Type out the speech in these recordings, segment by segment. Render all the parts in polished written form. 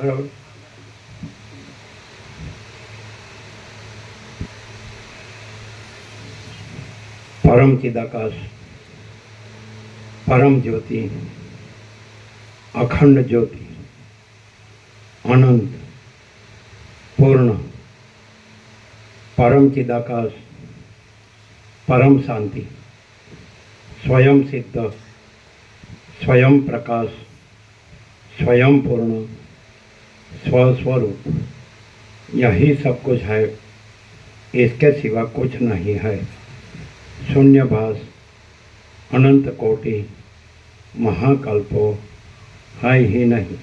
બરાબર. પરમ ચિદાકાશ, પરમ જ્યોતિ, અખંડ જ્યોતિ, અનંત, પૂર્ણ, પરમ ચિદાકાશ, પરમ શાंति, स्वयं सिद्ध, स्वयं प्रकाश, स्वयं पूर्ण, स्वस्वरूप, यही सब कुछ है, इसके सिवा कुछ नहीं है. शून्यभास, अनंत कोटि, महाकल्पो है ही नहीं.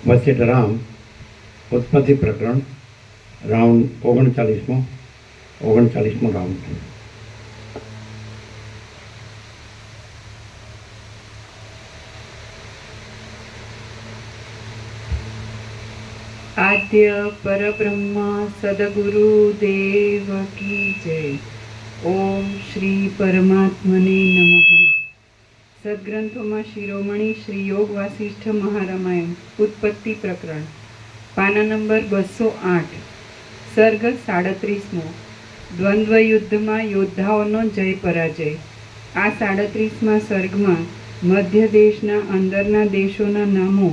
वशिष्ठ राम उत्पत्ति प्रकरण राउंड 39मो राउंड. आद्य परब्रह्म सद्गुरुदेव की जय. ओम श्री परमात्मने नमः. सद्ग्रंथों शिरोमणि श्री योग वासिष्ठ महारामायण उत्पत्ति प्रकरण पाना नंबर 208 सर्ग 37मो. द्वंद्व युद्धમાં યોદ્ધાઓનો જય પરાજય. આ 37મા સર્ગમાં મધ્ય દેશના અંદરના દેશોના નામો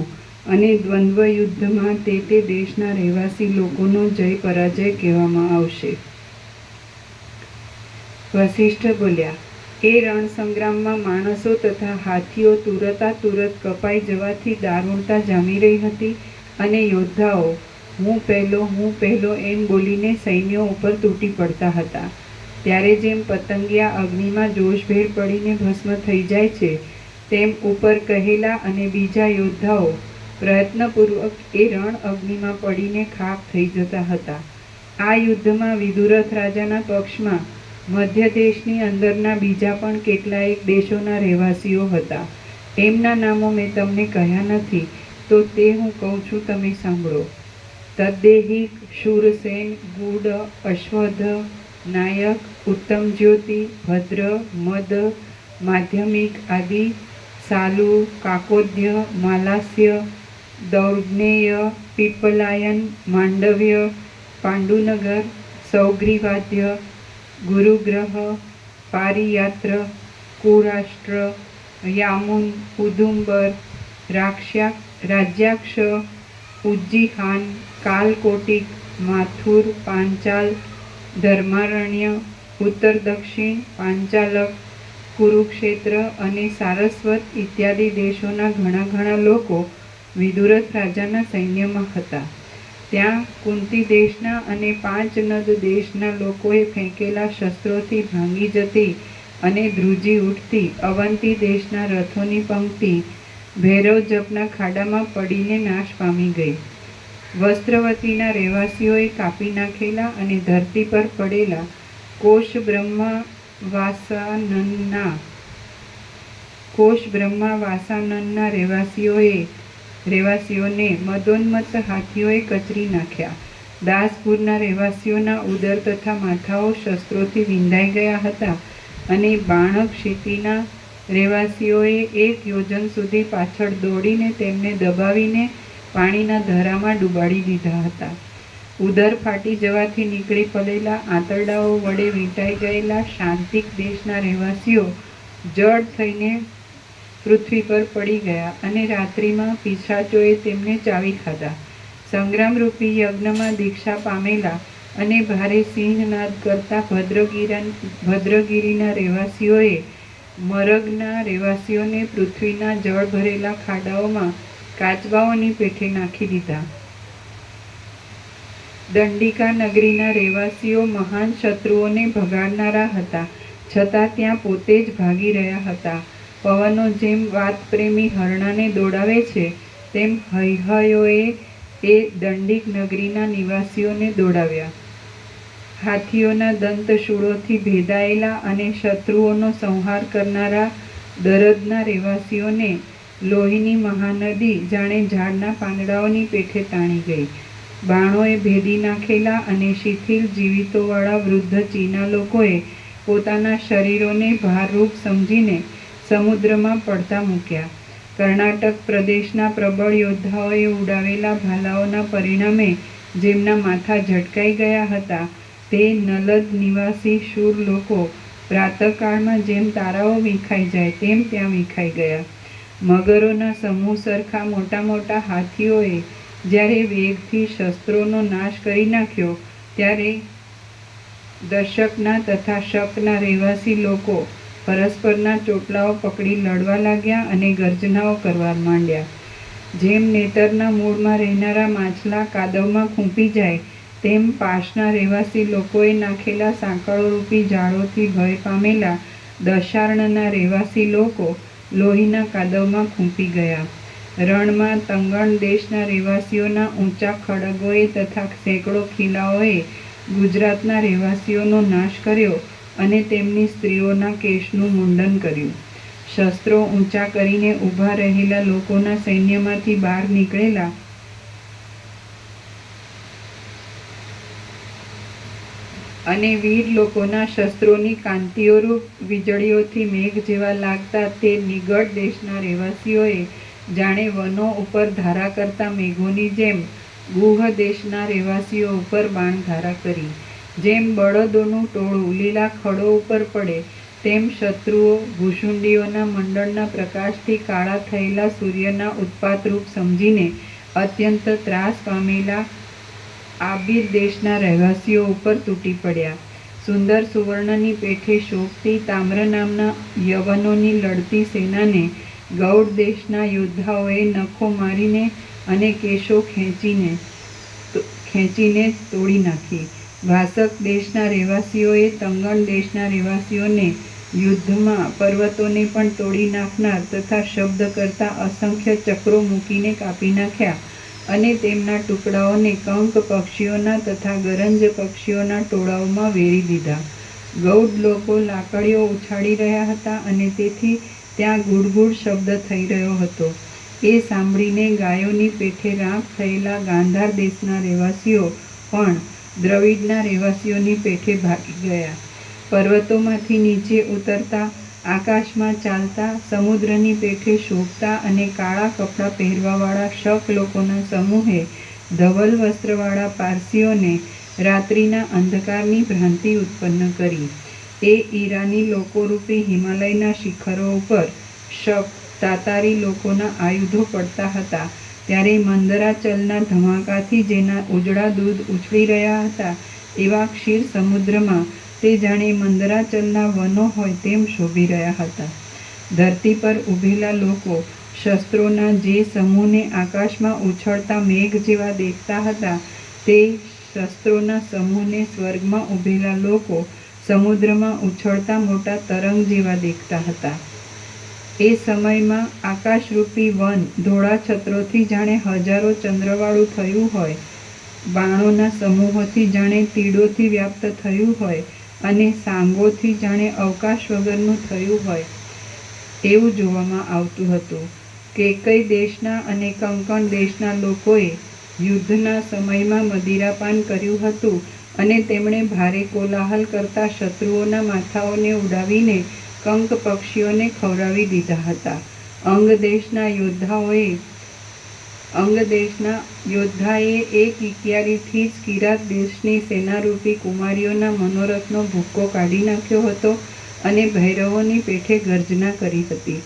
અને દ્વંદ્વ યુદ્ધમાં તે દેશના રહેવાસી લોકોનો જય પરાજય કહેવામાં આવશે. વશિષ્ઠ બોલ્યા, એ રણ સંગ્રામમાં માણસો તથા હાથીઓ તુરતા તુરત કપાઈ જવાથી દારૂણતા જામી રહી હતી અને યોદ્ધાઓ હું પહેલો એમ બોલીને સૈન્યો ઉપર તૂટી પડતા હતા. ત્યારે જેમ પતંગિયા અગ્નિમાં જોશભેર પડીને ભસ્મ થઈ જાય છે તેમ ઉપર કહેલા અને બીજા યોદ્ધાઓ પ્રયત્નપૂર્વક એ રણ અગ્નિમાં પડીને ખાખ થઈ જતા હતા. આ યુદ્ધમાં વિદુરથ રાજાના પક્ષમાં મધ્ય દેશની અંદરના બીજા પણ કેટલાયક દેશોના રહેવાસીઓ હતા. એમના નામો મેં તમને કહ્યા નથી, તો તે હું કહું છું, તમે સાંભળો. તદ્દેહિક, શૂરસેન, ગુડ, અશ્વધ, નાયક, ઉત્તમ જ્યોતિ, ભદ્ર, મદ, માધ્યમિક આદિ, સાલુ, કાકોદ્ય, માલાસ્ય, દૌર્જ્ઞેય, પીપલાયન, માંડવ્ય, પાંડુનગર, સૌગ્રીવાદ્ય, ગુરુગ્રહ, પારિયાત્ર, કુરાષ્ટ્ર, યામુન, ઉદુંબર, રાજ્યાક્ષ, ઉજ્જીહાન, કાલકોટિક, માથુર, પાંચાલ, ધર્મારણ્ય, ઉત્તર દક્ષિણ, પાંચાલક, કુરુક્ષેત્ર અને સારસ્વત ઇત્યાદિ દેશોના ઘણા લોકો વિદુરથ રાજાના સૈન્યમાં હતા. ત્યાં કુંતી દેશના અને 5 નદ દેશના લોકોએ ફેંકેલા શસ્ત્રોથી ભાંગી જતી અને ધ્રુજી ઉઠતી અવંતી દેશના રથોની પંક્તિ ભૈરવ જપના ખાડામાં પડીને નાશ પામી ગઈ. વસ્ત્રવતીના રહેવાસીઓએ કાપી નાખેલા અને ધરતી પર પડેલા કોશ બ્રહ્મા વાસાનનના રહેવાસીઓને મદોન્મત્ત હાથીઓએ કચરી નાખ્યા. દાસપુરના રહેવાસીઓના ઉદર તથા માથાઓ શસ્ત્રોથી વિંધાઈ ગયા હતા અને બાણક્ષિતિના રહેવાસીઓએ 1 યોજન સુધી પાછળ દોડીને તેમને દબાવીને પાણીના ધરામાં ડૂબાડી દીધા હતા. ઉદર ફાટી જવાથી નીકળી પડેલા આંતરડાઓ વડે વીંટાઈ ગયેલા શાંતિક દેશના રહેવાસીઓ જડ થઈને પૃથ્વી પર પડી ગયા અને રાત્રિમાં પિશાચોએ તેમને ચાવી ખાધા. સંગ્રામરૂપી યજ્ઞમાં દીક્ષા પામેલા અને ભારે સિંહનાદ કરતા ભદ્રગીરીના રહેવાસીઓએ મરગના રહેવાસીઓને પૃથ્વીના જળ ભરેલા ખાડાઓમાં કાચબાઓની પેઠે નાખી દીધા. દંડિકા નગરીના રહેવાસીઓ મહાન શત્રુઓને ભગાડનારા હતા, છતાં ત્યાં પોતે જ ભાગી રહ્યા હતા. પવનો જેમ વાતપ્રેમી હરણાને દોડાવે છે તેમ હૈહયોએ એ દંડિક નગરીના નિવાસીઓને દોડાવ્યા. હાથીઓના દંતશૂળોથી ભેદાયેલા અને શત્રુઓનો સંહાર કરનારા દરદના રહેવાસીઓને લોહીની મહાનદી જાણે ઝાડના પાંદડાઓની પેઠે તાણી ગઈ. બાણોએ ભેદી નાખેલા અને શિથિલ જીવિતોવાળા વૃદ્ધ ચીના લોકોએ પોતાના શરીરોને ભારરૂપ સમજીને સમુદ્રમાં પડતા મૂક્યા. કર્ણાટક પ્રદેશના પ્રબળ યોદ્ધાઓએ ઉડાવેલા ભાલાઓના પરિણામે જેમના માથા ઝટકાઈ ગયા હતા તે નલદ નિવાસી શૂર લોકો પ્રાતઃકાળમાં જેમ તારાઓ વિખાઈ જાય તેમ ત્યાં વિખાઈ ગયા. મગરોના સમૂહ સરખા મોટા મોટા હાથીઓએ જ્યારે વેગથી શસ્ત્રોનો નાશ કરી નાખ્યો ત્યારે દર્શકના તથા શકના રહેવાસી લોકો પરસ્પરના ચોટલાઓ પકડી લડવા લાગ્યા અને ગર્જનાઓ કરવા માંડ્યા. જેમ નેતરના મૂળમાં રહેનારા માછલા કાદવમાં ખૂંપી જાય તેમ પાશના રહેવાસી લોકોએ નાખેલા સાંકળોરૂપી જાળોથી ભય પામેલા દશાર્ણના રહેવાસી લોકો લોહીના કાદવમાં ખૂંપી ગયા. રણમાં તંગણ દેશના રહેવાસીઓના ઊંચા ખડગોએ તથા સેંકડો ખીલાઓએ ગુજરાતના રહેવાસીઓનો નાશ કર્યો અને તેમની સ્ત્રીઓના કેશનું મુંડન કર્યું. શસ્ત્રો ઊંચા કરીને ઊભા રહેલા લોકોના સૈન્યમાંથી બહાર નીકળેલા અને વીર લોકોના શસ્ત્રોની કાંતિઓરૂપ વીજળીઓથી મેઘ જેવા લાગતા તે નિગળ દેશના રહેવાસીઓએ જાણે વનો ઉપર ધારા કરતા મેઘોની જેમ ગુહ દેશના રહેવાસીઓ ઉપર બાણધારા કરી. જેમ બળદોનું ટોળું લીલા ખડો ઉપર પડે તેમ શત્રુઓ ભૂષુંડીઓના મંડળના પ્રકાશથી કાળા થયેલા સૂર્યના ઉત્પાતરૂપ સમજીને અત્યંત ત્રાસ પામેલા આબિર દેશના રહેવાસીઓ ઉપર તૂટી પડ્યા. સુંદર સુવર્ણની પેઠે શોભતી તામ્ર નામના યવનોની લડતી સેનાને ગૌડ દેશના યોદ્ધાઓએ નખો મારીને અને કેશો ખેંચીને તોડી નાખી. ભાસક દેશના રહેવાસીઓએ તંગણ દેશના રહેવાસીઓને યુદ્ધમાં પર્વતોને પણ તોડી નાખનાર તથા શબ્દ કરતા અસંખ્ય ચક્રો મૂકીને કાપી નાખ્યા અને તેમના ટુકડાઓને કંક પક્ષીઓના તથા ગરંજ પક્ષીઓના ટોળાઓમાં વેરી દીધા. ગૌડ લોકો લાકડીઓ ઉછાળી રહ્યા હતા અને તેથી ત્યાં ગુડગુડ શબ્દ થઈ રહ્યો હતો. એ સાંભળીને ગાયોની પેઠે રાખ થયેલા ગાંધાર દેશના રહેવાસીઓ પણ દ્રવિડના રહેવાસીઓની પેઠે ભાગી ગયા. પર્વતોમાંથી નીચે ઉતરતા, આકાશમાં ચાલતા, સમુદ્રની પેઠે શોભતા અને કાળા કપડાં પહેરવાવાળા શક લોકોના સમૂહે ધવલ વસ્ત્રવાળા પારસીઓને રાત્રિના અંધકારની ભ્રાંતિ ઉત્પન્ન કરી. એ ઈરાની લોકોરૂપી હિમાલયના શિખરો ઉપર શક તાતારી લોકોના આયુધો પડતા હતા ત્યારે મંદરાચલના ધમાકાથી જેના ઉજળા દૂધ ઉછળી રહ્યા હતા એવા ક્ષીર સમુદ્રમાં તે જાણે મંદરાચલના વનો હોય તેમ શોભી રહ્યા હતા. ધરતી પર ઊભેલા લોકો શસ્ત્રોના જે સમૂહને આકાશમાં ઉછળતા મેઘ જેવા દેખતા હતા તે શસ્ત્રોના સમૂહને સ્વર્ગમાં ઊભેલા લોકો સમુદ્રમાં ઉછળતા મોટા તરંગ જેવા દેખતા હતા. એ સમયમાં આકાશરૂપી વન ધોળા છત્રોથી જાણે હજારો ચંદ્રવાળું થયું હોય, બાણોના સમૂહોથી જાણે તીડોથી વ્યાપ્ત થયું હોય અને સાંગોથી જાણે અવકાશ વગરનું થયું હોય એવું જોવામાં આવતું હતું. કેકઈ દેશના અને કંકણ દેશના લોકોએ યુદ્ધના સમયમાં મદિરાપાન કર્યું હતું અને તેમણે ભારે કોલાહલ કરતા શત્રુઓના માથાઓને ઉડાવીને કંક પક્ષીઓને ખવડાવી દીધા હતા. અંગ દેશના યોદ્ધાએ એ કિકિયારીથી જ કિરાત દેશની સેનારૂપી કુમારીઓના મનોરથનો ભૂક્કો કાઢી નાખ્યો હતો અને ભૈરવોની પેઠે ગર્જના કરી હતી.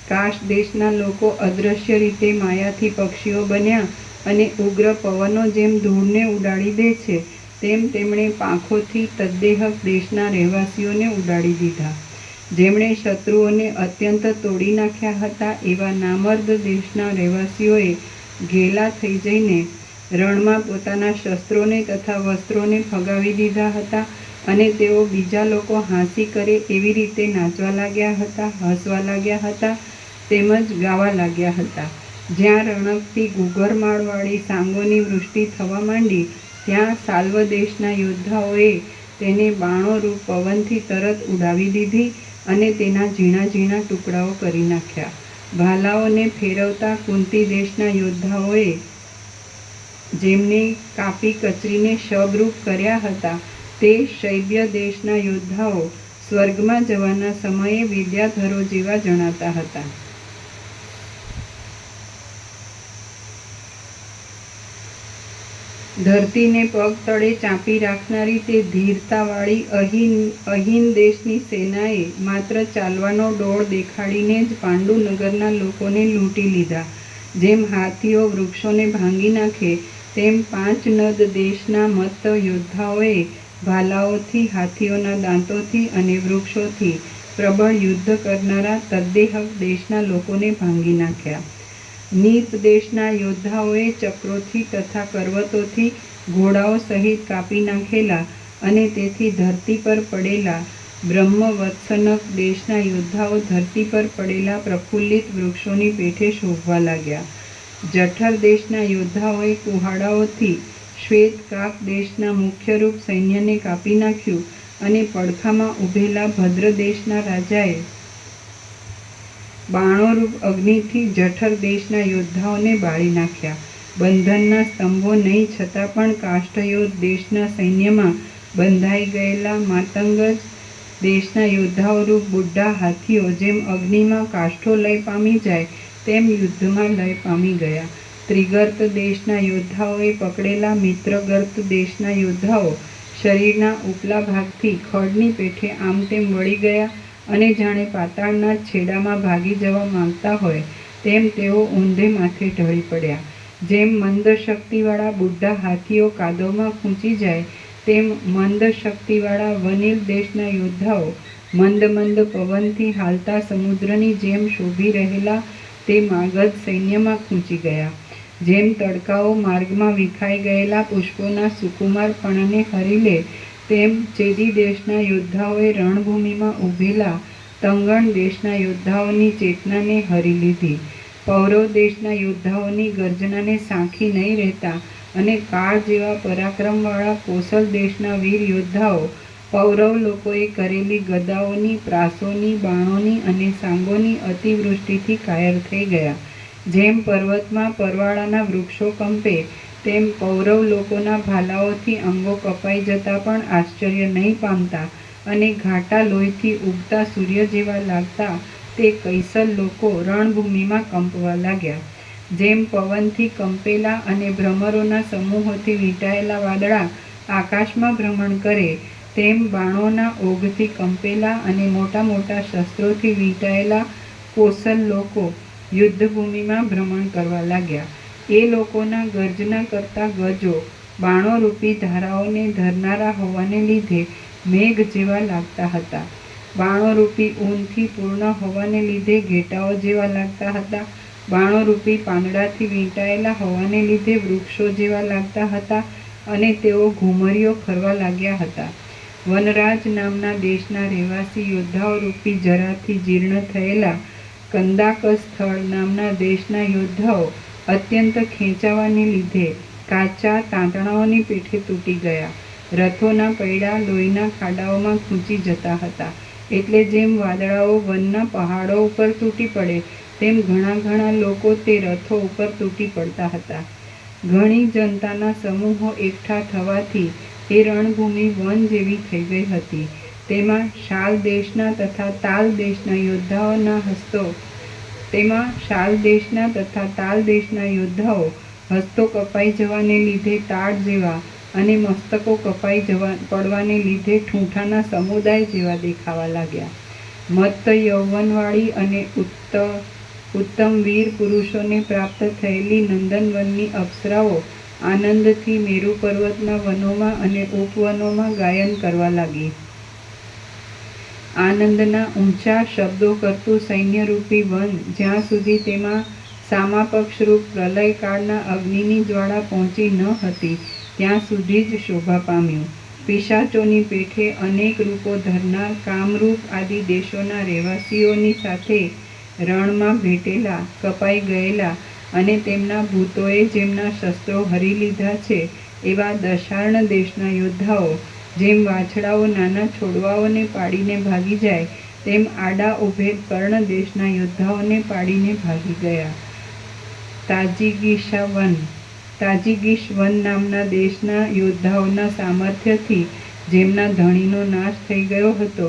કાશ દેશના લોકો અદૃશ્ય રીતે માયાથી પક્ષીઓ બન્યા અને ઉગ્ર પવનો જેમ ધૂળને ઉડાડી દે છે તેમ તેમણે પાંખોથી તદ્દેહક દેશના રહેવાસીઓને ઉડાડી દીધા. જેમણે શત્રુઓને અત્યંત તોડી નાખ્યા હતા એવા નામર્દ દેશના રહેવાસીઓએ ઘેલા થઈ જઈને રણમાં પોતાના શસ્ત્રોને તથા વસ્ત્રોને ફગાવી દીધા હતા અને તેઓ બીજા લોકો હાંસી કરે એવી રીતે નાચવા લાગ્યા હતા, હસવા લાગ્યા હતા તેમજ ગાવા લાગ્યા હતા. જ્યાં રણકથી ઘૂઘરમાળવાળી સાંગોની વૃષ્ટિ થવા માંડી ત્યાં સાલ્વ દેશના યોદ્ધાઓએ તેને બાણોરૂપ પવનથી તરત ઉડાવી દીધી અને તેના ઝીણા ઝીણા ટુકડાઓ કરી નાખ્યા. ભાલાઓને ફેરવતા કુંતી દેશના યોદ્ધાઓએ જેમને કાપી કચરીને શબરૂપ કર્યા હતા તે શૈબ્ય દેશના યોદ્ધાઓ સ્વર્ગમાં જવાના સમયે વિદ્યાધરો જેવા જણાતા હતા. ધરતીને પગ તળે ચાંપી રાખનારી તે ધીરતાવાળી અહીન દેશની સેનાએ માત્ર ચાલવાનો ડોળ દેખાડીને જ પાંડુનગરના લોકોને લૂંટી લીધા. જેમ હાથીઓ વૃક્ષોને ભાંગી નાખે તેમ 5 નદ દેશના મત્ત યોદ્ધાઓએ ભાલાઓથી, હાથીઓના દાંતોથી અને વૃક્ષોથી પ્રબળ યુદ્ધ કરનારા તદ્દેહક દેશના લોકોને ભાંગી નાખ્યા. નીપ દેશના યોદ્ધાઓએ ચક્રોથી તથા કરવતોથી ઘોડાઓ સહિત કાપી નાખેલા અને તેથી ધરતી પર પડેલા. બ્રહ્મવત્સનક દેશના યોદ્ધાઓ ધરતી પર પડેલા પ્રફુલ્લિત વૃક્ષોની પેઠે શોભવા લાગ્યા. જઠર દેશના યોદ્ધાઓએ કુહાડાઓથી શ્વેતકાક દેશના મુખ્યરૂપ સૈન્યને કાપી નાખ્યું અને પડખામાં ઊભેલા ભદ્ર દેશના રાજાએ બાણોરૂપ અગ્નિથી જઠર દેશના યોદ્ધાઓને બાળી નાખ્યા. બંધનના સ્તંભો નહીં છતાં પણ કાષ્ઠયોધ દેશના સૈન્યમાં બંધાઈ ગયેલા માતંગજ દેશના યોદ્ધાઓરૂપ બુઢ્ઢા હાથીઓ જેમ અગ્નિમાં કાષ્ઠો લય પામી જાય તેમ યુદ્ધમાં લય પામી ગયા. ત્રિગર્ત દેશના યોદ્ધાઓએ પકડેલા મિત્રગર્ત દેશના યોદ્ધાઓ શરીરના ઉપલા ભાગથી ખડની પેઠે આમ તેમ વળી ગયા અને જાણે પાતાળના છેડામાં ભાગી જવા માંગતા હોય તેમ તેઓ ઊંધે માથે ઢળી પડ્યા. જેમ મંદ શક્તિવાળા બુઢ્ઢા હાથીઓ કાદવમાં ખૂંચી જાય તેમ મંદ શક્તિવાળા વનિલ દેશના યોદ્ધાઓ મંદ મંદ પવનથી હાલતા સમુદ્રની જેમ શોભી રહેલા તે માગધ સૈન્યમાં ખૂંચી ગયા. જેમ તડકાઓ માર્ગમાં વિખાઈ ગયેલા પુષ્પોના સુકુમારપણાને હરી લે તેમ ચેદી દેશના યોદ્ધાઓએ રણભૂમિમાં ઊભેલા તંગણ દેશના યોદ્ધાઓની ચેતનાને હરી લીધી. પૌરવ દેશના યોદ્ધાઓની ગર્જનાને સાંખી નહીં રહેતા અને કાળ જેવા પરાક્રમવાળા કોસલ દેશના વીર યોદ્ધાઓ પૌરવ લોકોએ કરેલી ગદાઓની, પ્રાસોની, બાણોની અને સાંગોની અતિવૃષ્ટિથી કાયર થઈ ગયા. જેમ પર્વતમાં પરવાળાના વૃક્ષો કંપે તેમ પૌરવ લોકોના ભાલાઓથી અંગો કપાઈ જતાં પણ આશ્ચર્ય નહીં પામતા અને ઘાટા લોહીથી ઉગતા સૂર્ય જેવા લાગતા તે કૈસલ લોકો રણભૂમિમાં કંપવા લાગ્યા. જેમ પવનથી કંપેલા અને ભ્રમરોના સમૂહોથી વીંટાયેલા વાદળા આકાશમાં ભ્રમણ કરે તેમ બાણોના ઓઘથી કંપેલા અને મોટા મોટા શસ્ત્રોથી વીંટાયેલા કોસલ લોકો યુદ્ધભૂમિમાં ભ્રમણ કરવા લાગ્યા. એ લોકોના ગર્જના કરતા ગજો બાણોરૂપી ધારાઓને ધરનારા હોવાને લીધે મેઘ જેવા લાગતા હતા. બાણોરૂપી ઊનથી પૂર્ણ હોવાને લીધે ઘેટાઓ જેવા લાગતા હતા. બાણોરૂપી પાંદડાથી વીંટાયેલા હોવાને લીધે વૃક્ષો જેવા લાગતા હતા અને તેઓ ઘુમરીઓ ખરવા લાગ્યા હતા. વનરાજ નામના દેશના રહેવાસી યોદ્ધાઓરૂપી જરાથી જીર્ણ થયેલા કંદાક સ્થળ નામના દેશના યોદ્ધાઓ અત્યંત ખેંચાવાને લીધે કાચા તાંતણાઓની પેઠે તૂટી ગયા. રથોના પૈડા લોહીના ખાડાઓમાં ખૂંચી જતા હતા. એટલે જેમ વાદળાઓ વનના પહાડો ઉપર તૂટી પડે તેમ ઘણા ઘણા લોકો તે રથો ઉપર તૂટી પડતા હતા. ઘણી જનતાના સમૂહો એકઠા થવાથી એ રણભૂમિ વન જેવી થઈ ગઈ હતી. તેમાં શાલ દેશના તથા તાલ દેશના યોદ્ધાઓ હસ્તો કપાઈ જવાને લીધે તાડ જેવા અને મસ્તકો કપાઈ પડવાને લીધે ઠૂંઠાના સમુદાય જેવા દેખાવા લાગ્યા. મત્ત યૌવનવાળી અને ઉત્તમ વીર પુરુષોને પ્રાપ્ત થયેલી નંદનવનની અપ્સરાઓ આનંદથી મેરુ પર્વતના વનોમાં અને ઉપવનોમાં ગાયન કરવા લાગી. આનંદના ઊંચા શબ્દો કરતું સૈન્યરૂપી વન જ્યાં સુધી તેમાં સામાપક્ષરૂપ પ્રલયકાળના અગ્નિની જ્વાળા પહોંચી ન હતી ત્યાં સુધી જ શોભા પામ્યું. પિશાચોની પેઠે અનેક રૂપો ધરનાર કામરૂપ આદિ દેશોના રહેવાસીઓની સાથે રણમાં ભેટેલા, કપાઈ ગયેલા અને તેમના ભૂતોએ જેમના શસ્ત્રો હરી લીધા છે એવા દશાર્ણ દેશના યોદ્ધાઓ જેમ વાછડાઓ નાના છોડવાઓને પાડીને ભાગી જાય તેમ આડા ઉભેલ કર્ણ દેશના યોદ્ધાઓને પાડીને ભાગી ગયા. તાજીગીશ વન નામના દેશના યોદ્ધાઓના સામર્થ્યથી જેમના ધણીનો નાશ થઈ ગયો હતો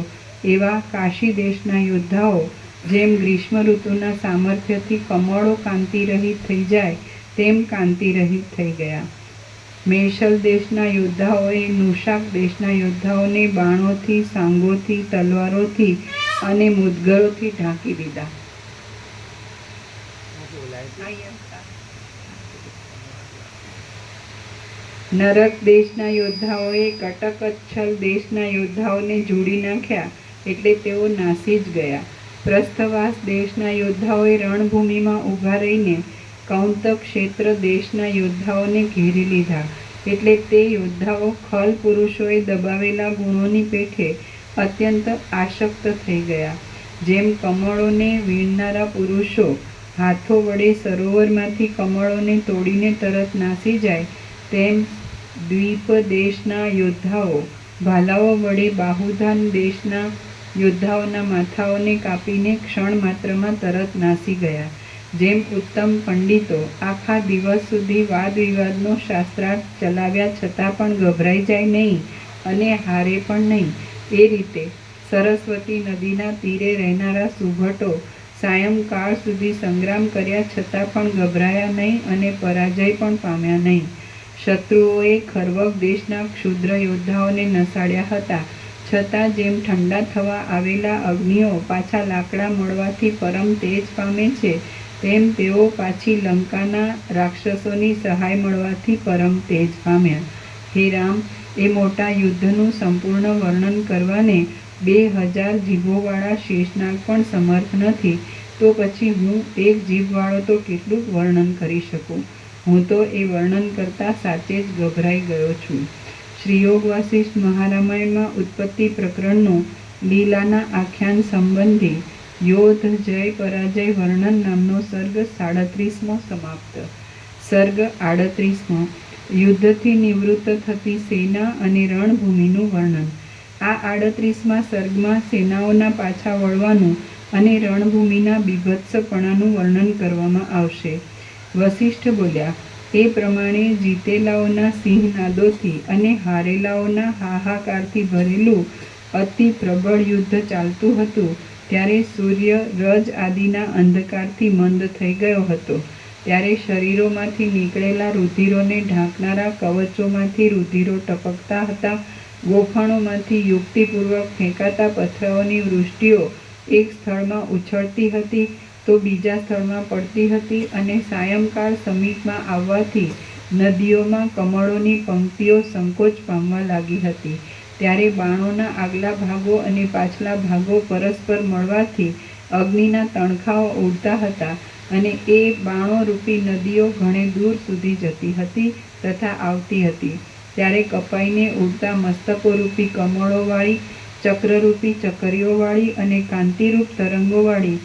એવા કાશી દેશના યોદ્ધાઓ જેમ ગ્રીષ્મ ઋતુના સામર્થ્યથી કમળો કાંતિરહિત થઈ જાય તેમ કાંતિરહિત થઈ ગયા. મેષલ દેશના યોદ્ધાઓએ નુશાક દેશના યોદ્ધાઓને બાણોથી, સાંગોથી, તલવારોથી અને મુદગરોથી ઢાંકી દીધા. નરક દેશના યોદ્ધાઓએ કટકચ્છલ દેશના યોદ્ધાઓને જોડી નાખ્યા, એટલે તેઓ નાસી જ ગયા. પ્રસ્થવાસ દેશના યોદ્ધાઓએ રણભૂમિમાં ઊભા રહીને કૌંતક ક્ષેત્ર દેશના યોદ્ધાઓને ઘેરી લીધા, એટલે તે યોદ્ધાઓ ખલ પુરુષોએ દબાવેલા ગુણોની પેઠે અત્યંત આસક્ત થઈ ગયા. જેમ કમળોને વીણનારા પુરુષો હાથો વડે સરોવરમાંથી કમળોને તોડીને તરત નાસી જાય, તેમ દ્વીપ દેશના યોદ્ધાઓ ભાલાઓ વડે બાહુધાન દેશના યોદ્ધાઓના માથાઓને કાપીને ક્ષણ માત્રમાં તરત નાસી ગયા. જેમ ઉત્તમ પંડિતો આખા દિવસ સુધી વાદ વિવાદનો શાસ્ત્રાર્થ ચલાવ્યા છતાં પણ ગભરાઈ જાય નહીં અને હારે પણ નહીં, એ રીતે સરસ્વતી નદીના તીરે રહેનારા સુભટો સાયંકાળ સુધી સંગ્રામ કર્યા છતાં પણ ગભરાયા નહીં અને પરાજય પણ પામ્યા નહીં. શત્રુઓએ ખરવગ દેશના ક્ષુદ્ર યોદ્ધાઓને નસાડ્યા હતા, છતાં જેમ ઠંડા થવા આવેલા અગ્નિઓ પાછા લાકડા મળવાથી પરમ તેજ પામે છે, તેમ તેઓ પાછી લંકાના રાક્ષસોની સહાય મળવાથી પરમ તેજ પામ્યા. હે રામ, એ મોટા યુદ્ધનું સંપૂર્ણ વર્ણન કરવાને 2000 જીભોવાળા શેષનાગ પણ સમર્થ નથી, તો પછી હું એક જીભવાળો તો કેટલું વર્ણન કરી શકું? હું તો એ વર્ણન કરતાં સાચે જ ગભરાઈ ગયો છું. શ્રીયોગ વાસિષ્ઠ મહારામાયણમાં ઉત્પત્તિ પ્રકરણનું લીલાના આખ્યાન સંબંધી યોધ જય પરાજય વર્ણન નામનો સર્ગ 37મો સમાપ્ત. સર્ગ 38મો યુદ્ધથી નિવૃત્ત થતી સેના અને રણભૂમિનું વર્ણન. આ 38મા સર્ગમાં સેનાઓના પાછા વળવાનું અને રણભૂમિના બીભત્સપણાનું વર્ણન કરવામાં આવશે. વસિષ્ઠ બોલ્યા, એ પ્રમાણે જીતેલાઓના સિંહનાદોથી અને હારેલાઓના હાહાકારથી ભરેલું અતિ પ્રબળ યુદ્ધ ચાલતું હતું, ત્યારે સૂર્ય રજ આદિના અંધકારથી મંદ થઈ ગયો હતો. ત્યારે શરીરોમાંથી નીકળેલા રુધિરોને ઢાંકનારા કવચોમાંથી રુધિરો ટપકતા હતા. ગોફણોમાંથી યુક્તિપૂર્વક ફેંકાતા પથરાઓની વૃષ્ટિઓ એક સ્થળમાં ઉછળતી હતી તો બીજા સ્થળમાં પડતી હતી, અને સાયંકાળ સમીપમાં આવવાથી નદીઓમાં કમળોની પંક્તિઓ સંકોચ પામવા લાગી હતી. ત્યારે બાણોના આગલા ભાગો અને પાછલા ભાગો પરસ્પર મળવાથી અગ્નિના તણખાઓ ઉડતા હતા, અને એ બાણોરૂપી નદીઓ ઘણે દૂર સુધી જતી હતી તથા આવતી હતી. ત્યારે કપાઈને ઉડતા મસ્તકોરૂપી કમળોવાળી, ચક્રરૂપી ચકરીઓવાળી અને કાંતિરૂપ તરંગોવાળી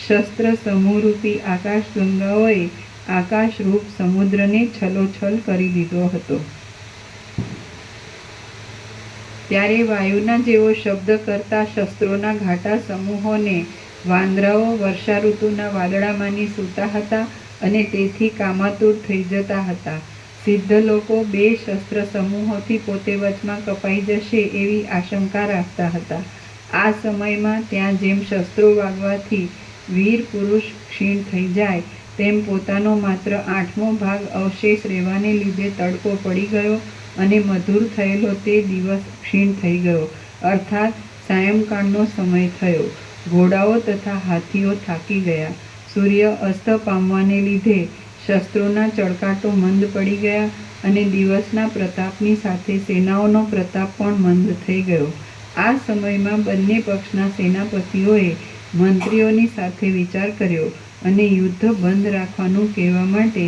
શસ્ત્ર સમૂહરૂપી આકાશ ગંગાઓએ આકાશરૂપ સમુદ્રને છલોછલ કરી દીધો હતો. ત્યારે વાયુના જેવો શબ્દ કરતા શસ્ત્રોના ઘાટા સમૂહોને વાંદરાઓ વર્ષા ઋતુના વાદળામાંની સૂતા હતા અને તેથી કામાતુર થઈ જતા હતા. સિદ્ધ લોકો 2 શસ્ત્ર સમૂહોથી પોતે વચમાં કપાઈ જશે એવી આશંકા રાખતા હતા. આ સમયમાં ત્યાં જેમ શસ્ત્રો વાગવાથી વીર પુરુષ ક્ષીણ થઈ જાય, તેમ પોતાનો માત્ર 8મો ભાગ અવશેષ રહેવાને લીધે તડકો પડી ગયો અને મધુર થયેલો તે દિવસ ક્ષીણ થઈ ગયો, અર્થાત સાયંકાળનો સમય થયો. ઘોડાઓ તથા હાથીઓ થાકી ગયા. સૂર્ય અસ્ત પામવાને લીધે શસ્ત્રોના ચળકાટો મંદ પડી ગયા અને દિવસના પ્રતાપની સાથે સેનાઓનો પ્રતાપ પણ મંદ થઈ ગયો. આ સમયમાં બંને પક્ષના સેનાપતિઓએ મંત્રીઓની સાથે વિચાર કર્યો અને યુદ્ધ બંધ રાખવાનું કહેવા માટે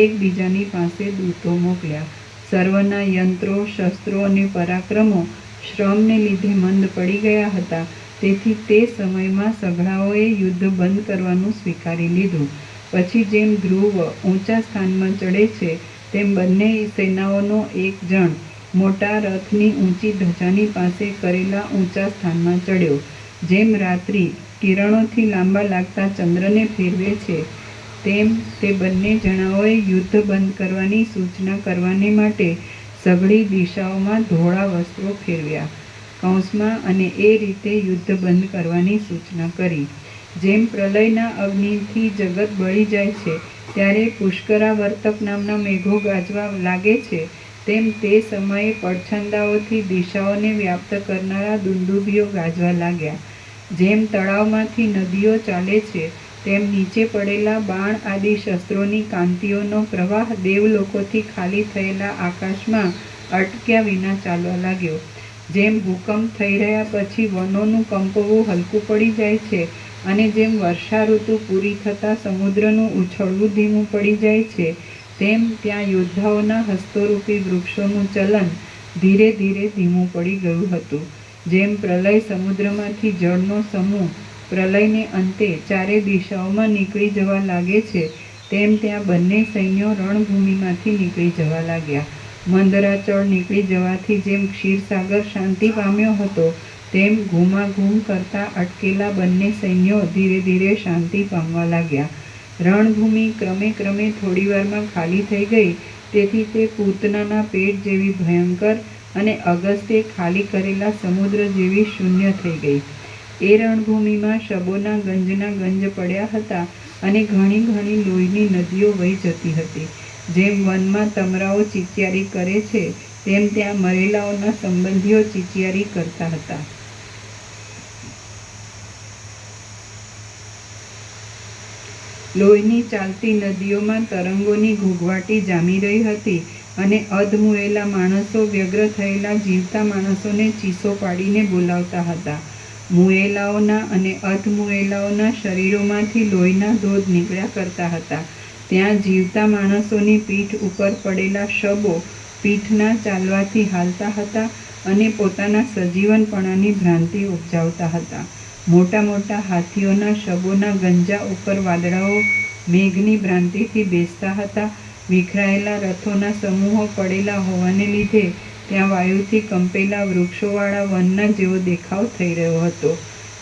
એકબીજાની પાસે દૂતો મોકલ્યા. સર્વના યંત્રો, શસ્ત્રો અને પરાક્રમો શ્રમને લીધે મંદ પડી ગયા હતા, તેથી તે સમયમાં સઘળાઓએ યુદ્ધ બંધ કરવાનું સ્વીકારી લીધું. પછી જેમ ધ્રુવ ઊંચા સ્થાનમાં ચડે છે, તેમ બંને સેનાઓનો એક જણ મોટા રથની ઊંચી ધજાની પાસે કરેલા ઊંચા સ્થાનમાં ચડ્યો. જેમ રાત્રિ કિરણોથી લાંબા લાગતા ચંદ્રને ફેરવે છે, તેમ તે બંને જણાઓએ યુદ્ધ બંધ કરવાની સૂચના કરવાને માટે સઘળી દિશાઓમાં ધોળા વસ્ત્રો ફેરવ્યા કૌંસમાં અને એ રીતે યુદ્ધ બંધ કરવાની સૂચના કરી. જેમ પ્રલયના અગ્નિથી જગત બળી જાય છે, ત્યારે પુષ્કરાવર્તક નામના મેઘો ગાજવા લાગે છે, તેમ તે સમયે પડછંદાઓથી દિશાઓને વ્યાપ્ત કરનારા દુંદુભીઓ ગાજવા લાગ્યા. જેમ તળાવમાંથી નદીઓ ચાલે છે તેમ નીચે પડેલા બાણ આદિ શસ્ત્રોની કાંતિઓનો પ્રવાહ દેવલોકોથી ખાલી થયેલા આકાશમાં અટક્યા વિના ચાલવા લાગ્યો. જેમ ભૂકંપ થઈ રહ્યા પછી વનોનું કંપવું હલકું પડી જાય છે અને જેમ વર્ષા ઋતુ પૂરી થતાં સમુદ્રનું ઉછળવું ધીમું પડી જાય છે, તેમ ત્યાં યોદ્ધાઓના હસ્તોરૂપી વૃક્ષોનું ચલન ધીરે ધીરે ધીમું પડી ગયું હતું. જેમ પ્રલય સમુદ્રમાંથી જળનો સમૂહ પ્રલયને અંતે ચારે દિશાઓમાં નીકળી જવા લાગે છે, તેમ ત્યાં બંને સૈન્યો રણભૂમિમાંથી નીકળી જવા લાગ્યા. મંદરાચળ નીકળી જવાથી જેમ ક્ષીરસાગર શાંતિ પામ્યો હતો, તેમ ઘૂમાઘૂમ કરતા અટકેલા બંને સૈન્યો ધીરે ધીરે શાંતિ પામવા લાગ્યા. રણભૂમિ ક્રમે ક્રમે થોડીવારમાં ખાલી થઈ ગઈ, તેથી તે પૂતનાના પેટ જેવી ભયંકર અને અગસ્ત્યે ખાલી કરેલા સમુદ્ર જેવી શૂન્ય થઈ ગઈ. એ રણભૂમિમાં શબોના ગંજના ગંજ પડ્યા હતા અને ઘણી ઘણી લોહીની નદીઓ વહી જતી હતી. જેમ વનમાં તમરાઓ ચીચિયારી કરે છે, તેમ ત્યાં મરેલાઓના સંબંધીઓ ચીચિયારી કરતા હતા. લોહીની ચાલતી નદીઓમાં તરંગોની ઘૂઘવાટી જામી રહી હતી અને અધમુએલા માણસો વ્યગ્ર થયેલા જીવતા માણસોને ચીસો પાડીને બોલાવતા હતા. મુએલાઓના અને અધમુએલાઓના શરીરોમાંથી લોહીના ધોધ નીકળ્યા કરતા હતા. ત્યાં જીવતા માણસોની પીઠ ઉપર પડેલા શબો પીઠના ચાલવાથી હાલતા હતા અને પોતાના સજીવનપણાની ભ્રાંતિ ઉપજાવતા હતા. મોટા મોટા હાથીઓના શબોના ગંજા ઉપર વાદળાઓ મેઘની ભ્રાંતિથી બેસતા હતા. વિખરાયેલા રથોના સમૂહો પડેલા હોવાને લીધે ત્યાં વાયુથી કંપેલા વૃક્ષોવાળા વનના જેવો દેખાવ થઈ રહ્યો હતો.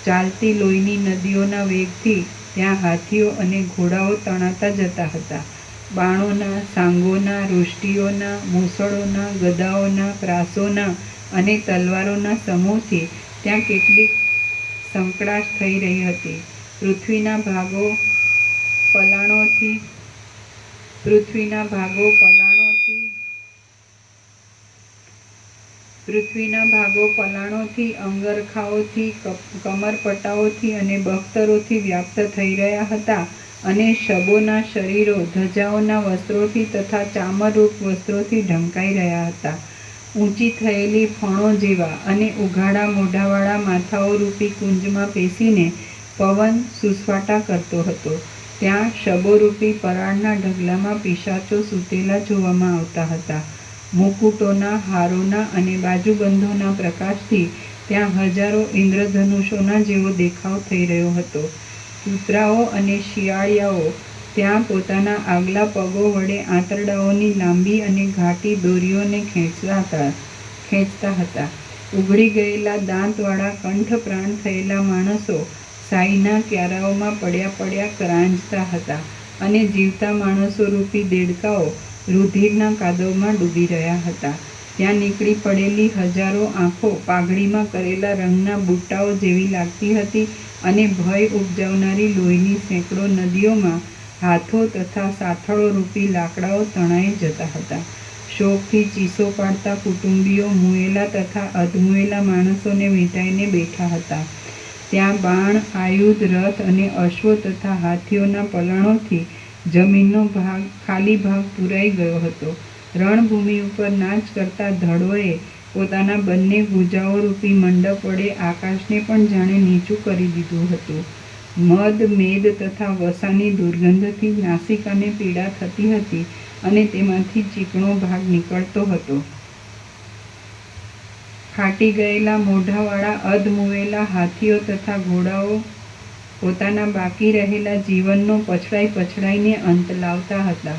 ચાલતી લોહીની નદીઓના વેગથી ત્યાં હાથીઓ અને ઘોડાઓ તણાતા જતા હતા. બાણોના, સાંગોના, રોષ્ટીઓના, મૂસળોના, ગદાઓના, પ્રાસોના અને તલવારોના સમૂહથી ત્યાં કેટલીક સંકળાશ થઈ રહી હતી. પૃથ્વીના ભાગો પલાણોથી, અંગરખાઓથી, કમરપટાઓથી અને બખ્તરોથી વ્યાપ્ત થઈ રહ્યા હતા અને શબોના શરીરો ધજાઓના વસ્ત્રોથી તથા ચામરરૂપ વસ્ત્રોથી ઢંકાઈ રહ્યા હતા. ઊંચી થયેલી ફણો જેવા અને ઉઘાડા મોઢાવાળા માથાઓરૂપી કુંજમાં પેસીને પવન સુસવાટા કરતો હતો. ત્યાં શબોરૂપી પરાળના ઢગલામાં પિશાચો સૂતેલા જોવામાં આવતા હતા. મુકુટોના, હારોના અને બાજુબંધોના પ્રકાશથી ત્યાં હજારો ઇન્દ્રધનુષોના જેવો દેખાવ થઈ રહ્યો હતો. કૂતરાઓ અને શિયાળિયાઓ ત્યાં પોતાના આગલા પગો વડે આંતરડાઓની લાંબી અને ઘાટી દોરીઓને ખેંચતા હતા. ઉઘડી ગયેલા દાંતવાળા કંઠપ્રાણ થયેલા માણસો સાઈના ક્યારાઓમાં પડ્યા કરાંજતા હતા અને જીવતા માણસોરૂપી દેડકાઓ રુધિરના કાદવમાં ડૂબી રહ્યા હતા. ત્યાં નીકળી પડેલી હજારો આંખો પાઘડીમાં કરેલા રંગના બુટ્ટાઓ જેવી લાગતી હતી અને ભય ઉપજાવનારી લોહીની સેંકડો નદીઓમાં હાથો તથા સાથળોરૂપી લાકડાઓ તણાઈ જતા હતા. શોકથી ચીસો પાડતા કુટુંબીઓ મુએલા તથા અધમુએલા માણસોને વીંટાઈને બેઠા હતા. ત્યાં બાણ, આયુધ, રથ અને અશ્વો તથા હાથીઓના પલાણોથી જમીનનો ખાલી ભાગ પૂરાઈ ગયો હતો. રણભૂમિ ઉપર નાચ કરતા ધડોએ પોતાના બંને ભુજાઓરૂપી મંડપ વડે આકાશને પણ જાણે નીચું કરી દીધું હતું. મદ, મેદ તથા વસાની દુર્ગંધથી નાસિકાને પીડા થતી હતી અને તેમાંથી ચીકણો ભાગ નીકળતો હતો. ફાટી ગયેલા મોઢાવાળા અધમુએલા હાથીઓ તથા ઘોડાઓ પોતાના બાકી રહેલા જીવનનો પછડાઈને અંત લાવતા હતા.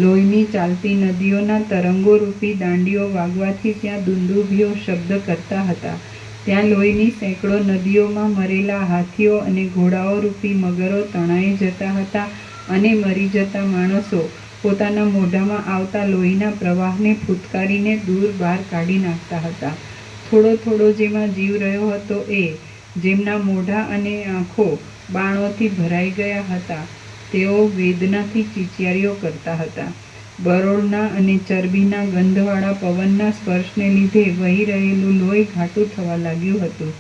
લોહીની ચાલતી નદીઓના તરંગોરૂપી દાંડીઓ વાગવાથી ત્યાં દુંદુભીઓ શબ્દ કરતા હતા. ત્યાં લોહીની સેંકડો નદીઓમાં મરેલા હાથીઓ અને ઘોડાઓરૂપી મગરો તણાઈ જતા હતા અને મરી જતા માણસો પોતાના મોઢામાં આવતા લોહીના પ્રવાહને ફૂટકારીને દૂર બહાર કાઢી નાખતા હતા. થોડો થોડો જેમાં જીવ રહ્યો હતો એ, જેમના મોઢા અને આંખો બાણોથી ભરાઈ ગયા હતા, તેઓ વેદનાથી ચીચિયારીઓ કરતા હતા. બરોળના અને ચરબીના ગંધવાળા પવનના સ્પર્શને લીધે વહી રહેલું લોહી ઘાટું થવા લાગ્યું હતું.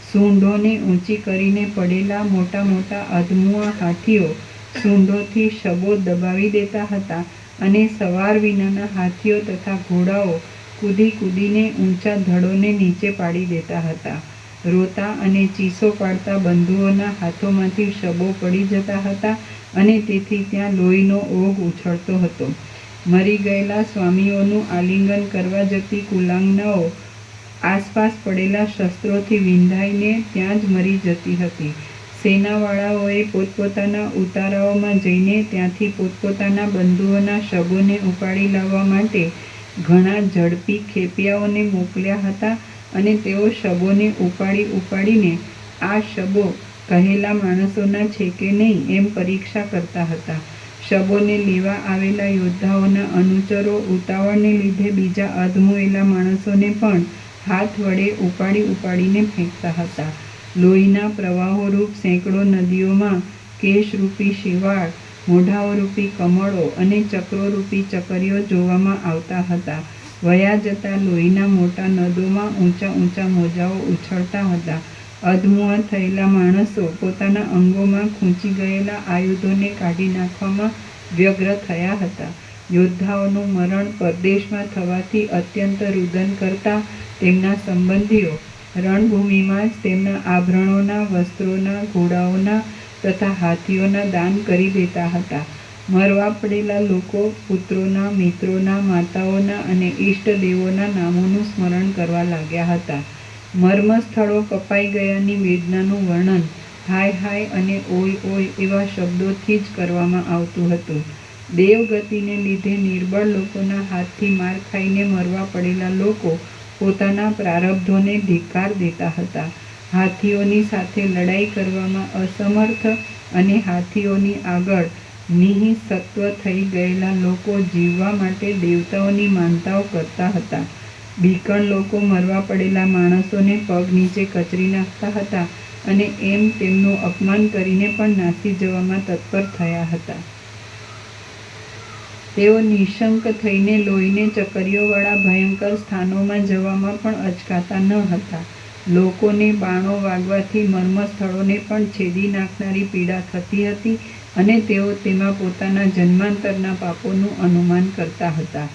સૂંઢોને ઊંચી કરીને પડેલા મોટા મોટા અધમુઆ હાથીઓ સૂંઢોથી શબો દબાવી દેતા હતા અને સવાર વિનાના હાથીઓ તથા ઘોડાઓ કૂદી કૂદીને ઊંચા ધડોને નીચે પાડી દેતા હતા. રોતા અને ચીસો પાડતા બંધુઓના હાથોમાંથી શબો પડી જતા હતા અને તેથી ત્યાં લોહીનો ઓઘ ઉછળતો હતો. મરી ગયેલા સ્વામીઓનું આલિંગન કરવા જતી કુલાંગનાઓ આસપાસ પડેલા શસ્ત્રોથી વિંધાઈને ત્યાં જ મરી જતી હતી. સેનાવાળાઓએ પોતપોતાના ઉતારાઓમાં જઈને ત્યાંથી પોતપોતાના બંધુઓના શબોને ઉપાડી લાવવા માટે ઘણા ઝડપી ખેપિયાઓને મોકલ્યા હતા અને તેઓ શબોને ઉપાડી ઉપાડીને આ શબો કહેલા માણસોના છે કે નહીં એમ પરીક્ષા કરતા હતા. શબોને લેવા આવેલા યોદ્ધાઓના અનુચરો ઉતાવળને લીધે બીજા અધમોયેલા માણસોને પણ હાથ વડે ઉપાડી ઉપાડીને ફેંકતા હતા. લોહીના પ્રવાહોરૂપ સેંકડો નદીઓમાં કેશરૂપી શેવાળ, મોઢાઓરૂપી કમળો અને ચક્રોરૂપી ચકરીઓ જોવામાં આવતા હતા. વયા જતા લોહીના મોટા નદોમાં ઊંચા ઊંચા મોજાઓ ઉછળતા હતા. અધમુઆ થયેલા માણસો પોતાના અંગોમાં ખૂંચી ગયેલા આયુધોને કાઢી નાખવામાં વ્યગ્ર થયા હતા. યોદ્ધાઓનું મરણ પરદેશમાં થવાથી અત્યંત રુદન કરતા તેમના સંબંધીઓ રણભૂમિમાં જ તેમના આભરણોના, વસ્ત્રોના, ઘોડાઓના તથા હાથીઓના દાન કરી દેતા હતા. મરવા પડેલા લોકો પુત્રોના, મિત્રોના, માતાઓના અને ઈષ્ટદેવોના નામોનું સ્મરણ કરવા લાગ્યા હતા. મર્મસ્થળો કપાઈ ગયાની વેદનાનું વર્ણન હાય હાય અને ઓય ઓય એવા શબ્દોથી જ કરવામાં આવતું હતું. દેવગતિને લીધે નિર્બળ લોકોના હાથથી માર ખાઈને મરવા પડેલા લોકો પોતાના પ્રારબ્ધોને ધિક્કાર દેતા હતા. હાથીઓની સાથે લડાઈ કરવામાં અસમર્થ અને હાથીઓની આગળ નિઃસત્વ થઈ ગયેલા લોકો જીવવા માટે દેવતાઓની માનતાઓ કરતા હતા. બીકણ લોકો મરવા પડેલા માણસોને પગ નીચે કચરી નાખતા હતા અને એમ તેમનું અપમાન કરીને પણ નાસી જવામાં તત્પર થયા હતા. તેઓ નિશંક થઈને લોહીને ચકરીઓવાળા ભયંકર સ્થાનોમાં જવામાં પણ અચકાતા ન હતા. લોકોને બાણો વાગવાથી મર્મસ્થળોને પણ છેદી નાખનારી પીડા થતી હતી અને તેઓ તેમાં પોતાના જન્માંતરના પાપોનું અનુમાન કરતા હતા.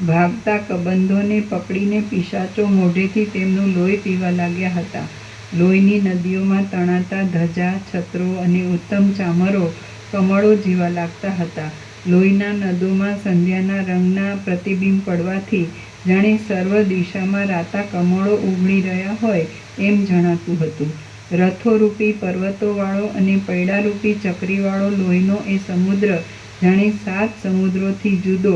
ભાગતા કબંધોને પકડીને પિશાચો મોઢેથી તેમનું લોહી પીવા લાગ્યા હતા. લોહીની નદીઓમાં તણાતા ધજા, છત્રો અને ઉત્તમ ચામરો કમળો જેવા લાગતા હતા. લોહીના નદોમાં સંધ્યાના રંગના પ્રતિબિંબ પડવાથી જાણે સર્વ દિશામાં રાતા કમળો ઉઘડી રહ્યા હોય એમ જણાતું હતું. રથોરૂપી પર્વતોવાળો અને પૈડારૂપી ચકરીવાળો લોહીનો એ સમુદ્ર જાણે 7 સમુદ્રોથી જુદો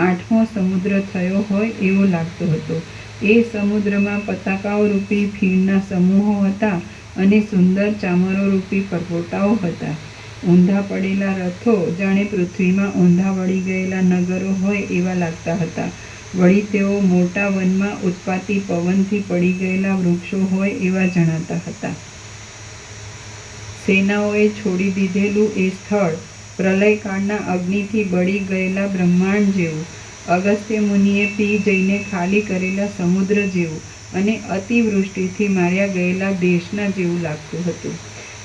8મો સમુદ્ર થયો હોય એવો લાગતો હતો. એ સમુદ્રમાં પતાકાઓરૂપી ફીણના સમૂહો હતા અને સુંદર ચામરોરૂપી પરપોટાઓ હતા. ઊંધા પડેલા રથો જાણે પૃથ્વીમાં ઊંધા વળી ગયેલા નગરો હોય એવા લાગતા હતા. વળી તેઓ મોટા વનમાં ઉત્પાતી પવનથી પડી ગયેલા વૃક્ષો હોય એવા જણાતા હતા. સેનાઓએ છોડી દીધેલું એ સ્થળ પ્રલયકાળના અગ્નિથી બળી ગયેલા બ્રહ્માંડ જેવું, અગસ્ત્ય મુનિએ પી જઈને ખાલી કરેલા સમુદ્ર જેવું અને અતિવૃષ્ટિથી માર્યા ગયેલા દેશના જેવું લાગતું હતું.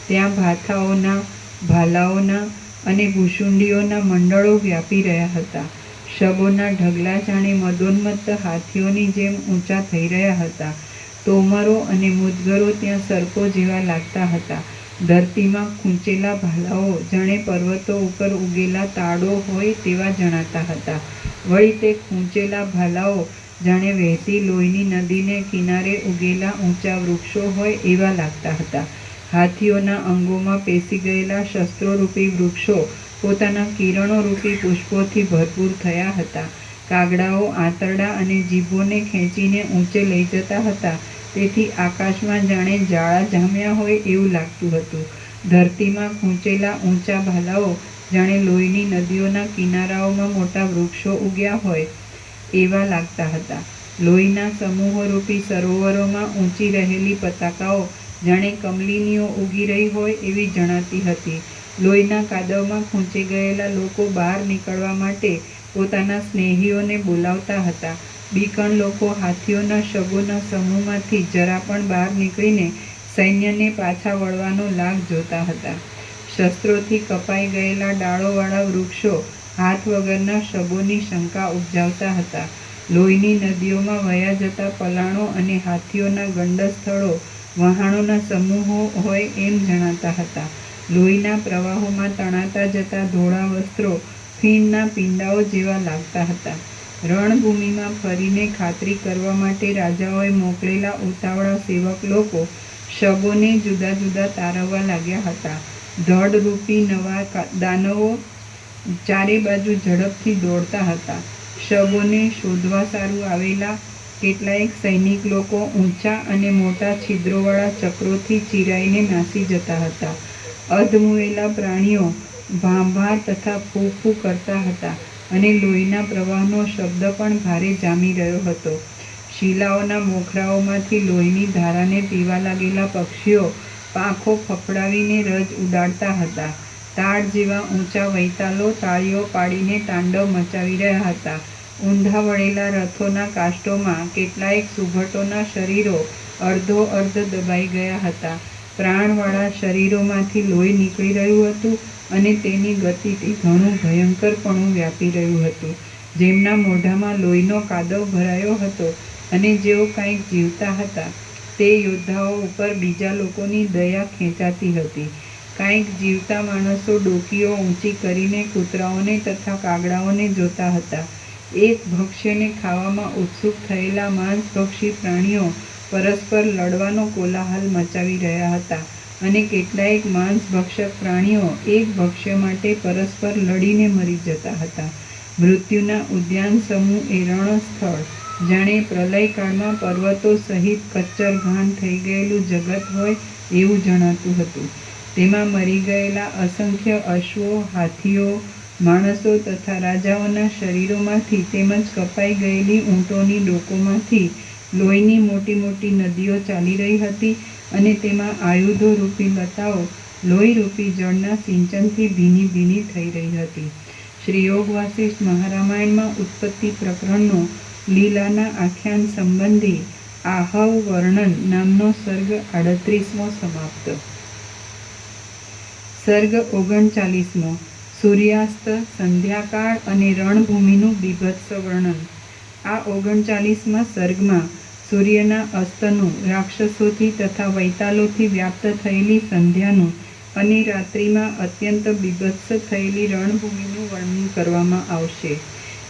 ત્યાં ભાથાઓના, ભાલાઓના અને ભૂશુંડીઓના મંડળો વ્યાપી રહ્યા હતા. શબોના ઢગલા જાણે મદોન્મત્ત હાથીઓની જેમ ઊંચા થઈ રહ્યા હતા. તોમરો અને મુદ્ગરો ત્યાં સર્પો જેવા લાગતા હતા. ધરતીમાં ખૂંચેલા ભાલાઓ જાણે પર્વતો ઉપર ઉગેલા તાડો હોય તેવા જણાતા હતા. વળી તે ખૂંચેલા ભાલાઓ જાણે વહેતી લોહીની નદીને કિનારે ઉગેલા ઊંચા વૃક્ષો હોય એવા લાગતા હતા. હાથીઓના અંગોમાં પેસી ગયેલા શસ્ત્રોરૂપી વૃક્ષો પોતાના કિરણોરૂપી પુષ્પોથી ભરપૂર થયા હતા. કાગડાઓ આંતરડા અને જીભોને ખેંચીને ઊંચે લઈ જતા હતા. તેથી આકાશમાં જાણે જાળા જામ્યા હોય એવું લાગતું હતું. ધરતીમાં ખૂંચેલા ઊંચા ભાલાઓ જાણે લોહીની નદીઓના કિનારાઓમાં મોટા વૃક્ષો ઉગ્યા હોય એવા લાગતા હતા. લોહીના સમૂહોરૂપી સરોવરોમાં ઊંચી રહેલી પતાકાઓ જાણે કમલિનીઓ ઉગી રહી હોય એવી જણાતી હતી. લોહીના કાદવમાં ખૂંચી ગયેલા લોકો બહાર નીકળવા માટે પોતાના સ્નેહીઓને બોલાવતા હતા. બીકણ લોકો હાથીઓના શબોના સમૂહમાંથી જરા પણ બહાર નીકળીને સૈન્યને પાછા વળવાનો લાગ જોતા હતા. શસ્ત્રોથી કપાઈ ગયેલા ડાળોવાળા વૃક્ષો હાથ વગરના શબોની શંકા ઉપજાવતા હતા. લોહીની નદીઓમાં વહ્યા જતા પલાણો અને હાથીઓના ગંડ સ્થળો વહાણોના સમૂહો હોય એમ જણાતા હતા. લોહીના પ્રવાહોમાં તણાતા જતા ધોળા વસ્ત્રો ફીણના પીંડાઓ જેવા લાગતા હતા. રણભૂમિમાં ફરીને ખાતરી કરવા માટે રાજાઓએ મોકલેલા ઉતાવળા સેવક લોકો શબોને જુદા જુદા તારવવા લાગ્યા હતા. ધડરૂપી નવા દાનવો ચારે બાજુ ઝડપથી દોડતા હતા. શબોને શોધવા સારું આવેલા કેટલાયક સૈનિક લોકો ઊંચા અને મોટા છિદ્રોવાળા ચક્રોથી ચીરાઈને નાસી જતા હતા. અધમુએલા પ્રાણીઓ ભાંભા તથા ફૂ ફૂ કરતા હતા અને લોહીના પ્રવાહનો શબ્દ પણ ભારે જામી રહ્યો હતો. શિલાઓના મોખરાઓમાંથી લોહીની ધારાને પીવા લાગેલા પક્ષીઓ પાંખો ફફડાવીને રજ ઉડાડતા હતા. તાડ જેવા ઊંચા વૈતાલો તાળીઓ પાડીને તાંડવ મચાવી રહ્યા હતા. ઊંધા વળેલા રથોના કાષ્ટોમાં કેટલાયક સુભટોના શરીરો અર્ધોઅર્ધ દબાઈ ગયા હતા. પ્રાણવાળા શરીરોમાંથી લોહી નીકળી રહ્યું હતું અને તેની ગતિથી ઘણું ભયંકરપણું વ્યાપી રહ્યું હતું. જેમના મોઢામાં લોહીનો કાદવ ભરાયો હતો અને જેઓ કાંઈક જીવતા હતા તે યોદ્ધાઓ ઉપર બીજા લોકોની દયા ખેંચાતી હતી. કાંઈક જીવતા માણસો ડોકીઓ ઊંચી કરીને કૂતરાઓને તથા કાગડાઓને જોતા હતા. એક ભક્ષ્યને ખાવામાં ઉત્સુક થયેલા માંસભક્ષી પ્રાણીઓ પરસ્પર લડવાનો કોલાહલ મચાવી રહ્યા હતા અને કેટલાયક માંસભક્ષક પ્રાણીઓ એક ભક્ષ્ય માટે પરસ્પર લડીને મરી જતા હતા. મૃત્યુના ઉદ્યાન સમૂહ એ રણસ્થળ જાણે પ્રલયકાળમાં પર્વતો સહિત કચ્ચર ઘાન થઈ ગયેલું જગત હોય એવું જણાતું હતું. તેમાં મરી ગયેલા અસંખ્ય અશ્વો, હાથીઓ, માણસો તથા રાજાઓના શરીરોમાંથી તેમજ કપાઈ ગયેલી ઊંટોની ડોકોમાંથી લોહીની મોટી મોટી નદીઓ ચાલી રહી હતી અને તેમાં આયુધો રૂપી લતાઓ લોહીરૂપી જળના સિંચનથી ભીની ભીની થઈ રહી હતી. શ્રી યોગ વાસિષ્ઠ મહારામાયણમાં ઉત્પત્તિ પ્રકરણનો લીલાના આખ્યાન સંબંધી આહવ વર્ણન નામનો સર્ગ 38મો સમાપ્ત. સર્ગ 39મો. સૂર્યાસ્ત, સંધ્યાકાળ અને રણભૂમિનું બીભત્સ વર્ણન. આ 39મા સર્ગમાં સૂર્યના અસ્તનું, રાક્ષસોથી તથા વૈતાલોથી વ્યાપ્ત થયેલી સંધ્યાનું અને રાત્રિમાં અત્યંત બીભત્સ થયેલી રણભૂમિનું વર્ણન કરવામાં આવશે.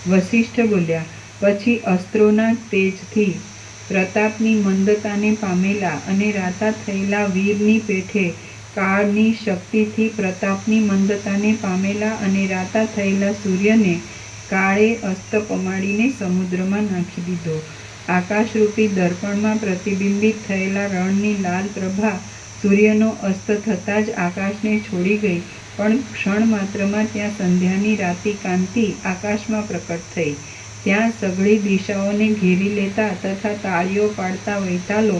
વસિષ્ઠ બોલ્યા, પછી અસ્ત્રોના તેજથી પ્રતાપની મંદતાને પામેલા અને રાતા થયેલા વીરની પેઠે કાળની શક્તિથી પ્રતાપની મંદતાને પામેલા અને રાતા થયેલા સૂર્યને કાળે અસ્ત પમાડીને સમુદ્રમાં નાખી દીધો. આકાશરૂપી દર્પણમાં પ્રતિબિંબિત થયેલા રણની લાલ પ્રભા સૂર્યનો અસ્ત થતાં જ આકાશને છોડી ગઈ, પણ ક્ષણ માત્રમાં ત્યાં સંધ્યાની રાતી કાંતિ આકાશમાં પ્રકટ થઈ. ત્યાં સઘળી દિશાઓને ઘેરી લેતા તથા તાળીઓ પાડતા વૈતાલો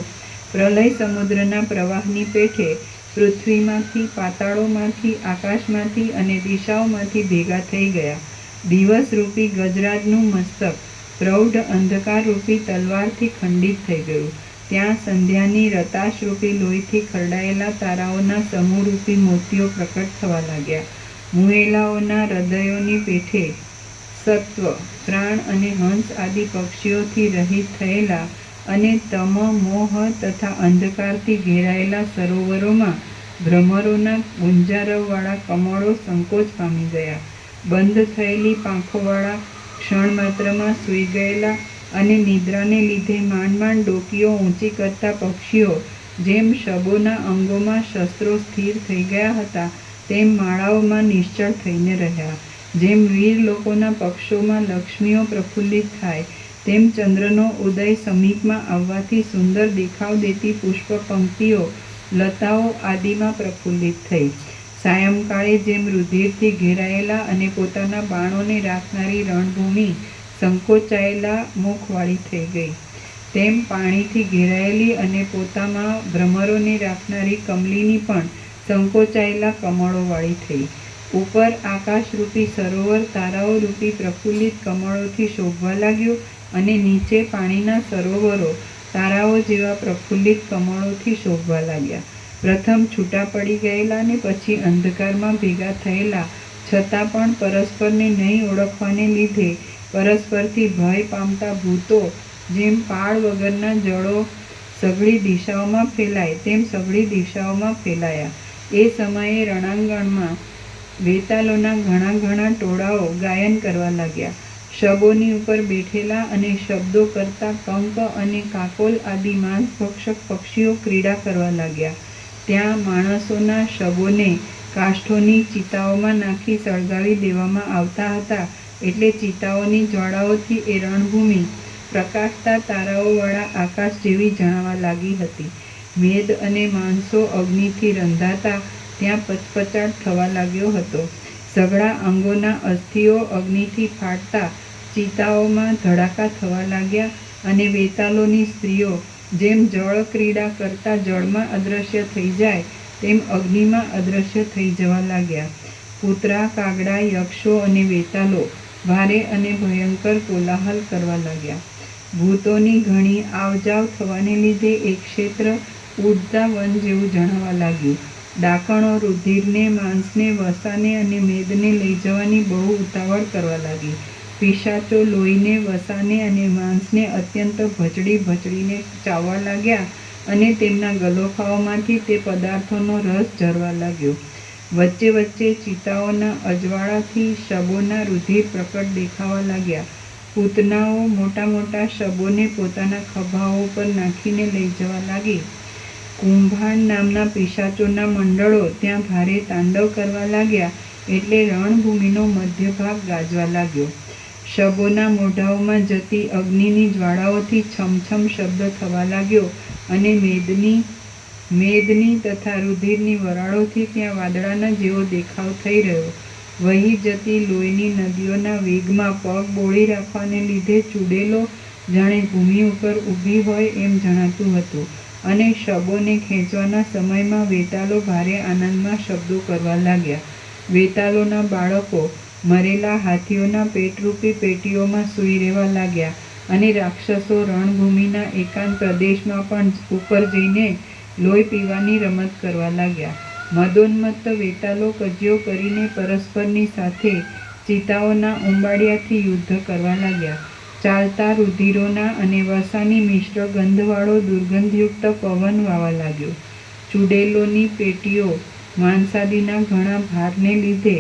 પ્રલય સમુદ્રના પ્રવાહની પેઠે પૃથ્વીમાંથી, પાતાળોમાંથી, આકાશમાંથી અને દિશાઓમાંથી ભેગા થઈ ગયા. દિવસરૂપી ગજરાજનું મસ્તક પ્રૌઢ અંધકારરૂપી તલવારથી ખંડિત થઈ ગયું. ત્યાં સંધ્યાની રતાશરૂપી લોહીથી ખરડાયેલા તારાઓના સમૂહરૂપી મોતીઓ પ્રકટ થવા લાગ્યા. મુએલાઓના હૃદયોની પેઠે સત્વ, પ્રાણ અને હંસ આદિ પક્ષીઓથી રહિત થયેલા અને તમ, મોહ તથા અંધકારથી ઘેરાયેલા સરોવરોમાં ભ્રમરોના ગુંજારવવાળા કમળો સંકોચ પામી ગયા. બંધ થયેલી પાંખોવાળા, ક્ષણ માત્રમાં સૂઈ ગયેલા અને નિદ્રાને લીધે માંડ માંડ ડોકીઓ ઊંચી કરતા પક્ષીઓ જેમ શબોના અંગોમાં શસ્ત્રો સ્થિર થઈ ગયા હતા તેમ માળાઓમાં નિશ્ચળ થઈને રહ્યા. જેમ વીર લોકોના પક્ષોમાં લક્ષ્મીઓ પ્રફુલ્લિત થાય તેમ ચંદ્રનો ઉદય સમીપમાં આવવાથી સુંદર દેખાવ દેતી પુષ્પ પંક્તિઓ લતાઓ આદિમાં પ્રફુલ્લિત થઈ. સાયંકાળે જેમ રુધિરથી ઘેરાયેલા અને પોતાના બાણોને રાખનારી રણભૂમિ સંકોચાયેલા મુખવાળી થઈ ગઈ, તેમ પાણીથી ઘેરાયેલી અને પોતામાં ભ્રમરોને રાખનારી કમલિની પણ સંકોચાયેલા કમળોવાળી થઈ. ઉપર આકાશરૂપી સરોવર તારાઓરૂપી પ્રફુલ્લિત કમળોથી શોભવા લાગ્યું અને નીચે પાણીના સરોવરો તારાઓ જેવા પ્રફુલ્લિત કમળોથી શોભવા લાગ્યા. પ્રથમ છૂટા પડી ગયેલા ને પછી અંધકારમાં ભેગા થયેલા, છતાં પણ પરસ્પરને નહીં ઓળખવાને લીધે પરસ્પરથી ભય પામતા ભૂતો જેમ પાળ વગરના જળો સઘળી દિશાઓમાં ફેલાય તેમ સઘળી દિશાઓમાં ફેલાયા. એ સમયે રણાંગણમાં વેતાલોના ઘણા ઘણા ટોળાઓ ગાયન કરવા લાગ્યા. શબોની ઉપર બેઠેલા અને શબ્દો કરતા કંક અને કાકોલ આદિ માંસભક્ષક પક્ષીઓ ક્રીડા કરવા લાગ્યા. ત્યાં માણસોના શબોને કાષ્ઠોની ચિતાઓમાં નાખી સળગાવી દેવામાં આવતા હતા, એટલે ચિતાઓની જ્વાળાઓથી એ રણભૂમિ પ્રકાશતા તારાઓવાળા આકાશ જેવી જણાવા લાગી હતી. મેદ અને માણસો અગ્નિથી રંધાતા ત્યાં પચપચાટ થવા લાગ્યો હતો. સઘળા અંગોના અસ્થિઓ અગ્નિથી ફાટતા ચિતાઓમાં ધડાકા થવા લાગ્યા અને વેતાલોની સ્ત્રીઓ જેમ જળ ક્રીડા કરતા જળમાં અદૃશ્ય થઈ જાય તેમ અગ્નિમાં અદૃશ્ય થઈ જવા લાગ્યા. કૂતરા, કાગડા, યક્ષો અને વેતાલો ભારે અને ભયંકર કોલાહલ કરવા લાગ્યા. ભૂતોની ઘણી આવજાવ થવાને લીધે એક ક્ષેત્ર ઉડતા વન જેવું જણાવા લાગ્યું. ડાકણો રુધિરને, માંસને, વસાને અને મેદને લઈ જવાની બહુ ઉતાવળ કરવા લાગી. પિશાચો લોહીને, વસાને અને માંસને અત્યંત ભચડીને ચાવવા લાગ્યા અને તેમના ગલોફાઓમાંથી તે પદાર્થોનો રસ ઝરવા લાગ્યો. વચ્ચે વચ્ચે ચિતાઓના અજવાળાથી શબોના રુધિર પ્રકટ દેખાવા લાગ્યા. પૂતનાઓ મોટા મોટા શબોને પોતાના ખભાઓ પર નાખીને લઈ જવા લાગી. કુંભાણ નામના પિશાચોના મંડળો ત્યાં ભારે તાંડવ કરવા લાગ્યા, એટલે રણભૂમિનો મધ્ય ભાગ ગાજવા લાગ્યો. શબોના મોઢાઓમાં જતી અગ્નિની જ્વાળાઓથી છમછમ શબ્દ થવા લાગ્યો અને મેદની તથા રુધિરની વરાળોથી ત્યાં વાદળાના જેવો દેખાવ થઈ રહ્યો. વહી જતી લોહીની નદીઓના વેગમાં પગ બોળી રાખવાને લીધે ચૂડેલો જાણે ભૂમિ ઉપર ઊભી હોય એમ જણાતું હતું અને શબોને ખેંચવાના સમયમાં વેતાલો ભારે આનંદમાં શબ્દો કરવા લાગ્યા. વેતાલોના બાળકો મરેલા હાથીઓના પેટરૂપી પેટીઓમાં સૂઈ રહેવા લાગ્યા અને રાક્ષસો રણભૂમિના એકાંત પ્રદેશમાં પણ ઉપર જઈને લોહી પીવાની રમત કરવા લાગ્યા. મદોન્મત્ત વેતાલો કજિયો કરીને પરસ્પરની સાથે ચિતાઓના ઉંબાડિયાથી યુદ્ધ કરવા લાગ્યા. ચાલતા રુધિરોના અને વસાની મિશ્ર ગંધવાળો દુર્ગંધયુક્ત પવન વાવા લાગ્યો. ચૂડેલોની પેટીઓ માંસાદીના ઘણા ભારને લીધે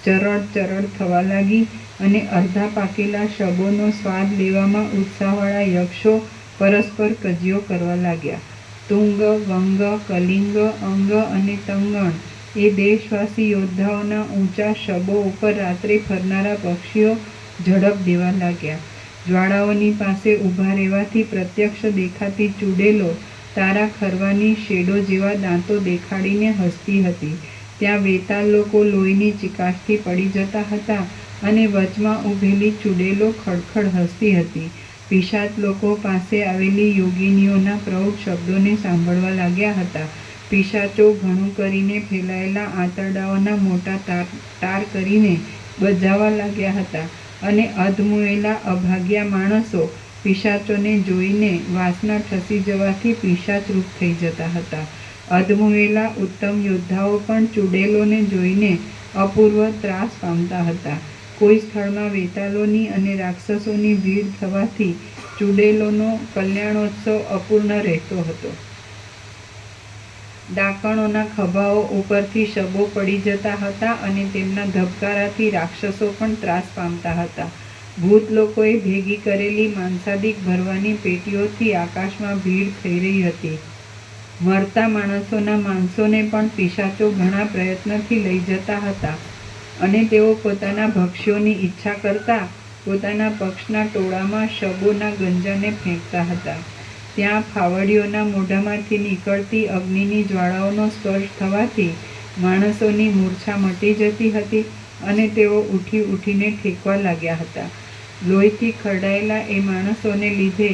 ચરડ થવા લાગી અને અડધા પાકેલા શબોનો સ્વાદ લેવામાં ઉત્સાહવાળા યક્ષો પરસ્પર કજિયો કરવા લાગ્યા. તુંગ, વંગ, કલિંગ, અંગ અને તંગણ એ દેશવાસી યોદ્ધાઓના ઊંચા શબો ઉપર રાત્રે ફરનારા પક્ષીઓ ઝડપ દેવા લાગ્યા. જ્વાળાઓની પાસે ઊભા રહેવાથી પ્રત્યક્ષ દેખાતી ચૂડેલો તારા ખરવાની શેડો જેવા દાંતો દેખાડીને હસતી હતી. ત્યાં વેતાલ લોકો લોહીની ચિકાશથી પડી જતા હતા અને વચમાં ઊભેલી ચૂડેલો ખડખડ હસતી હતી. પિશાચ લોકો પાસે આવેલી યોગિનીઓના પ્રૌઢ શબ્દોને સાંભળવા લાગ્યા હતા. પિશાચો ઘણું કરીને ફેલાયેલા આંતરડાઓના મોટા તાર કરીને બજાવવા લાગ્યા હતા અને અધમુએલા અભાગ્યા માણસો પિશાચોને જોઈને વાસના ઠસી જવાથી પિશાચરૂપ થઈ જતા હતા. અધમુએલા ઉત્તમ યોદ્ધાઓ પણ ચૂડેલોને જોઈને અપૂર્વ ત્રાસ પામતા હતા. કોઈ સ્થળમાં વેતાલોની અને રાક્ષસોની ભીડ થવાથી ચૂડેલોનો કલ્યાણોત્સવ અપૂર્ણ રહેતો હતો. ડાકણોના ખભાઓ ઉપરથી શબો પડી જતા હતા અને તેમના ધબકારાથી રાક્ષસો પણ ત્રાસ પામતા હતા. ભૂત લોકોએ ભેગી કરેલી માંસાદિક ભરવાની પેટીઓથી આકાશમાં ભીડ થઈ રહી હતી. મરતા માણસોના માંસોને પણ પિશાચો ઘણા પ્રયત્નથી લઈ જતા હતા અને તેઓ પોતાના ભક્ષ્યોની ઈચ્છા કરતા પોતાના પક્ષના ટોળામાં શબોના ગંજાને ફેંકતા હતા. ત્યાં ફાવડીઓના મોઢામાંથી નીકળતી અગ્નિની જ્વાળાઓનો સ્પર્શ થવાથી માણસોની મૂર્છા મટી જતી હતી અને તેઓ ઉઠીને ઠેકવા લાગ્યા હતા. લોહીથી ખરડાયેલા એ માણસોને લીધે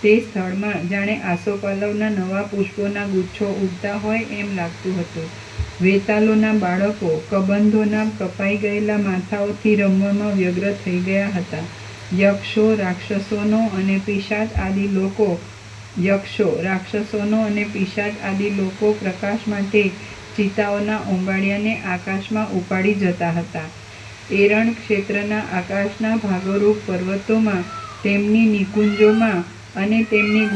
તે સ્થળમાં જાણે આસોપાલવના નવા પુષ્પોના ગુચ્છો ઉગતા હોય એમ લાગતું હતું. વેતાલોના બાળકો કબંધોના કપાઈ ગયેલા માથાઓથી રમવામાં વ્યગ્ર થઈ ગયા હતા. યક્ષો રાક્ષસોનો અને પિશાચ આદિ લોકો પ્રકાશ માટે ચિતાઓના ઓંબાળિયાને આકાશમાં ઉપાડી જતા હતા. એ રણ ક્ષેત્રના આકાશના ભાગોરૂપ પર્વતોમાં, તેમની નિકુંજોમાં અને તેમની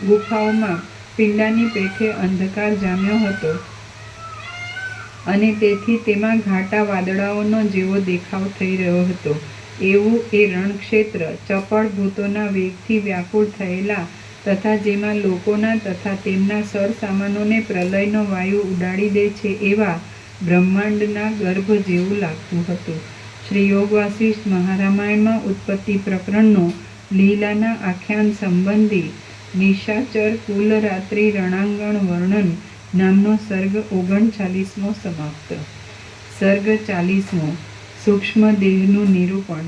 ગુફાઓમાં પિંડાની પેઠે અંધકાર જામ્યો હતો અને તેથી તેમાં ઘાટા વાદળાઓનો જેવો દેખાવ થઈ રહ્યો હતો. એવું એ રણક્ષેત્ર ચપળ ભૂતોના વેગથી વ્યાકુળ થયેલા તથા જેમાં લોકોના તથા તેમના સરસામાનોને પ્રલયનો વાયુ ઉડાડી દે છે એવા બ્રહ્માંડના ગર્ભ જેવું લાગતું હતું. શ્રી યોગ વાસિષ્ઠ મહારામાયણમાં ઉત્પત્તિ પ્રકરણનો લીલાના આખ્યાન સંબંધી નિશાચર કુલ રાત્રિ રણાંગણ વર્ણન નામનો સર્ગ 39મો સમાપ્ત. સર્ગ 40મો સૂક્ષ્મ દેહનું નિરૂપણ.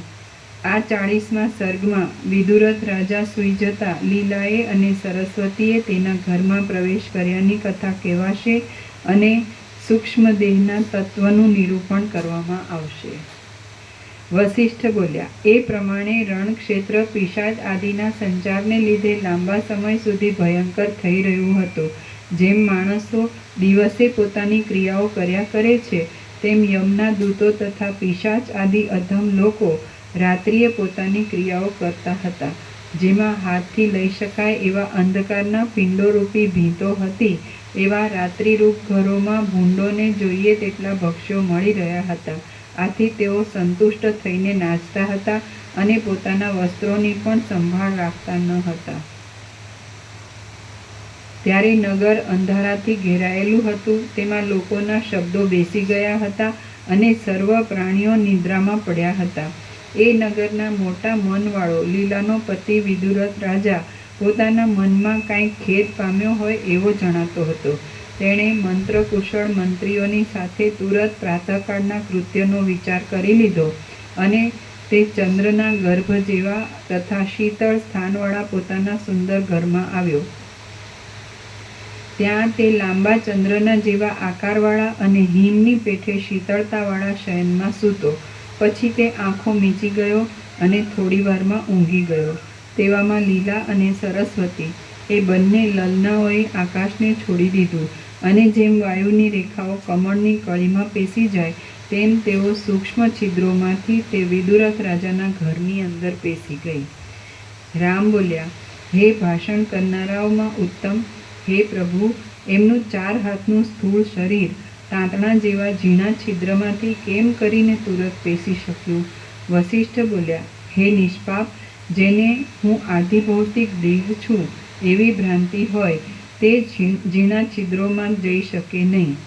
આ 40મા સર્ગમાં વિદુરથ રાજા સૂઈ જતા લીલાએ અને સરસ્વતીએ તેના ઘરમાં પ્રવેશ કર્યાની કથા કહેવાશે અને સૂક્ષ્મ દેહના તત્વનું નિરૂપણ કરવામાં આવશે. વસિષ્ઠ બોલ્યા, એ પ્રમાણે રણક્ષેત્ર પિશાચ આદિના સંચારને લીધે લાંબા સમય સુધી ભયંકર થઈ રહ્યું હતું. જેમ માણસો દિવસે પોતાની ક્રિયાઓ કર્યા કરે છે, તેમ યમના દૂતો તથા પિશાચ આદિ અધમ લોકો રાત્રિએ પોતાની ક્રિયાઓ કરતા હતા. જેમાં હાથથી લઈ શકાય એવા અંધકારના પિંડોરૂપી ભીંતો હતી, એવા રાત્રિરૂપ ઘરોમાં ભૂંડોને જોઈએ તેટલા ભક્ષ્યો મળી રહ્યા હતા. આથી તેઓ સંતુષ્ટ થઈને નાચતા હતા અને પોતાના વસ્ત્રોની પણ સંભાળ રાખતા ન હતા. ત્યારે નગર અંધારાથી ઘેરાયેલું હતું. તેમાં લોકોના શબ્દો બેસી ગયા હતા અને સર્વ પ્રાણીઓ નિદ્રામાં પડ્યા હતા. એ નગરના મોટા મનવાળો લીલાનો પતિ વિદુરથ રાજા પોતાના મનમાં કાંઈક ખેદ પામ્યો હોય એવો જણાતો હતો. તેણે મંત્રકુશળ મંત્રીઓની સાથે તુરત પ્રાતઃકાળના કૃત્યનો વિચાર કરી લીધો અને તે ચંદ્રના ગર્ભ જેવા તથા શીતળ સ્થાનવાળા પોતાના સુંદર ઘરમાં આવ્યો. ત્યાં તે લાંબા ચંદ્રના જેવા આકારવાળા અને હિમની પેઠે શીતળતાવાળા શયનમાં સૂતો. પછી તે આંખો મીચી ગયો અને થોડી વારમાં ઊંઘી ગયો. તેવામાં લીલા અને સરસ્વતી એ બંને લલનાઓએ આકાશને છોડી દીધું અને જેમ વાયુની રેખાઓ કમળની કળીમાં પેસી જાય તેમ તેઓ સૂક્ષ્મ છિદ્રોમાંથી તે વિદુરથ રાજાના ઘરની અંદર પેસી ગઈ. રામ બોલ્યા, હે ભાષણ કરનારાઓમાં ઉત્તમ, હે પ્રભુ, એમનું 4 હાથનું સ્થૂળ શરીર તાંતણા જેવા ઝીણા છિદ્રમાંથી કેમ કરીને તુરત પેસી શક્યું? વસિષ્ઠ બોલ્યા, હે નિષ્પાપ, જેને હું આધિભૌતિક દેહ છું એવી ભ્રાંતિ હોય તે ઝીણા છિદ્રોમાં જઈ શકે નહીં.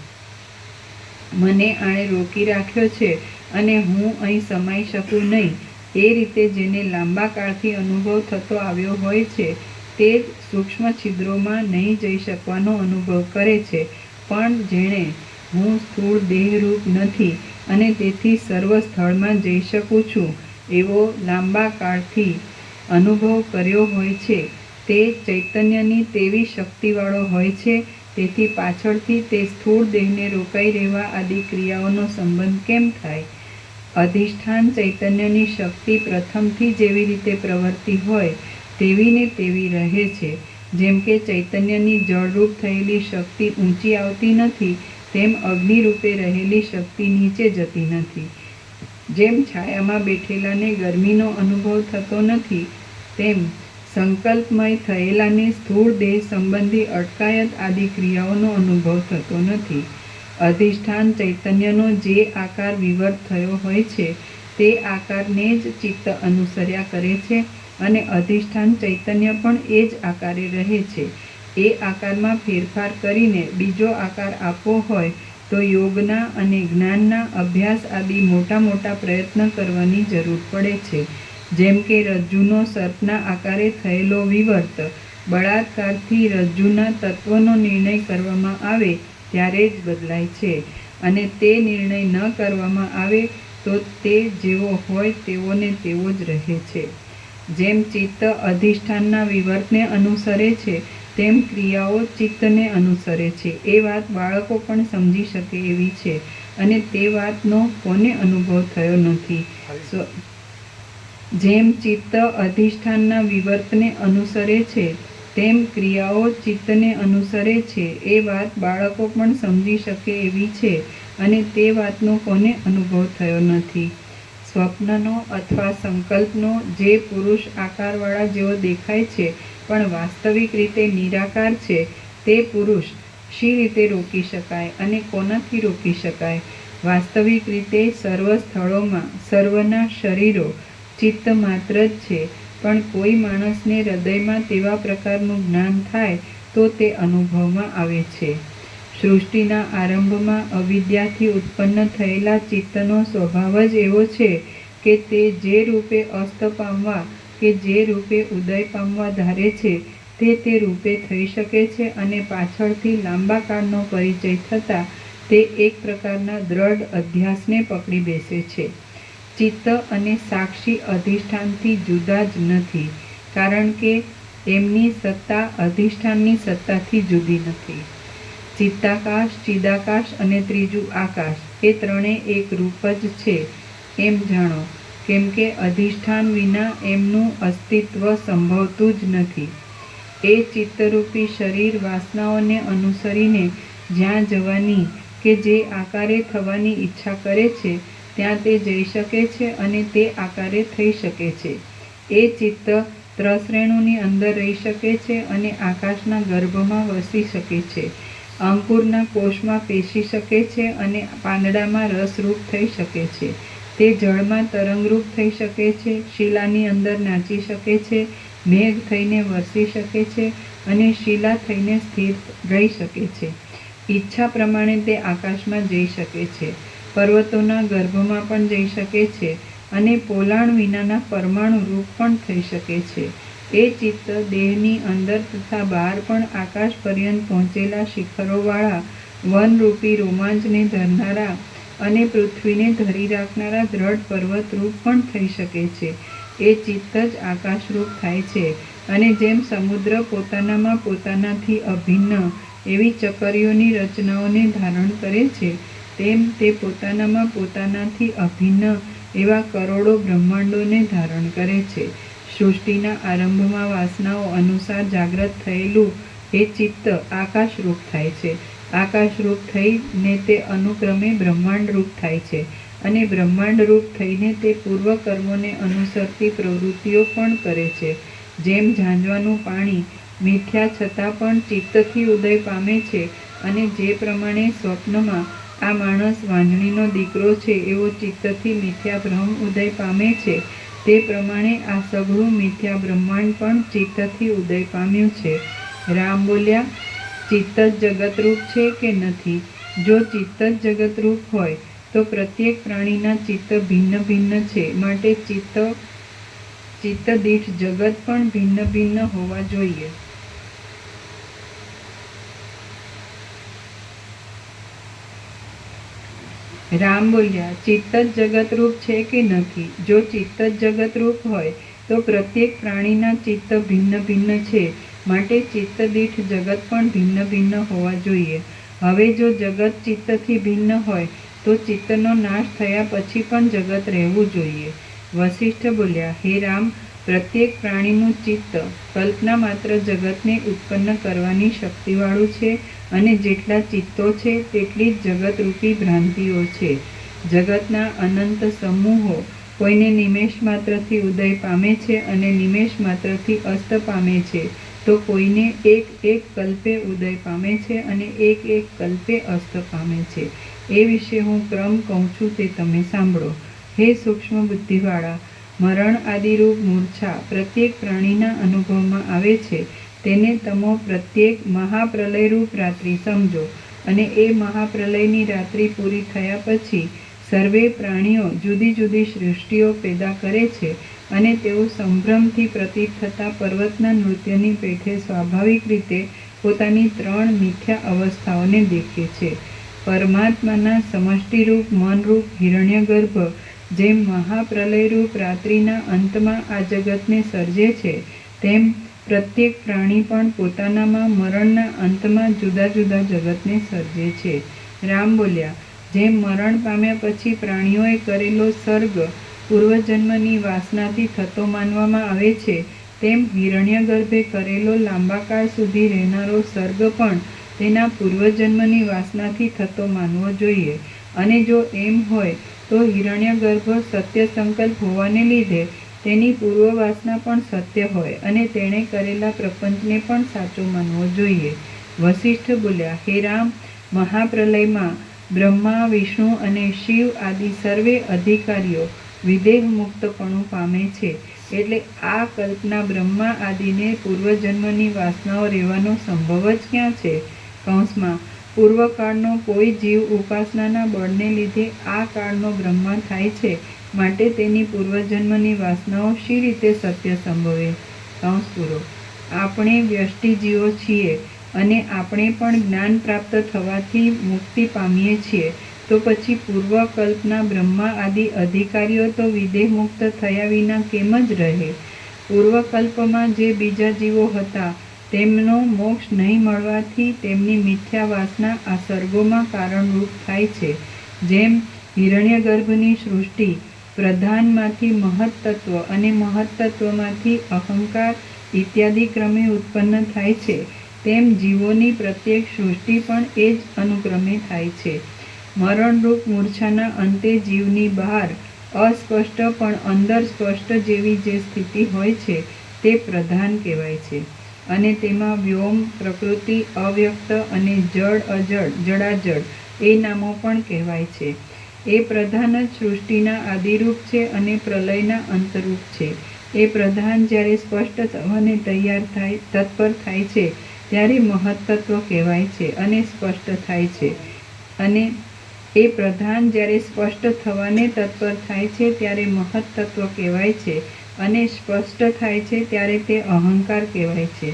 મને આણે રોકી રાખ્યો છે અને હું અહીં સમાઈ શકું નહીં. એ રીતે જેને લાંબા કાળથી અનુભવ થતો આવ્યો હોય છે તે જ સૂક્ષ્મ છિદ્રોમાં નહીં જઈ શકવાનો અનુભવ કરે છે. પણ જેણે હું સ્થૂળ દેહરૂપ નથી અને તેથી સર્વ સ્થળમાં જઈ શકું છું એવો લાંબા કાળથી અનુભવ કર્યો હોય છે તે ચૈતન્યની તેવી શક્તિવાળો હોય છે. તેથી પાછળથી તે સ્થૂળ દેહને રોકાઈ રહેવા આદિ ક્રિયાઓનો સંબંધ કેમ થાય? અધિષ્ઠાન ચૈતન્યની શક્તિ પ્રથમથી જેવી રીતે પ્રવર્તી હોય તેવી ને તેવી રહે છે. જેમ કે ચૈતન્યની જળરૂપ થયેલી શક્તિ ઊંચી આવતી નથી, તેમ અગ્નિરૂપે રહેલી શક્તિ નીચે જતી નથી. જેમ છાયામાં બેઠેલાને ગરમીનો અનુભવ થતો નથી, તેમ સંકલ્પમય થયેલાને સ્થૂળ દેહ સંબંધી અટકાયત આદિ ક્રિયાઓનો અનુભવ થતો નથી. અધિષ્ઠાન ચૈતન્યનો જે આકાર વિવર્ત થયો હોય છે તે આકારને જ ચિત્ત અનુસર્યા કરે છે અને અધિષ્ઠાન ચૈતન્ય પણ એ જ આકારે રહે છે. એ આકારમાં ફેરફાર કરીને બીજો આકાર આપવો હોય તો યોગના અને જ્ઞાનના અભ્યાસ આદિ મોટા મોટા પ્રયત્ન કરવાની જરૂર પડે છે. જેમ કે રજ્જુનો સર્પના આકારે થયેલો વિવર્ત બળાત્કારથી રજ્જુના તત્વનો નિર્ણય કરવામાં આવે ત્યારે જ બદલાય છે અને તે નિર્ણય ન કરવામાં આવે તો તે જેવો હોય તેવો ને તેવો જ રહે છે. જેમ ચિત્ત અધિષ્ઠાનના વિવર્તને અનુસરે છે તેમ ક્રિયાઓ ચિત્તને અનુસરે છે. એ વાત બાળકો પણ સમજી શકે એવી છે, અને તે વાતનો કોને અનુભવ થયો નથી? જેમ ચિત્ત અધિષ્ઠાનના વિવર્તને અનુસરે છે, તેમ ક્રિયાઓ ચિત્તને અનુસરે છે. એ વાત બાળકો પણ સમજી શકે એવી છે, અને તે વાતનો કોને અનુભવ થયો નથી? સ્વપ્નનો અથવા સંકલ્પનો જે પુરુષ આકારવાળા જેવો દેખાય છે, પણ વાસ્તવિક રીતે નિરાકાર છે, તે પુરુષ શી રીતે રોકી શકાય અને કોનાથી રોકી શકાય? વાસ્તવિક રીતે સર્વ સ્થળોમાં સર્વના શરીરો ચિત્ત માત્ર જ છે, પણ કોઈ માણસને હૃદયમાં તેવા પ્રકારનું જ્ઞાન થાય તો તે અનુભવમાં આવે છે. સૃષ્ટિના આરંભમાં અવિદ્યાથી ઉત્પન્ન થયેલા ચિત્તનો સ્વભાવ જ એવો છે કે તે જે રૂપે અસ્ત પામવા કે જે રૂપે ઉદય પામવા ધારે છે, તે રૂપે થઈ શકે છે, અને પાછળથી લાંબા કાળનો પરિચય થતાં તે એક પ્રકારના દ્રઢ અધ્યાસને પકડી બેસે છે. ચિત્ત અને સાક્ષી અધિષ્ઠાનથી જુદા જ નથી, કારણ કે એમની સત્તા અધિષ્ઠાનની સત્તાથી જુદી નથી. ચિત્તાકાશ, ચિદાકાશ અને ત્રીજું આકાશ એ ત્રણેય એક રૂપ જ છે એમ જાણો, કેમ કે અધિષ્ઠાન વિના એમનું અસ્તિત્વ સંભવતું જ નથી. એ ચિત્તરૂપી શરીર વાસનાઓને અનુસરીને જ્યાં જવાની કે જે આકારે થવાની ઈચ્છા કરે છે, ત્યાં તે જઈ શકે છે અને તે આકારે થઈ શકે છે. એ ચિત્ત ત્રસરેણુની અંદર રહી શકે છે અને આકાશના ગર્ભમાં વસી શકે છે. અંકુરના કોષમાં પેશી શકે છે અને પાંદડામાં રસરૂપ થઈ શકે છે. તે જળમાં તરંગરૂપ થઈ શકે છે, શિલાની અંદર નાચી શકે છે, મેઘ થઈને વરસી શકે છે અને શિલા થઈને સ્થિર રહી શકે છે. ઈચ્છા પ્રમાણે તે આકાશમાં જઈ શકે છે, પર્વતોના ગર્ભમાં પણ જઈ શકે છે અને પોલાણ વિનાના પરમાણુ રૂપ પણ થઈ શકે છે. એ ચિત્ત દેહની અંદર તથા બહાર પણ આકાશ પર્યંત પહોંચેલા શિખરોવાળા વનરૂપી રોમાંચને ધરનારા અને પૃથ્વીને ધરી રાખનારા દ્રઢ પર્વત રૂપ પણ થઈ શકે છે. એ ચિત્ત જ આકાશરૂપ થાય છે, અને જેમ સમુદ્ર પોતાનામાં પોતાનાથી અભિન્ન એવી ચકરીઓની રચનાઓને ધારણ કરે છે, તેમ તે પોતાનામાં પોતાનાથી અભિન્ન એવા કરોડો બ્રહ્માંડોને ધારણ કરે છે. સૃષ્ટિના આરંભમાં વાસનાઓ અનુસાર જાગ્રત થયેલું એ ચિત્ત આકાશરૂપ થાય છે. આકાશરૂપ થઈને તે અનુક્રમે બ્રહ્માંડરૂપ થાય છે, અને બ્રહ્માંડરૂપ થઈને તે પૂર્વકર્મોને અનુસરતી પ્રવૃત્તિઓ પણ કરે છે. જેમ ઝાંઝવાનું પાણી મિથ્યા છતાં પણ ચિત્તથી ઉદય પામે છે, અને જે પ્રમાણે સ્વપ્નમાં આ માણસ વાંજણીનો દીકરો છે એવો ચિત્તથી મિથ્યા ભ્રમ ઉદય પામે છે, તે પ્રમાણે આ સઘળું મિથ્યા બ્રહ્માંડ પણ ચિત્તથી ઉદય પામ્યું છે. રામ બોલ્યા, ચિત્ત જ જગતરૂપ છે કે નથી? જો ચિત્ત જ જગતરૂપ હોય તો પ્રત્યેક પ્રાણીના ચિત્ત ભિન્ન ભિન્ન છે, માટે ચિત્ત દીઠ જગત પણ ભિન્ન ભિન્ન હોવા જોઈએ. રામ બોલ્યા, ચિત્ત જ જગતરૂપ છે કે નથી? જો ચિત્ત જ જગતરૂપ હોય તો પ્રત્યેક પ્રાણીના ચિત્ત ભિન્ન ભિન્ન છે, માટે ચિત્ત દીઠ જગત પણ ભિન્ન ભિન્ન હોવા જોઈએ. હવે જો જગત ચિત્તથી ભિન્ન હોય તો ચિત્તનો નાશ થયા પછી પણ જગત રહેવું જોઈએ. વસિષ્ઠ બોલ્યા, હે રામ, પ્રત્યેક પ્રાણીનું ચિત્ત કલ્પના માત્ર જગતને ઉત્પન્ન કરવાની શક્તિવાળું છે, અને જેટલા ચિત્તો છે તેટલી જ જગતરૂપી ભ્રાંતિઓ છે. જગતના અનંત સમૂહો કોઈને નિમેષ માત્રથી ઉદય પામે છે અને નિમેષ માત્રથી અસ્ત પામે છે, તો કોઈને એક એક કલ્પે ઉદય પામે છે અને એક એક કલ્પે અસ્ત પામે છે. એ વિશે હું ક્રમ કહું છું તે તમે સાંભળો. હે સૂક્ષ્મ બુદ્ધિવાળા, મરણ આદિરૂપ મૂર્છા પ્રત્યેક પ્રાણીના અનુભવમાં આવે છે, તેને તમો પ્રત્યેક મહાપ્રલયરૂપ રાત્રિ સમજો, અને એ મહાપ્રલયની રાત્રિ પૂરી થયા પછી સર્વે પ્રાણીઓ જુદી જુદી સૃષ્ટિઓ પેદા કરે છે, અને તેઓ સંભ્રમથી પ્રતીત થતા પર્વતના નૃત્યની પેઠે સ્વાભાવિક રીતે પોતાની 3 મિથ્યા અવસ્થાઓને દેખે છે. પરમાત્માના સમષ્ટિરૂપ મનરૂપ હિરણ્યગર્ભ જેમ મહાપ્રલયરૂપ રાત્રિના અંતમાં આ જગતને સર્જે છે, તેમ પ્રત્યેક પ્રાણી પણ પોતાનામાં મરણના અંતમાં જુદા જુદા જગતને સર્જે છે. રામ બોલ્યા, જેમ મરણ પામ્યા પછી પ્રાણીઓએ કરેલો સર્ગ પૂર્વજન્મની વાસનાથી થતો માનવામાં આવે છે, તેમ હિરણ્યગર્ભે કરેલો લાંબા કાળ સુધી રહેનારો સર્ગ પણ તેના પૂર્વજન્મની વાસનાથી થતો માનવો જોઈએ. અને જો એમ હોય તો હિરણ્યગર્ભ સત્ય સંકલ્પ હોવાને લીધે તેની પૂર્વ વાસના પણ સત્ય હોય અને તેણે કરેલા પ્રપંચને પણ સાચો માનવો જોઈએ. વસિષ્ઠ બોલ્યા, હે રામ, મહાપ્રલયમાં બ્રહ્મા, વિષ્ણુ અને શિવ આદિ સર્વે અધિકારીઓ વિદેહ મુક્તપણું પામે છે. એટલે આ કલ્પના બ્રહ્મા આદિને પૂર્વજન્મની વાસનાઓ રહેવાનો સંભવ જ ક્યાં છે? કૌંસમાં પૂર્વકાળનો કોઈ જીવ ઉપાસનાના બળને લીધે આ કાળનો બ્રહ્મા થાય છે, માટે તેની પૂર્વજન્મની વાસનાઓ શી રીતે સત્ય સંભવે? કૌંસ પૂરો. આપણે વ્યષ્ટિજીવો છીએ અને આપણે પણ જ્ઞાન પ્રાપ્ત થવાથી મુક્તિ પામીએ છીએ, તો પછી પૂર્વકલ્પના બ્રહ્મા આદિ અધિકારીઓ તો વિદેહ મુક્ત થયા વિના કેમ જ રહે? પૂર્વકલ્પમાં જે બીજા જીવો હતા તેમનો મોક્ષ નહીં મળવાથી તેમની મિથ્યા વાસના આ સર્ગોમાં કારણરૂપ થાય છે. જેમ હિરણ્યગર્ભની સૃષ્ટિ પ્રધાનમાંથી મહત્તત્વ અને મહત્તત્વમાંથી અહંકાર ઇત્યાદિ ક્રમે ઉત્પન્ન થાય છે, તેમ જીવોની પ્રત્યેક સૃષ્ટિ પણ એ જ અનુક્રમે થાય છે. મરણરૂપ મૂર્છાના અંતે જીવની બહાર અસ્પષ્ટ પણ અંદર સ્પષ્ટ જેવી જે સ્થિતિ હોય છે તે પ્રધાન કહેવાય છે. અને તેમાં વ્યોમ, પ્રકૃતિ, અવ્યક્ત અને જડ અજડ, જડાજડ એ નામો પણ કહેવાય છે. એ પ્રધાન જ સૃષ્ટિના આદિરૂપ છે અને પ્રલયના અંતરૂપ છે. એ પ્રધાન જ્યારે સ્પષ્ટ થવાને તત્પર થાય છે ત્યારે મહત્તત્વ કહેવાય છે અને સ્પષ્ટ થાય છે. અને એ પ્રધાન જ્યારે સ્પષ્ટ થવાને તત્પર થાય છે ત્યારે મહત્તત્વ કહેવાય છે અને સ્પષ્ટ થાય છે ત્યારે તે અહંકાર કહેવાય છે.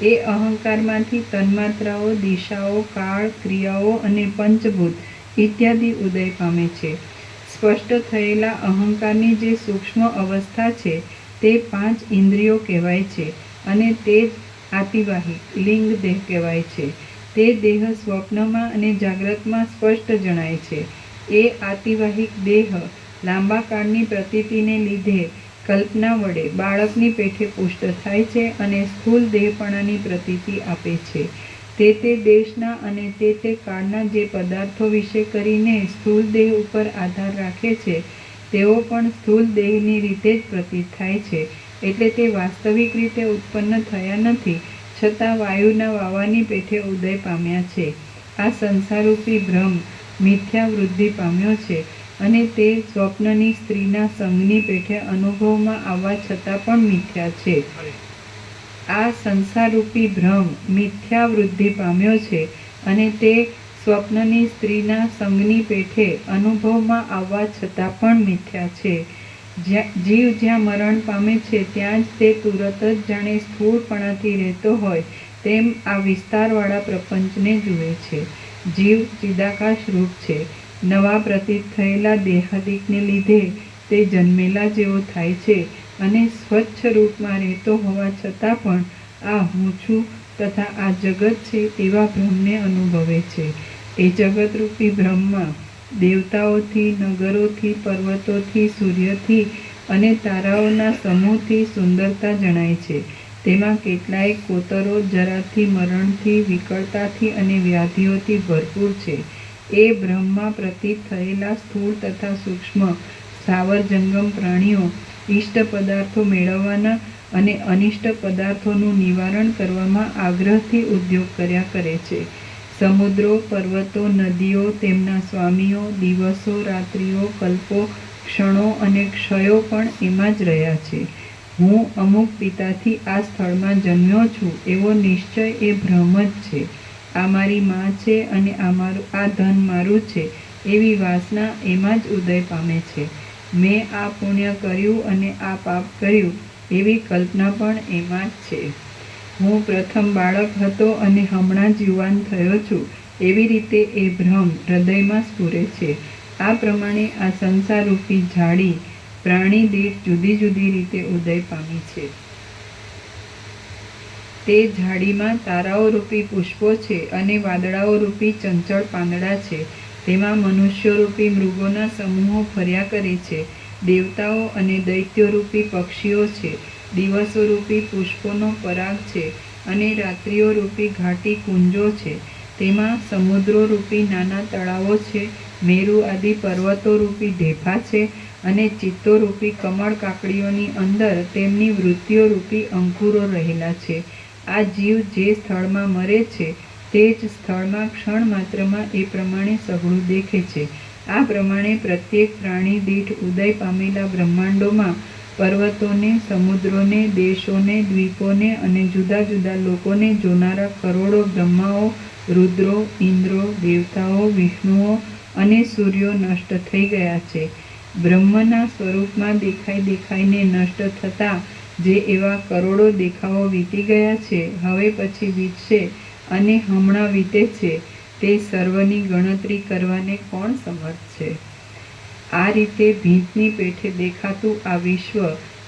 એ અહંકારમાંથી તન્માત્રાઓ, દિશાઓ, કાળ, ક્રિયાઓ અને પંચભૂત ઇત્યાદિ ઉદય પામે છે. સ્પષ્ટ થયેલા અહંકારની જે સૂક્ષ્મ અવસ્થા છે તે 5 ઇન્દ્રિયો કહેવાય છે અને તે જ આતિવાહિક લિંગ દેહ કહેવાય છે. તે દેહ સ્વપ્નમાં અને જાગ્રતમાં સ્પષ્ટ જણાય છે. એ આતિવાહિક દેહ લાંબા કાળની પ્રતીતિને લીધે કલ્પના વડે બાળકની પેઠે પુષ્ટ થાય છે અને સ્થૂળ દેહપણાની પ્રતીતિ આપે છે. તે દેશના અને તે કાળના જે પદાર્થો વિશે કરીને સ્થૂળ દેહ ઉપર આધાર રાખે છે તેઓ પણ સ્થૂળ દેહની રીતે જ પ્રતીત થાય છે. એટલે તે વાસ્તવિક રીતે ઉત્પન્ન થયા નથી, છતાં વાયુના વાવાની પેઠે ઉદય પામ્યા છે. આ સંસારરૂપી ભ્રમ મિથ્યા વૃદ્ધિ પામ્યો છે અને તે સ્વપ્નની સ્ત્રીના સંગની પેઠે અનુભવમાં આવવા છતાં પણ મિથ્યા છે. આ સંસારરૂપી ભ્રમ મિથ્યા વૃદ્ધિ પામ્યો છે અને તે સ્વપ્નની સ્ત્રીના સંગની પેઠે અનુભવમાં આવવા છતાં પણ મિથ્યા છે. જીવ જ્યાં મરણ પામે છે ત્યાં જ તે તુરત જ જાણે સ્થૂળપણાથી રહેતો હોય તેમ આ વિસ્તારવાળા પ્રપંચને જુએ છે. જીવ ચિદાકાશ રૂપ છે. નવા પ્રતીત થયેલા દેહાદિકને લીધે તે જન્મેલા જેવો થાય છે અને સ્વચ્છ રૂપમાં રહેતો હોવા છતાં પણ આ હું છું તથા આ જગત છે એવા ભ્રમને અનુભવે છે. એ જગતરૂપી ભ્રમમાં દેવતાઓથી, નગરોથી, પર્વતોથી, સૂર્યથી અને તારાઓના સમૂહથી સુંદરતા જણાય છે. તેમાં કેટલાય કોતરો જરાથી, મરણથી, વિકળતાથી અને વ્યાધિઓથી ભરપૂર છે. એ બ્રહ્મમાં પ્રતીત થયેલા સ્થૂળ તથા સૂક્ષ્મ સ્થાવર જંગમ પ્રાણીઓ ઇષ્ટ પદાર્થો મેળવવાના અને અનિષ્ટ પદાર્થોનું નિવારણ કરવામાં આગ્રહથી ઉદ્યોગ કર્યા કરે છે. સમુદ્રો, પર્વતો, નદીઓ, તેમના સ્વામીઓ, દિવસો, રાત્રિઓ, કલ્પો, ક્ષણો અને ક્ષયો પણ એમાં જ રહ્યા છે. હું અમુક પિતાથી આ સ્થળમાં જન્મ્યો છું એવો નિશ્ચય એ ભ્રમ જ છે. આ મારી માં છે અને આ ધન મારું છે એવી વાસના એમાં જ ઉદય પામે છે. મેં આ પુણ્ય કર્યું અને આ પાપ કર્યું એવી કલ્પના પણ એમાં જ છે. હું પ્રથમ બાળક હતો અને હમણાં જ યુવાન થયો છું એવી રીતે એ ભ્રમ હૃદયમાં સ્ફુરે છે. આ પ્રમાણે આ સંસારરૂપી ઝાડી પ્રાણી દીઠ જુદી જુદી રીતે ઉદય પામી છે. તે ઝાડીમાં તારાઓ રૂપી પુષ્પો છે અને વાદળાઓ રૂપી ચંચળ પાંદડા છે. તેમાં મનુષ્યો રૂપી મૃગોના સમૂહો ફર્યા કરે છે. દેવતાઓ અને દૈત્યો રૂપી પક્ષીઓ છે. દિવસો રૂપી પુષ્પોનો પરાગ છે અને રાત્રિઓ રૂપી ઘાટી કુંજો છે. તેમાં સમુદ્રો રૂપી નાના તળાવો છે. મેરુ આદિ પર્વતો રૂપી ઢેફા છે અને ચિત્તો રૂપી કમળ કાકડીઓની અંદર તેમની વૃત્તિઓ રૂપી અંકુરો રહેલા છે. આ જીવ જે સ્થળમાં મરે છે તે જ સ્થળમાં ક્ષણ માત્રમાં એ પ્રમાણે સઘળું દેખે છે. આ પ્રમાણે પ્રત્યેક પ્રાણી દીઠ ઉદય પામેલા બ્રહ્માંડોમાં પર્વતોને, સમુદ્રોને, દેશોને, દ્વીપોને અને જુદા જુદા લોકોને જોનારા કરોડો બ્રહ્માઓ, રુદ્રો, ઇન્દ્રો, દેવતાઓ, વિષ્ણુઓ અને સૂર્યો નષ્ટ થઈ ગયા છે. બ્રહ્મના સ્વરૂપમાં દેખાઈને નષ્ટ થતા જે એવા કરોડો દેખાવો વીતી ગયા છે, હવે પછી વીતશે અને હમણાં વીતે છે, તે સર્વની ગણતરી કરવાને કોણ સમર્થ છે? આ રીતે ભીંતની પેઠે દેખાતું આ વિશ્વ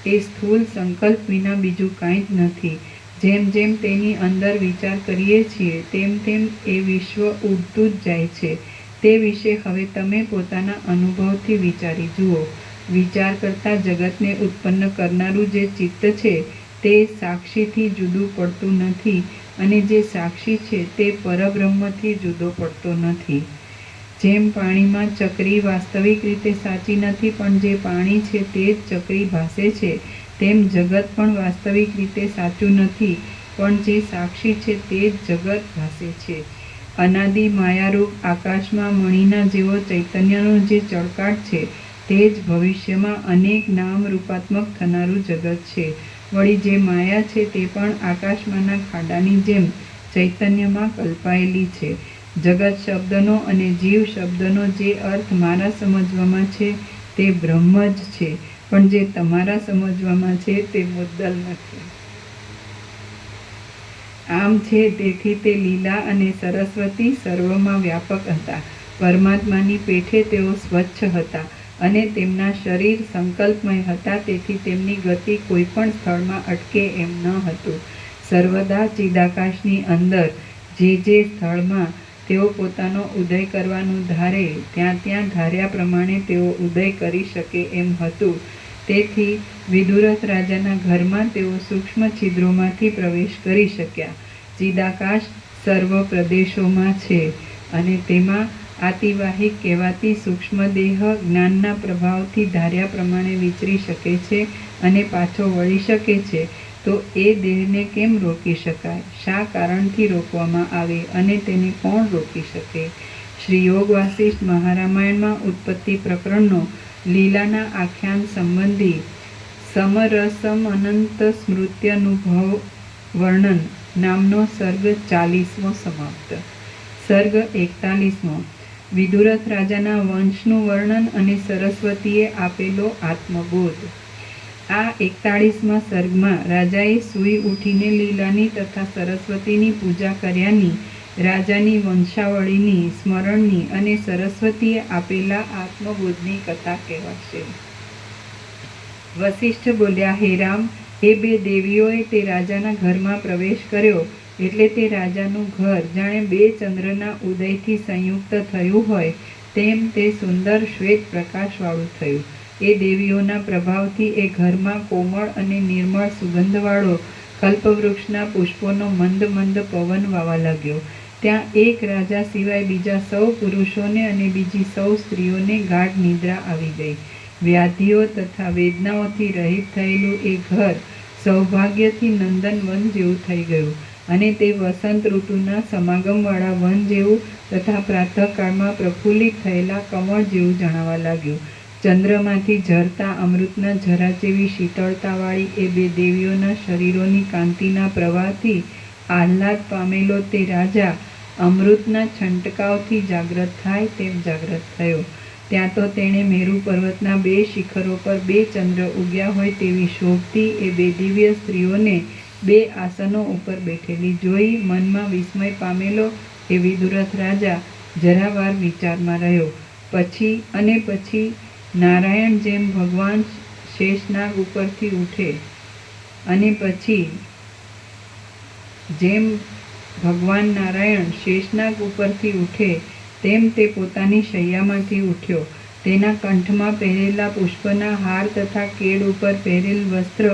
એ સ્થૂળ સંકલ્પ વિના બીજું કાંઈ જ નથી. જેમ જેમ તેની અંદર વિચાર કરીએ છીએ તેમ તેમ એ વિશ્વ ઉડતું જ જાય છે. તે વિશે હવે તમે પોતાના અનુભવથી વિચારી જુઓ. વિચાર કરતા જગતને ઉત્પન્ન કરનારું જે ચિત્ત છે તે સાક્ષીથી જુદું પડતું નથી અને જે સાક્ષી છે તે પરબ્રહ્મથી જુદો પડતો નથી. જેમ પાણીમાં ચકરી વાસ્તવિક રીતે સાચી નથી પણ જે પાણી છે તે જ ચકરી ભાસે છે, તેમ જગત પણ વાસ્તવિક રીતે સાચું નથી પણ જે સાક્ષી છે તે જ જગત ભાસે છે. અનાદિ માયારૂપ આકાશમાં મણીના જેવો ચૈતન્યનો જે ચળકાટ છે તે જ ભવિષ્યમાં અનેક નામ રૂપાત્મક થનારું જગત છે. વળી જે માયા છે તે પણ આકાશમાંના ખાડાની જેમ ચૈતન્યમાં કલ્પાયેલી છે. જગત શબ્દનો અને જીવ શબ્દનો જે અર્થ મારા સમજવામાં છે તે બ્રહ્મ જ છે, પણ જે તમારા સમજવામાં છે તે મુદ્દલ નથી. આમ છે તેથી તે લીલા અને સરસ્વતી સર્વમાં વ્યાપક હતા. પરમાત્માની પેઠે તેઓ સ્વચ્છ હતા અને તેમના શરીર સંકલ્પમય હતા, તેથી તેમની ગતિ કોઈ પણ સ્થળમાં અટકે એમ ન હતું. સર્વદા ચિદાકાશની અંદર જે સ્થળમાં તેઓ પોતાનો ઉદય કરવાનું ધારે ત્યાં ત્યાં ધાર્યા પ્રમાણે તેઓ ઉદય કરી શકે એમ હતું. તેથી વિદુરથ રાજાના ઘરમાં તેઓ સૂક્ષ્મ છિદ્રોમાંથી પ્રવેશ કરી શક્યા. ચિદાકાશ સર્વ પ્રદેશોમાં છે અને તેમાં આતિવાહિક કહેવાતી સૂક્ષ્મ દેહ જ્ઞાનના પ્રભાવથી ધાર્યા પ્રમાણે વિચરી શકે છે અને પાછો વળી શકે છે. તો એ દેહને કેમ રોકી શકાય? શા કારણથી રોકવામાં આવે અને તેને કોણ રોકી શકે? શ્રી યોગ વાસિષ્ઠ મહારામાયણમાં ઉત્પત્તિ પ્રકરણનો લીલાના આખ્યાન સંબંધી સમરસમ અનંત સ્મૃત્યનુભવ વર્ણન નામનો સર્ગ 40મો સમાપ્ત. સર્ગ 41મો વિદુરથ રાજાના વંશનું વર્ણન અને સરસ્વતીએ આપેલો આત્મબોધ. આ 41મા સર્ગમાં રાજાએ સૂઈ ઉઠીને લીલાની તથા સરસ્વતીની પૂજા કર્યાની, રાજાની વંશાવળીની સ્મરણની અને સરસ્વતીએ આપેલા આત્મબોધની કથા કહેવાશે. વસિષ્ઠ બોલ્યા, હે રામ, એ બે દેવીઓએ તે રાજાના ઘરમાં પ્રવેશ કર્યો એટલે તે રાજાનું ઘર જાણે બે ચંદ્રના ઉદયથી સંયુક્ત થયું હોય તેમ તે સુંદર શ્વેત પ્રકાશવાળું થયું. એ દેવીઓના પ્રભાવથી એ ઘરમાં કોમળ અને નિર્મળ સુગંધવાળો કલ્પવૃક્ષના પુષ્પોનો મંદ મંદ પવન વાવા લાગ્યો. ત્યાં એક રાજા સિવાય બીજા સૌ પુરુષોને અને બીજી સૌ સ્ત્રીઓને ગાઢ નિદ્રા આવી ગઈ. વ્યાધિઓ તથા વેદનાઓથી રહિત થયેલું એ ઘર સૌભાગ્યથી નંદનવન જેવું થઈ ગયું અને તે વસંત ઋતુના સમાગમવાળા વન જેવું તથા પ્રાતઃકાળમાં પ્રફુલ્લિત થયેલા કમળ જેવું જણાવા લાગ્યું. ચંદ્રમાંથી ઝરતા અમૃતના ઝરા જેવી શીતળતાવાળી એ બે દેવીઓના શરીરોની કાંતિના પ્રવાહથી આહ્લાદ પામેલો તે રાજા અમૃતના છંટકાવથી જાગ્રત થાય તેમ જાગ્રત થયો. ત્યાં તો તેણે મેરુ પર્વતના બે શિખરો પર બે ચંદ્ર ઉગ્યા હોય તેવી શોભતી એ બે દિવ્ય સ્ત્રીઓને બે આસનો ઉપર બેઠેલી જોઈ મનમાં વિસ્મય પામેલો એ વિદુરથ રાજા જરાવાર વિચારમાં રહ્યો. પછી નારાયણ જેમ ભગવાન શેષનાગ ઉપરથી ઉઠે અને પછી જેમ ભગવાન નારાયણ શેષનાગ ઉપરથી ઉઠે તેમ તે પોતાની શૈયામાંથી ઉઠ્યો. તેના કંઠમાં પહેરેલા પુષ્પના હાર તથા કેડ ઉપર પહેરેલ વસ્ત્ર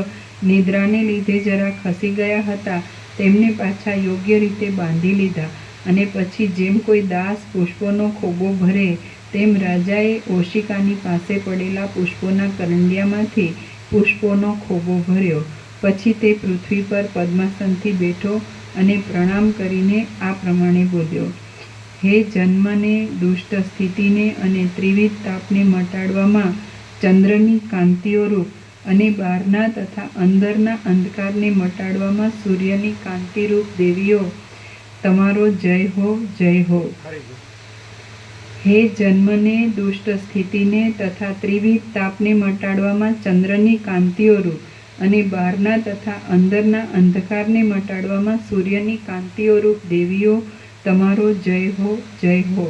નિદ્રાને લીધે જરા ખસી ગયા હતા તેમને પાછા યોગ્ય રીતે બાંધી લીધા. અને પછી જેમ કોઈ દાસ પુષ્પોનો ખોબો ભરે તેમ રાજાએ ઓશિકાની પાસે પડેલા પુષ્પોના કરંડિયામાંથી પુષ્પોનો ખોબો ભર્યો. પછી તે પૃથ્વી પર પદ્માસનથી બેઠો અને પ્રણામ કરીને આ પ્રમાણે બોલ્યો: હે જન્મને, દુષ્ટ સ્થિતિને અને ત્રિવિધ તાપને મટાડવામાં ચંદ્રની કાંતિઓરૂપ અને બહારના તથા અંદરના અંધકારને મટાડવામાં સૂર્યની કાંતિરૂપ દેવીઓ, તમારો જય હો, જય હો. હે જન્મને, દુષ્ટ સ્થિતિને તથા ત્રિવિધ તાપને મટાડવામાં ચંદ્રની કાંતિઓરૂપ અને બહારના તથા અંદરના અંધકારને મટાડવામાં સૂર્યની કાંતિઓરૂપ દેવીઓ, તમારો જય હો, જય હો.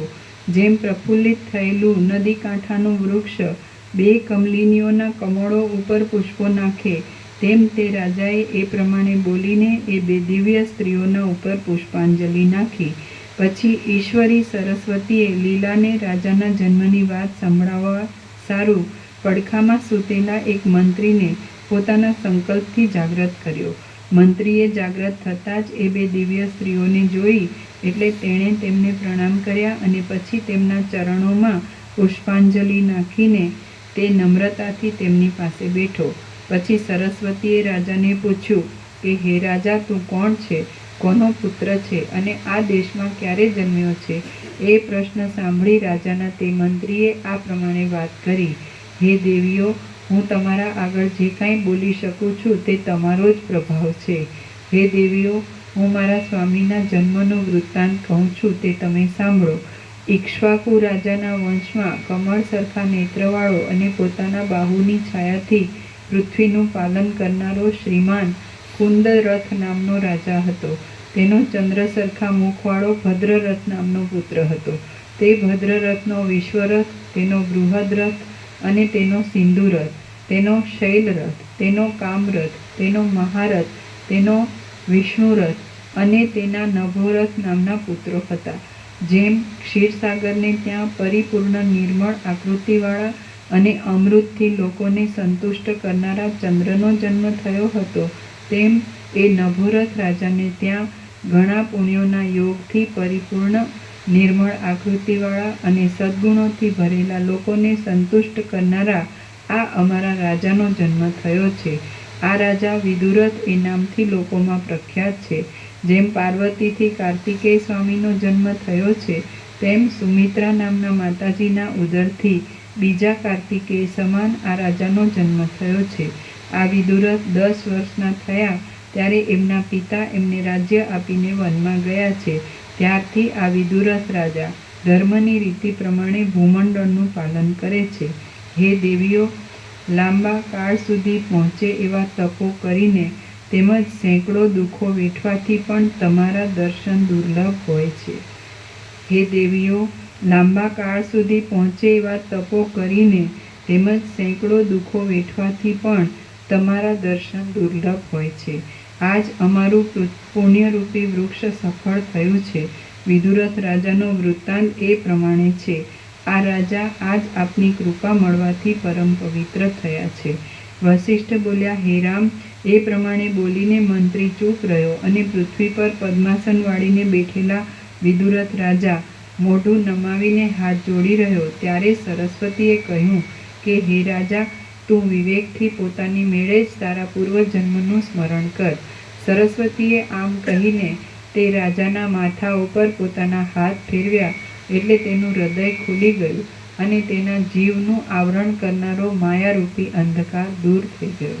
જેમ પ્રફુલ્લિત થયેલું નદી કાંઠાનું વૃક્ષ બે કમલિનીઓના કમળો ઉપર પુષ્પો નાખે તેમ તે રાજાએ એ પ્રમાણે બોલીને એ બે દિવ્ય સ્ત્રીઓના ઉપર પુષ્પાંજલિ નાખી. પછી ઈશ્વરી સરસ્વતીએ લીલાને રાજાના જન્મની વાત સંભળાવવા સારું પડખામાં સૂતેલા એક મંત્રીને પોતાના સંકલ્પથી જાગ્રત કર્યો. મંત્રીએ જાગ્રત થતાં જ એ બે દિવ્ય સ્ત્રીઓને જોઈ એટલે તેણે તેમને પ્રણામ કર્યા અને પછી તેમના ચરણોમાં પુષ્પાંજલિ નાખીને તે નમ્રતાથી તેમની પાસે બેઠો. પછી સરસ્વતીએ રાજાને પૂછ્યું કે હે રાજા, તું કોણ છે, કોનો પુત્ર છે અને આ દેશમાં ક્યારે જન્મ્યો છે? એ પ્રશ્ન સાંભળી રાજાના તે મંત્રીએ આ પ્રમાણે વાત કરી: હે દેવીઓ, હું તમારા આગળ જે કાંઈ બોલી શકું છું તે તમારો જ પ્રભાવ છે. હે દેવીઓ, હું મારા સ્વામીના જન્મનો વૃત્તાંત કહું છું તે તમે સાંભળો. ઇક્ષ્વાકુ રાજાના વંશમાં કમળ સરખા નેત્રવાળો અને પોતાના બાહુની છાયાથી પૃથ્વીનું પાલન કરનારો શ્રીમાન કુંદરથ નામનો રાજા હતો. તેનો ચંદ્ર સરખા મુખવાળો ભદ્રરથ નામનો પુત્ર હતો. તે ભદ્રરથનો વિશ્વરથ, તેનો બૃહદ્રથ અને તેનો સિંધુરથ, તેનો શૈલરથ, તેનો કામરથ, તેનો મહારથ, તેનો વિષ્ણુરથ અને તેના નભોરથ નામના પુત્રો હતા. જેમ ક્ષીરસાગરને ત્યાં પરિપૂર્ણ નિર્મળ આકૃતિવાળા અને અમૃતથી લોકોને સંતુષ્ટ કરનારા ચંદ્રનો જન્મ થયો હતો તેમ એ નભોરથ રાજાને ત્યાં ઘણા પુણ્યોના યોગથી પરિપૂર્ણ નિર્મળ આકૃતિવાળા અને સદ્ગુણોથી ભરેલા લોકોને સંતુષ્ટ કરનારા આ અમારા રાજાનો જન્મ થયો છે. આ રાજા વિદુરથ એ નામથી લોકોમાં પ્રખ્યાત છે. જેમ પાર્વતીથી કાર્તિકેય સ્વામીનો જન્મ થયો છે તેમ સુમિત્રા નામના માતાજીના ઉદરથી બીજા કાર્તિકેય સમાન આ રાજાનો જન્મ થયો છે. આ વિદુરથ 10 વર્ષના થયા ત્યારે એમના પિતા એમને રાજ્ય આપીને વનમાં ગયા છે. ત્યારથી આ વિદુરથ રાજા ધર્મની રીતિ પ્રમાણે ભૂમંડળનું પાલન કરે છે. હે દેવીઓ, લાંબા કાળ સુધી પહોંચે એવા તપો કરીને તેમજ સેંકડો દુઃખો વેઠવાથી પણ તમારા દર્શન દુર્લભ હોય છે. હે દેવીઓ, લાંબા કાળ સુધી પહોંચે એવા તપો કરીને તેમજ સેંકડો દુઃખો વેઠવાથી પણ તમારા દર્શન દુર્લભ હોય છે. આજ અમારું પુણ્યરૂપી વૃક્ષ સફળ થયું છે. વિદુરથ રાજાનો વૃત્તાંત એ પ્રમાણે છે. આ રાજા આજ આપની કૃપા મળવાથી પરમ પવિત્ર થયા છે. વસિષ્ઠ બોલ્યા: હે રામ, એ પ્રમાણે બોલીને મંત્રી ચૂપ રહ્યો અને પૃથ્વી પર પદ્માસન વાળીને બેઠેલા વિદુરથ રાજા મોઢું નમાવીને હાથ જોડી રહ્યો. ત્યારે સરસ્વતીએ કહ્યું કે હે રાજા, તું વિવેકથી પોતાની મેળે જ તારા પૂર્વજન્મનું સ્મરણ કર. સરસ્વતીએ આમ કહીને તે રાજાના માથા ઉપર પોતાના હાથ ફેરવ્યા એટલે તેનું હૃદય ખુલી ગયું અને તેના જીવનું આવરણ કરનારો માયારૂપી અંધકાર દૂર થઈ ગયો.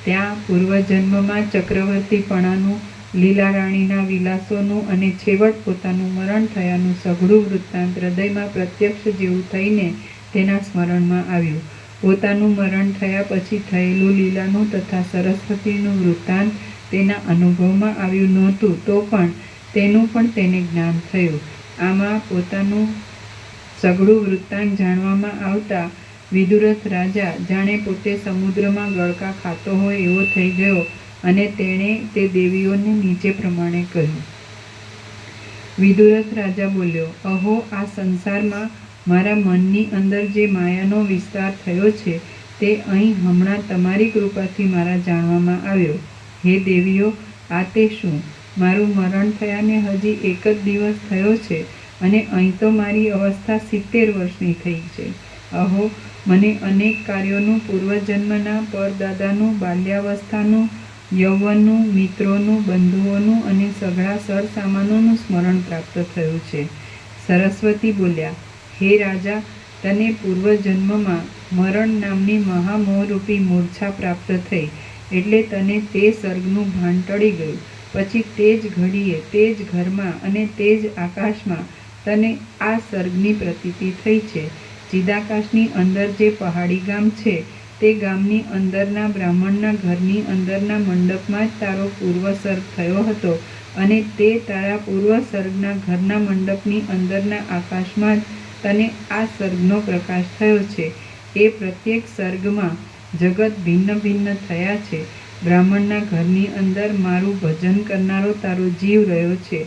ત્યાં પૂર્વજન્મમાં ચક્રવર્તીપણાનું, લીલા રાણીના વિલાસોનું અને છેવટ પોતાનું મરણ થયાનું સઘળું વૃત્તાંત હૃદયમાં પ્રત્યક્ષ જેવું થઈને તેના સ્મરણમાં આવ્યું. પોતાનું મરણ થયા પછી થયેલું લીલાનું તથા સરસ્વતીનું વૃત્તાંત તેના અનુભવમાં આવ્યું નહોતું તો પણ તેનું પણ તેને જ્ઞાન થયું. આમાં પોતાનું સઘળું વૃત્તાંત જાણવામાં આવતા વિદુરથ રાજા જાણે પોતે સમુદ્રમાં ગળકા ખાતો હોય એવો થઈ ગયો અને તેણે તે દેવીઓને નીચે પ્રમાણે કહ્યું. વિદુરથ રાજા બોલ્યો, અહો, આ સંસારમાં મારા મનની અંદર જે માયાનો વિસ્તાર થયો છે તે અહીં હમણાં તમારી કૃપાથી મારા જાણવામાં આવ્યો. હે દેવીઓ, આ તે શું? મારું મરણ થયાને હજી એક જ દિવસ થયો છે અને અહીં તો મારી અવસ્થા 70 વર્ષની થઈ છે. અહો, મને અનેક કાર્યોનું, પૂર્વજન્મના, પરદાદાનું, બાલ્યાવસ્થાનું, યૌવનનું, મિત્રોનું, બંધુઓનું અને સઘળા સરસામાનોનું સ્મરણ પ્રાપ્ત થયું છે. સરસ્વતી બોલ્યા, હે રાજા, તને પૂર્વજન્મમાં મરણ નામની મહામોહરૂપી મૂર્છા પ્રાપ્ત થઈ એટલે તને તે સર્ગનું ભાન ટળી ગયું. પછી તે જ ઘડીએ, તે જ ઘરમાં અને તે જ આકાશમાં તને આ સર્ગની પ્રતીતિ થઈ છે. ચિદાકાશની અંદર જે પહાડી ગામ છે તે ગામની અંદરના બ્રાહ્મણના ઘરની અંદરના મંડપમાં જ તારો પૂર્વસર્ગ થયો હતો અને તે તારા પૂર્વસર્ગના ઘરના મંડપની અંદરના આકાશમાં જ તને આ સર્ગનો પ્રકાશ થયો છે. એ પ્રત્યેક સર્ગમાં જગત ભિન્ન ભિન્ન થયા છે. બ્રાહ્મણના ઘરની અંદર મારું ભજન કરનારો તારો જીવ રહ્યો છે.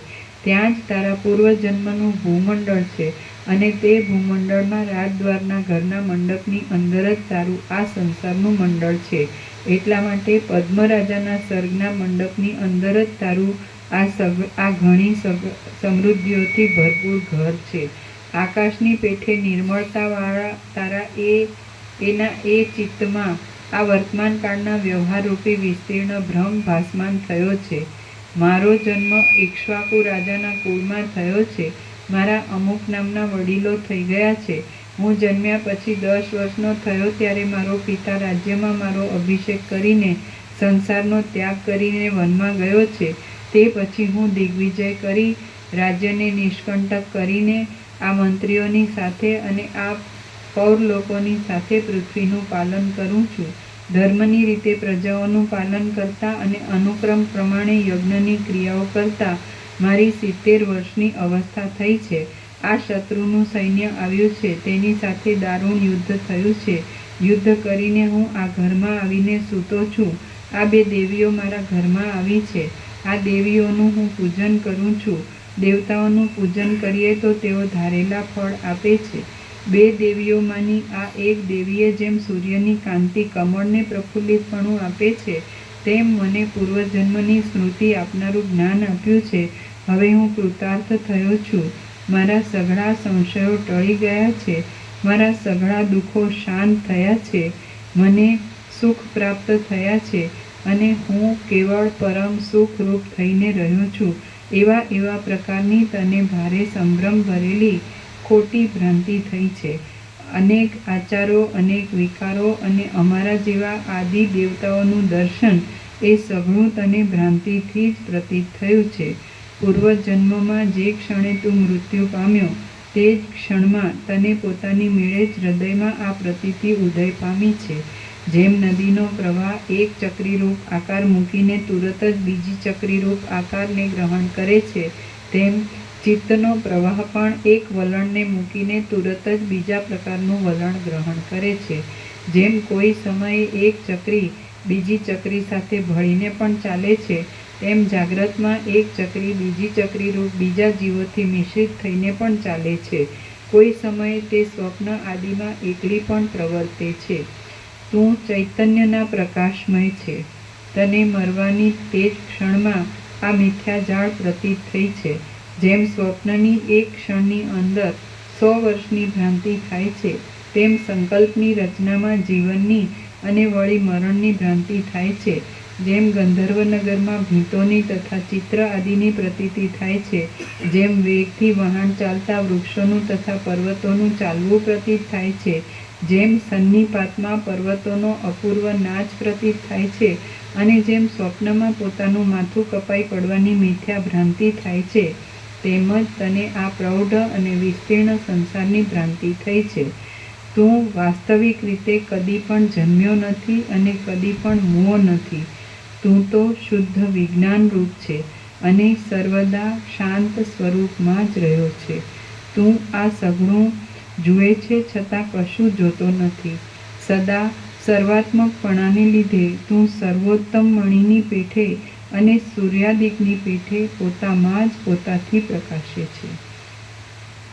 ત્યાં જ તારા પૂર્વજન્મનું ભૂમંડળ છે અને તે ભૂમંડળમાં રાજદ્વારના ઘરના મંડપની અંદર જ તારું આ સંસારનું મંડળ છે. એટલા માટે પદ્મરાજાના સર્ગના મંડપની અંદર જ તારું આ ઘણી સમૃદ્ધિઓથી ભરપૂર ઘર છે. આકાશની પેઠે નિર્મળતાવાળા તારા એના ચિત્તમાં આ વર્તમાન કાળના વ્યવહારરૂપી વિસ્તીર્ણ ભ્રમ ભાસમાન થયો છે. મારો જન્મ ઇક્ષ્વાકુ રાજાના કુળમાં થયો છે. મારા અમુક નામના વડીલો થઈ ગયા છે. હું જન્મ્યા પછી 10 વર્ષનો થયો ત્યારે મારો પિતા રાજ્યમાં મારો અભિષેક કરીને સંસારનો ત્યાગ કરીને વનમાં ગયો છે. તે પછી હું દિગ્વિજય કરી રાજ્યને નિષ્કંટક કરીને આ મંત્રીઓની સાથે અને આ પૌર લોકોની સાથે પૃથ્વીનું પાલન કરું છું. ધર્મની રીતે પ્રજાઓનું પાલન કરતા અને અનુક્રમ પ્રમાણે યજ્ઞની ક્રિયાઓ કરતા મારી 70 વર્ષની અવસ્થા થઈ છે. આ શત્રુનું સૈન્ય આવ્યું છે, તેની સાથે દારૂણ યુદ્ધ થયું છે. યુદ્ધ કરીને હું આ ઘરમાં આવીને સૂતો છું. આ 2 દેવીઓ મારા ઘરમાં આવી છે. આ દેવીઓનું હું પૂજન કરું છું. દેવતાઓનું પૂજન કરીએ તો તેઓ ધારેલા ફળ આપે છે. 2 દેવીઓમાંની આ એક દેવીએ જેમ સૂર્યની કાંતિ કમળને પ્રફુલ્લિતપણું આપે છે તેમ મને પૂર્વજન્મની સ્મૃતિ આપનારું જ્ઞાન આપ્યું છે. હવે હું કૃતાર્થ થયો છું. મારા સઘળા સંશયો ટળી ગયા છે. મારા સઘળા દુઃખો શાંત થયા છે. મને સુખ પ્રાપ્ત થયા છે અને હું કેવળ પરમ સુખરૂપ થઈને રહ્યો છું. એવા પ્રકારની તને ભારે સંભ્રમ ભરેલી ખોટી ભ્રાંતિ થઈ છે. અનેક આચારો, અનેક વિકારો અને અમારા જેવા આદિ દેવતાઓનું દર્શન એ સઘળું તને ભ્રાંતિથી જ પ્રતીત થયું છે. પૂર્વજન્મમાં જે ક્ષણે તું મૃત્યુ પામ્યો તે જ ક્ષણમાં તને પોતાની મેળે જ હૃદયમાં આ પ્રતીતિ ઉદય પામી છે. જેમ નદીનો પ્રવાહ એક ચક્રીરૂપ આકાર મૂકીને તુરત જ બીજી ચક્રીરૂપ આકારને ગ્રહણ કરે છે, તેમ ચિત્તનો પ્રવાહ પણ એક વલણને મૂકીને તુરત જ બીજા પ્રકારનું વલણ ગ્રહણ કરે છે. જેમ કોઈ સમયે એક ચક્રી બીજી ચક્રી સાથે ભળીને પણ ચાલે છે, તેમ જાગ્રતમાં એક ચક્રી બીજી ચક્રીરૂપ બીજા જીવોથી મિશ્રિત થઈને પણ ચાલે છે. કોઈ સમયે તે સ્વપ્ન આદિમાં એકલી પણ પ્રવર્તે છે. તું ચૈતન્યના પ્રકાશમય છે. તને મરવાની તે જ ક્ષણમાં આ મિથ્યાજાળ પ્રતીત થઈ છે. જેમ સ્વપ્નની એક ક્ષણની અંદર 100 વર્ષની ભ્રાંતિ થાય છે, તેમ સંકલ્પની રચનામાં જીવનની અને વળી મરણની ભ્રાંતિ થાય છે. જેમ ગંધર્વનગરમાં ભીતોની તથા ચિત્ર આદિની પ્રતીતિ થાય છે, જેમ વેગથી વહાણ ચાલતા વૃક્ષોનું તથા પર્વતોનું ચાલવું પ્રતીત થાય છે, જેમ સન્નિપાતમાં પર્વતોનો અપૂર્વ નાચ પ્રતીત થાય છે અને જેમ સ્વપ્નમાં પોતાનું માથું કપાઈ પડવાની મિથ્યા ભ્રાંતિ થાય છે, તેમજ તને આ પ્રૌઢ અને વિસ્તીર્ણ સંસારની ભ્રાંતિ થઈ છે. તું વાસ્તવિક રીતે કદી પણ જન્મ્યો નથી અને કદી પણ મૂવો નથી. તું તો શુદ્ધ વિજ્ઞાનરૂપ છે અને સર્વદા શાંત સ્વરૂપમાં જ રહ્યો છે. તું આ સઘળું જુએ છે છતાં કશું જોતો નથી. સદા સર્વાત્મકપણાને લીધે તું સર્વોત્તમ મણિની પેઠે અને સૂર્યાદિકની પેઠે પોતામાં જ પોતાથી પ્રકાશે છે.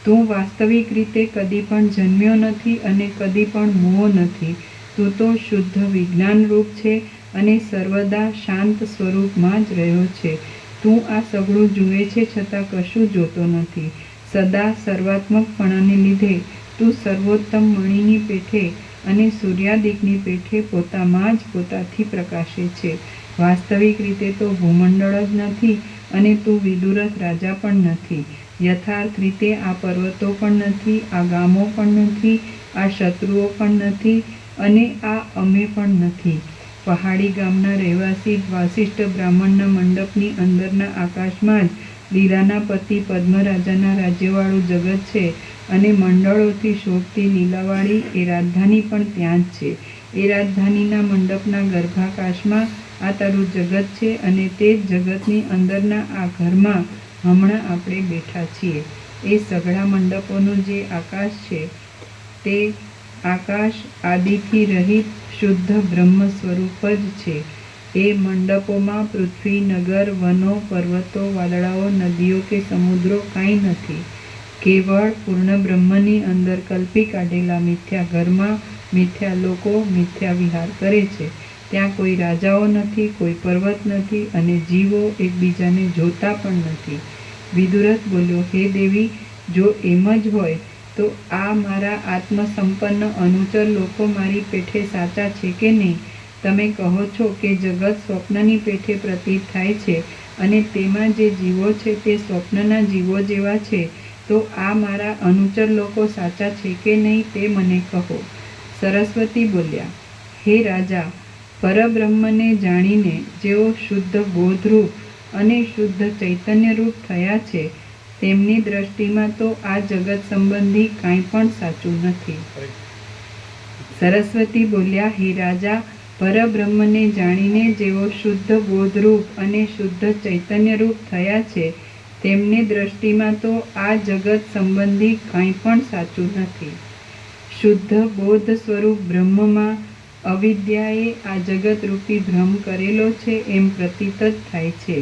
તું વાસ્તવિક રીતે કદી પણ જન્મ્યો નથી અને કદી પણ મોહ નથી. તું તો શુદ્ધ વિજ્ઞાન રૂપ છે અને સર્વદા શાંત સ્વરૂપમાં જ રહ્યો છે. તું આ સઘળું જુએ છે છતાં કશું જોતો નથી. સદા સર્વાત્મકપણાને લીધે તું સર્વોત્તમ મણિની પેઠે અને સૂર્યાદિકની પેઠે પોતામાં જ પોતાથી પ્રકાશે છે. વાસ્તવિક રીતે તો ભૂમંડળ જ નથી અને તું વિદુરથ રાજા પણ નથી. યથાર્થ રીતે આ પર્વતો પણ નથી, આ ગામો પણ નથી, આ શત્રુઓ પણ નથી અને આ અમે પણ નથી. પહાડી ગામના રહેવાસી વાસિષ્ઠ બ્રાહ્મણના મંડપની અંદરના આકાશમાં જ લીલાના પતિ પદ્મરાજાના રાજ્યવાળું જગત છે અને મંડળોથી શોભતી લીલાવાળી એ રાજધાની પણ ત્યાં જ છે. એ રાજધાનીના મંડપના ગર્ભાકાશમાં આ તારું જગત છે અને તે જ જગતની અંદરના આ ઘરમાં હમણાં આપણે બેઠા છીએ. એ સઘળા મંડપોનું જે આકાશ છે તે આકાશ આદિથી રહિત શુદ્ધ બ્રહ્મ સ્વરૂપ જ છે. એ મંડપોમાં પૃથ્વી, નગર, વનો, પર્વતો, વાદળાઓ, નદીઓ કે સમુદ્રો કાંઈ નથી. કેવળ પૂર્ણ બ્રહ્મની અંદર કલ્પી કાઢેલા મિથ્યા ઘરમાં મિથ્યા લોકો મિથ્યા વિહાર કરે છે. ત્યાં કોઈ રાજાઓ નથી, કોઈ પર્વત નથી અને જીવો એકબીજાને જોતા પણ નથી. વિદુરથ બોલ્યો, હે દેવી, જો એમ જ હોય તો આ મારા આત્મસંપન્ન અનુચર લોકો મારી પેઠે સાચા છે કે નહીં? તમે કહો છો કે જગત સ્વપ્નની પેઠે પ્રતીત થાય છે અને તેમાં જે જીવો છે તે સ્વપ્નના જીવો જેવા છે, તો આ મારા અનુચર લોકો સાચા છે કે નહીં તે મને કહો. સરસ્વતી બોલ્યા, હે રાજા, પરબ્રહ્મને જાણીને જેઓ શુદ્ધ બોધરૂપ અને શુદ્ધ ચૈતન્યરૂપ થયા છે તેમની દ્રષ્ટિમાં તો આ જગત સંબંધી કાંઈ પણ સાચું નથી. સરસ્વતી બોલ્યા, હે રાજા, પરબ્રહ્મને જાણીને જેઓ શુદ્ધ બોધરૂપ અને શુદ્ધ ચૈતન્યરૂપ થયા છે તેમની દ્રષ્ટિમાં તો આ જગત સંબંધી કાંઈ પણ સાચું નથી. શુદ્ધ બોધ સ્વરૂપ બ્રહ્મમાં અવિદ્યાએ આ જગતરૂપી ભ્રમ કરેલો છે એમ પ્રતીત જ થાય છે.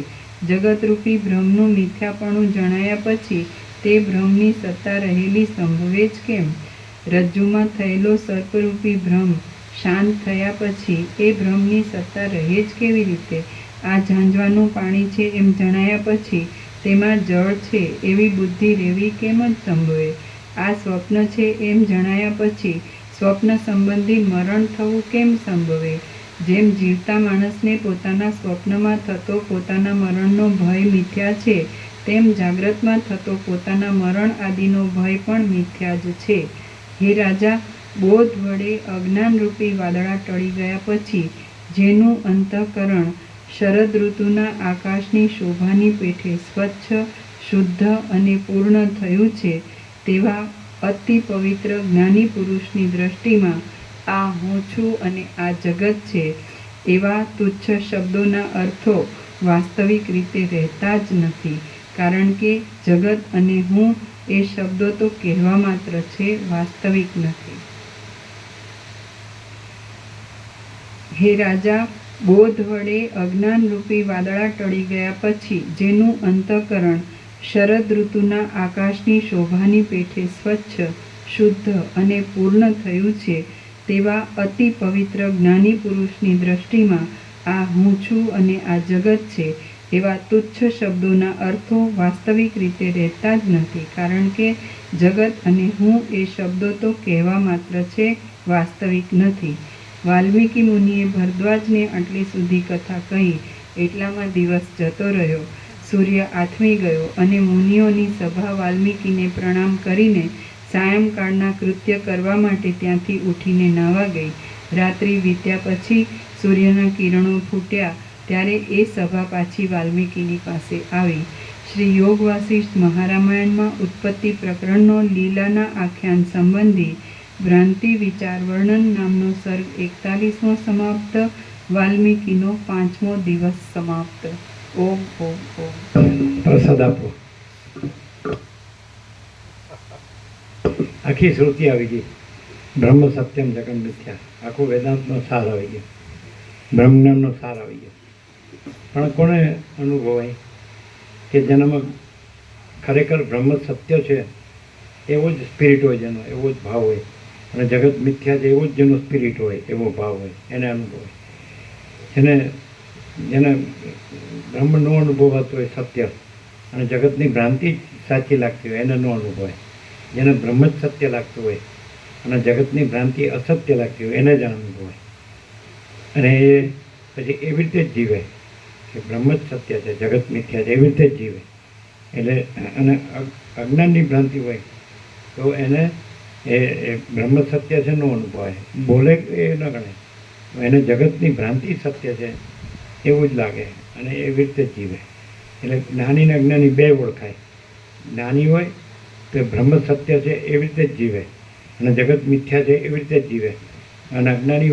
જગતરૂપી ભ્રમનું મિથ્યાપણું જણાયા પછી તે ભ્રમની સત્તા રહેલી સંભવે જ કેમ? રજ્જુમાં થયેલો સર્પરૂપી ભ્રમ શાંત થયા પછી એ ભ્રમની સત્તા રહે જ કેવી રીતે? આ ઝાંઝવાનું પાણી છે એમ જણાયા પછી તેમાં જળ છે એવી બુદ્ધિ રહેવી કેમ જ સંભવે? આ સ્વપ્ન છે એમ જણાયા પછી સ્વપ્ન સંબંધી મરણ થવું કેમ સંભવે? જેમ જીવતા માણસને પોતાના સ્વપ્નમાં થતો પોતાના મરણનો ભય મિથ્યા છે, તેમ જાગ્રતમાં થતો પોતાના મરણ આદિનો ભય પણ મિથ્યા જ છે. હે રાજા, બોધ વડે અજ્ઞાનરૂપી વાદળા ટળી ગયા પછી જેનું અંતઃકરણ શરદ ઋતુના આકાશની શોભાની પેઠે સ્વચ્છ, શુદ્ધ અને પૂર્ણ થયું છે તેવા અતિ પવિત્ર જ્ઞાની પુરુષની દ્રષ્ટિમાં આ હું છું અને આ જગત છે એવા તુચ્છ શબ્દોના અર્થો વાસ્તવિક રીતે રહેતા જ નથી. કારણ કે જગત અને હું એ શબ્દો તો કહેવા માત્ર છે, વાસ્તવિક નથી. હે રાજા, બોધ વડે અજ્ઞાનરૂપી વાદળા ટળી ગયા પછી જેનું અંતઃકરણ શરદ ઋતુના આકાશની શોભાની પેઠે સ્વચ્છ, શુદ્ધ અને પૂર્ણ થયું છે તેવા અતિ પવિત્ર જ્ઞાની પુરુષની દ્રષ્ટિમાં આ હું છું અને આ જગત છે એવા તુચ્છ શબ્દોના અર્થો વાસ્તવિક રીતે રહેતા જ નથી. કારણ કે જગત અને હું એ શબ્દો તો કહેવા માત્ર છે, વાસ્તવિક નથી. વાલ્મીકી મુનિએ ભરદ્વાજને આટલી સુધી કથા કહી એટલામાં દિવસ જતો રહ્યો. સૂર્ય આથમી ગયો અને મુનિઓની સભા વાલ્મીકીને પ્રણામ કરીને સાયંકાળના કૃત્ય કરવા માટે ત્યાંથી ઉઠીને નાહવા ગઈ. રાત્રિ વીત્યા પછી સૂર્યના કિરણો ફૂટ્યા ત્યારે એ સભા પાછી વાલ્મીકીની પાસે આવી. શ્રી યોગ વાસિષ્ઠ મહારામાયણમાં ઉત્પત્તિ પ્રકરણનો લીલાના આખ્યાન સંબંધી ભ્રાંતિ વિચાર વર્ણન નામનો સર્ગ 41મો સમાપ્ત. વાલ્મીકીનો 5મો દિવસ સમાપ્ત. ઓમ ઓમ ઓમ. પ્રસાદ આપો. આખી શ્રુતિ આવી ગઈ. બ્રહ્મ સત્યમ જગત મિથ્યા, આખું વેદાંતનો સાર આવી ગયો, બ્રહ્મજ્ઞાનનો સાર આવી ગયો. પણ કોને અનુભવાય કે જેનામાં ખરેખર બ્રહ્મ સત્ય છે, એવો જ સ્પિરિટ હોય જેનો, એવો જ ભાવ હોય, અને જગત મિથ્યા છે એવો જ જેનો સ્પિરિટ હોય, એવો ભાવ હોય, એને અનુભવાય. જેને બ્રહ્મ નો અનુભવાતો હોય સત્ય, અને જગતની ભ્રાંતિ જ સાચી લાગતી હોય, એને નો અનુભવાય. જેને બ્રહ્મ જ સત્ય લાગતું હોય અને જગતની ભ્રાંતિ અસત્ય લાગતી હોય, એને જ અનુભવાય. અને એ પછી એવી રીતે જ જીવે કે બ્રહ્મ જ સત્ય છે, જગત મિથ્યા છે, એવી રીતે જ જીવે. એટલે અને અજ્ઞાનની ભ્રાંતિ હોય તો એને એ બ્રહ્મ સત્ય છે નો અનુભવાય, બોલે એ ન ગણે, એને જગતની ભ્રાંતિ સત્ય છે એવું જ લાગે, અને એવી રીતે જ જીવે. એટલે જ્ઞાની ને અજ્ઞાની બે ઓળખાય. જ્ઞાની હોય તો બ્રહ્મ સત્ય છે એવી રીતે જ જીવે, અને જગત મિથ્યા છે એવી રીતે જ જીવે. અને અજ્ઞાની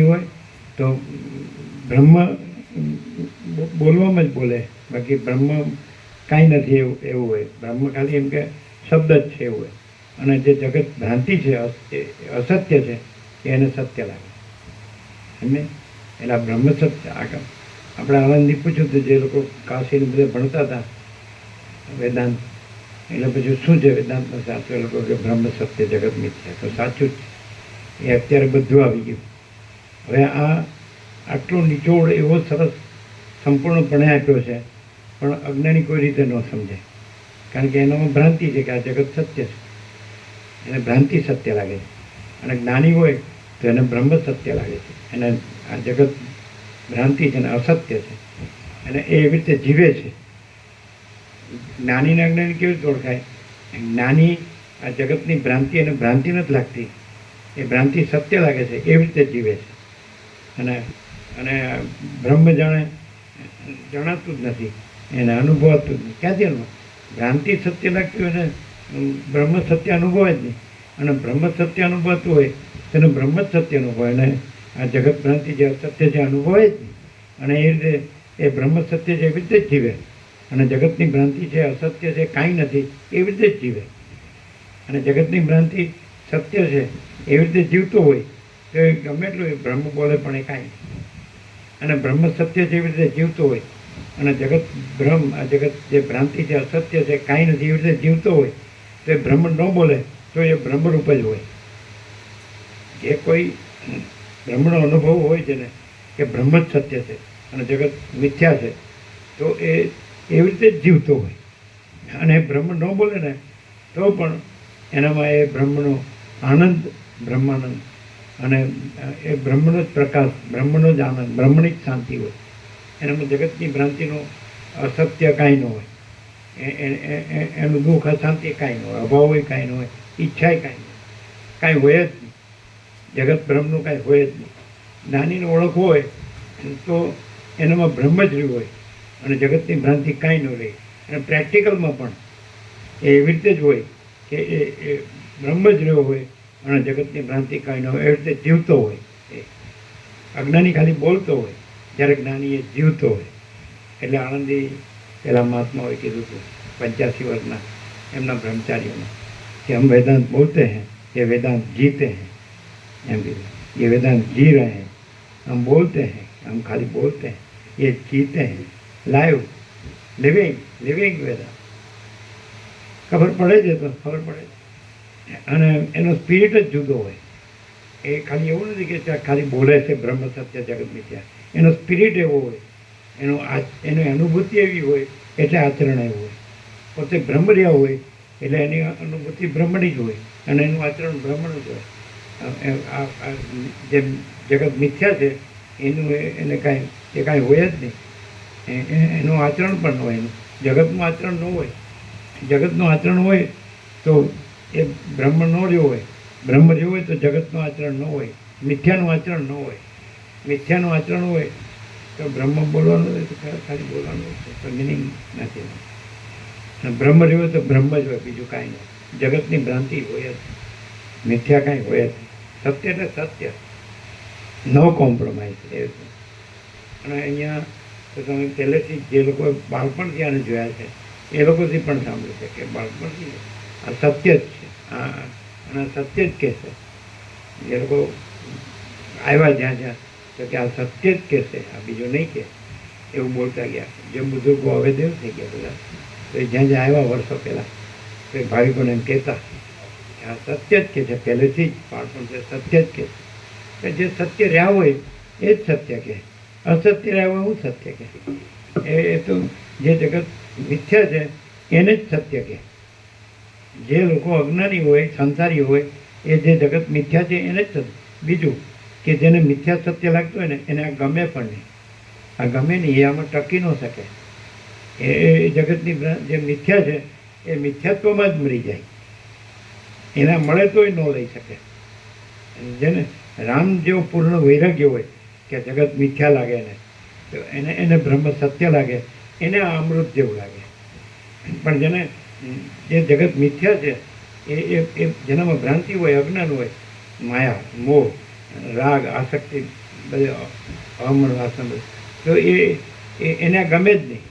હોય તો બ્રહ્મ બોલવામાં જ બોલે, બાકી બ્રહ્મ કાંઈ નથી એવું હોય. બ્રહ્મ ખાલી એમ કે શબ્દ જ છે એવું હોય. અને જે જગત ભ્રાંતિ છે, અસત્ય છે, એને સત્ય લાગે. એમને એટલે આ બ્રહ્મ સત્ય આગળ આપણે આનંદથી પૂછ્યું હતું, જે લોકો કાશીને બધે ભણતા હતા વેદાંત, એટલે પછી શું છે વેદાંતનો સાચો? એ લોકો કે બ્રહ્મ સત્ય જગત મિથ્યા. તો સાચું જ છે, એ અત્યારે બધું આવી ગયું. હવે આટલો નિચોડ એવો સરસ સંપૂર્ણપણે આપ્યો છે, પણ અજ્ઞાની કોઈ રીતે ન સમજે, કારણ કે એનામાં ભ્રાંતિ છે કે આ જગત સત્ય છે, એને ભ્રાંતિ સત્ય લાગે છે. અને જ્ઞાની હોય તો એને બ્રહ્મ સત્ય લાગે છે, એને આ જગત ભ્રાંતિ છે ને અસત્ય છે, અને એ એવી રીતે જીવે છે. જ્ઞાની ને અજ્ઞાની કેવી રીતે ઓળખાય? જ્ઞાની આ જગતની ભ્રાંતિ એને ભ્રાંતિ નથી લાગતી, એ ભ્રાંતિ સત્ય લાગે છે, એવી રીતે જીવે છે. અને બ્રહ્મ જણાતું જ નથી, એને અનુભવાતું જ નહીં. ક્યાંથી અનુભવ? ભ્રાંતિ સત્ય લાગતી હોય ને બ્રહ્મ સત્ય અનુભવે જ નહીં. અને બ્રહ્મ સત્ય અનુભવતું હોય તેને બ્રહ્મ જ સત્ય અનુભવે, અને આ જગત ભ્રાંતિ જે અસત્ય છે અનુભવે જ નહીં. અને એ રીતે એ બ્રહ્મ સત્ય છે એવી રીતે જ જીવે, અને જગતની ભ્રાંતિ છે અસત્ય છે કાંઈ નથી એવી રીતે જ જીવે. અને જગતની ભ્રાંતિ સત્ય છે એવી રીતે જીવતો હોય તો એ ગમે એટલું બ્રહ્મ બોલે પણ એ કાંઈ નહીં. અને બ્રહ્મ સત્ય છે એવી રીતે જીવતો હોય, અને જગત આ જગત જે ભ્રાંતિ છે અસત્ય છે કાંઈ નથી એવી રીતે જીવતો હોય તો એ બ્રહ્મ ન બોલે તો એ બ્રહ્મરૂપ જ હોય. જે કોઈ બ્રહ્મનો અનુભવ હોય છે ને કે બ્રહ્મ જ સત્ય છે અને જગત મિથ્યા છે, તો એ એવી રીતે જ જીવતો હોય. અને બ્રહ્મ ન બોલે ને તો પણ એનામાં એ બ્રહ્મનો આનંદ, બ્રહ્માનંદ, અને એ બ્રહ્મનો જ પ્રકાશ, બ્રહ્મનો જ આનંદ, બ્રહ્મની જ શાંતિ હોય. એનામાં જગતની ભ્રાંતિનો અસત્ય કાંઈ ન હોય, એનું દુઃખ અશાંતિ કાંઈ ન હોય, અભાવ કાંઈ ન હોય, ઈચ્છાએ કાંઈ ન હોય, કાંઈ હોય જ નહીં. જગત બ્રહ્મનું કાંઈ હોય જ નહીં. જ્ઞાનીને ઓળખ હોય તો એનામાં બ્રહ્મ જ રહ્યું હોય, અને જગતની ભ્રાંતિ કાંઈ ન રહે. અને પ્રેક્ટિકલમાં પણ એવી રીતે જ હોય કે એ બ્રહ્મ જ રહ્યો હોય અને જગતની ભ્રાંતિ કાંઈ ન હોય, એવી રીતે જીવતો હોય. એ અજ્ઞાની ખાલી બોલતો હોય, જ્યારે જ્ઞાની એ જીવતો હોય. એટલે આનંદી પેલા મહાત્માઓએ કીધું હતું 85 વર્ષના એમના બ્રહ્મચારીઓને કે હમ વેદાંત બોલતે हैं, ये वेदांत जीते हैं. એમ કીધું, ये वेदांत जी रहे हैं, हम बोलते हैं, हम खाली बोलते हैं, ये जीते हैं, लाइव લિવિંગ વેદાંત. ખબર પડે છે તો ખબર પડે છે. અને એનો સ્પિરિટ જ જુદો હોય. એ ખાલી એવું નથી કે ખાલી બોલે છે બ્રહ્મ સત્ય જગત મિથ્યા, એનો સ્પિરિટ એવો હોય, એની અનુભૂતિ એવી હોય એટલે આચરણ એવું હોય. પોતે બ્રહ્મ રહ્યા હોય એટલે એની અનુભૂતિ બ્રહ્મની જ હોય અને એનું આચરણ બ્રહ્મનું જ હોય. જે જગત મિથ્યા છે એનું એને કાંઈ હોય જ નહીં, એનું આચરણ પણ ન હોય, એનું જગતનું આચરણ ન હોય. જગતનું આચરણ હોય તો એ બ્રહ્મ ન રહ્યો હોય, બ્રહ્મ રહ્યો હોય તો જગતનું આચરણ ન હોય, મિથ્યાનું આચરણ ન હોય. મિથ્યાનું આચરણ હોય તો બ્રહ્મ બોલવાનું હોય તો ખાલી બોલવાનું હોય તો મિનિંગ નથી. અને બ્રહ્મ રહ્યો હોય તો બ્રહ્મ જ હોય, બીજું કાંઈ નહીં. જગતની ભ્રાંતિ હોય જ, મિથ્યા કાંઈ હોય જ. સત્ય એટલે સત્ય, નો કોમ્પ્રોમાઇઝ. એ અને અહીંયા તો તમે પહેલેથી જે લોકો બાળપણથી આને જોયા છે એ લોકોથી પણ સાંભળ્યું છે કે બાળપણથી આ સત્ય જ છે. અને સત્ય જ કહેશે. એ લોકો આવ્યા જ્યાં જ્યાં તો કે આ સત્ય જ કહેશે, આ બીજું નહીં કહે, એવું બોલતા ગયા. જે બુઝુર્ગો હવે દેવ થઈ ગયા બધા, તો એ જ્યાં જ્યાં આવ્યા વર્ષો પહેલાં તો એ ભાવિકોને એમ કહેતા કે આ સત્ય જ કહે છે, પહેલેથી જ બાળપણથી સત્ય જ કહે છે. કે જે સત્ય રહ્યા હોય એ જ સત્ય કહે, અસત્ય રહ્યા હોય હું સત્ય કહે. એ તો જે જગત મિથ્યા છે એને જ સત્ય કહે. જે લોકો અજ્ઞાની હોય, સંસારી હોય, એ જે જગત મિથ્યા છે એને જ સત્ય. બીજું કે જેને મિથ્યા સત્ય લાગતું હોય ને એને આ ગમે પણ નહીં. આ ગમે નહીં, એ આમાં ટકી ન શકે. એ જગતની જે મિથ્યા છે એ મિથ્યાત્વમાં જ મરી જાય. એના મળે તોય ન લઈ શકે. જેને રામ જેવો પૂર્ણ વૈરાગ્ય હોય કે જગત મિથ્યા લાગે એને, તો એને બ્રહ્મ સત્ય લાગે, એને આ અમૃત જેવું લાગે. પણ જેને જે જગત મિથ્યા છે એ જેનામાં ભ્રાંતિ હોય, અજ્ઞાન હોય, માયા, મોહ, રાગ, આસક્તિ, બધે અમર વાસન, તો એને આ ગમે જ નહીં.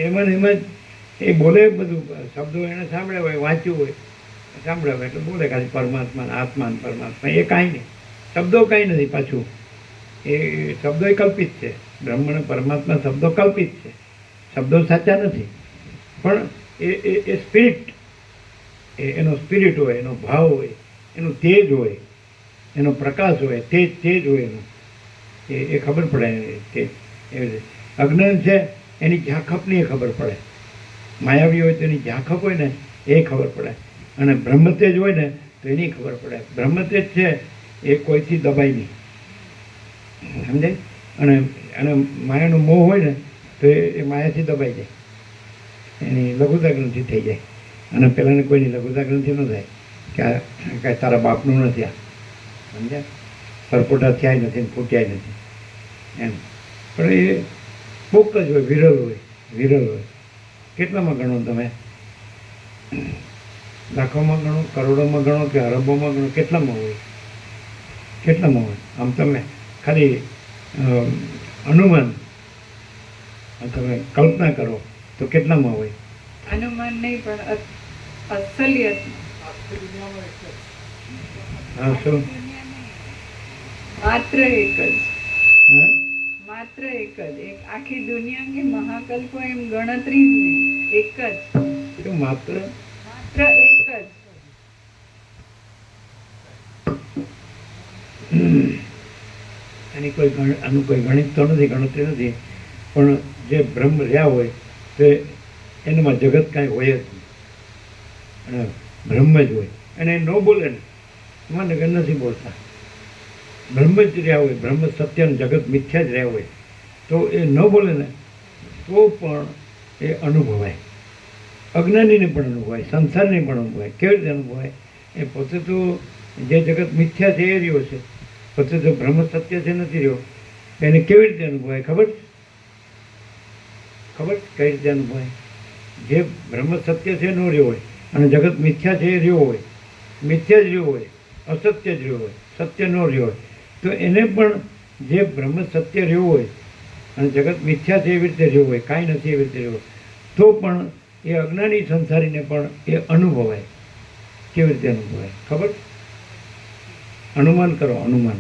એમાં એમાં જ એ બોલે બધું શબ્દો એને સાંભળ્યા હોય, વાંચ્યું હોય, સાંભળ્યા હોય એટલે બોલે ખાલી પરમાત્મા, આત્મા, પરમાત્મા. એ કાંઈ નહીં, શબ્દો કાંઈ નથી. પાછું એ શબ્દો એ કલ્પિત છે. બ્રહ્મ અને પરમાત્મા શબ્દો કલ્પિત છે, શબ્દો સાચા નથી. પણ એ સ્પિરિટ, એનો સ્પિરિટ હોય, એનો ભાવ હોય, એનું તેજ હોય, એનો પ્રકાશ હોય, તેજ હોય એનું, એ ખબર પડે. તેજ એવી અજ્ઞાન છે એની ઝાંખપની એ ખબર પડે. માયાવી હોય તો એની ઝાંખપ હોય ને એ ખબર પડે. અને બ્રહ્મતેજ હોય ને તો એની ખબર પડે. બ્રહ્મતેજ છે એ કોઈથી દબાય નહીં, સમજાય. અને માયાનો મોહ હોય ને તો એ માયાથી દબાઈ જાય, એની લઘુતા ગ્રંથિ થઈ જાય. અને પેલાને કોઈની લઘુતા ગ્રંથિ ન થાય કે આ કાંઈ તારા બાપનું નથી, આ સમજ્યા, પરપોટા થયા નથી, ફૂટ્યા નથી એમ. પણ એ કોક જ હોય, વિરલ હોય. કેટલામાં ગણો તમે? લાખોમાં ગણો, કરોડોમાં ગણો કે અરબોમાં ગણો, કેટલામાં હોય? આમ તમે ખાલી અનુમાન તમે કલ્પના કરો તો કેટલામાં હોય? અનુમાન નહીં પણ અસલિયત. હા, શું? માત્ર એક જ, હા, માત્ર એક જ. એક આખી દુનિયા કે મહાકલ્પો એમ ગણતરી જ નહીં, એક જ. શું માત્ર? એક જ. આનું કોઈ ગણિત તો નથી, ગણતરી નથી. પણ જે બ્રહ્મ રહ્યા હોય તે એનામાં જગત કાંઈ હોય જ નહીં, અને બ્રહ્મ જ હોય. અને એ ન બોલે ને એમાં નગર નથી બોલતા. બ્રહ્મ જ રહ્યા હોય, બ્રહ્મ સત્ય અને જગત મિથ્યા જ રહ્યા હોય, તો એ ન બોલે ને તો પણ એ અનુભવાય. અજ્ઞાનીને પણ અનુભવાય, સંસારને પણ અનુભવાય. કેવી રીતે અનુભવાય? એ પોતે તો જે જગત મિથ્યા છે એ રહ્યો છે, પોતે તો બ્રહ્મ સત્ય છે નથી રહ્યો. એને કેવી રીતે અનુભવાય ખબર? કઈ રીતે અનુભવાય? જે બ્રહ્મ સત્ય છે ન રહ્યો હોય અને જગત મિથ્યા છે એ રહ્યો હોય, મિથ્યા જ રહ્યો હોય, અસત્ય જ રહ્યો હોય, સત્ય ન રહ્યો હોય, તો એને પણ જે બ્રહ્મ સત્ય રહ્યો હોય અને જગત મિથ્યા છે એવી રીતે રહ્યો હોય, કાંઈ નથી એવી રીતે રહ્યો, તો પણ એ અજ્ઞાની સંસારીને પણ એ અનુભવાય. કેવી રીતે અનુભવાય ખબર? અનુમાન કરો, અનુમાન.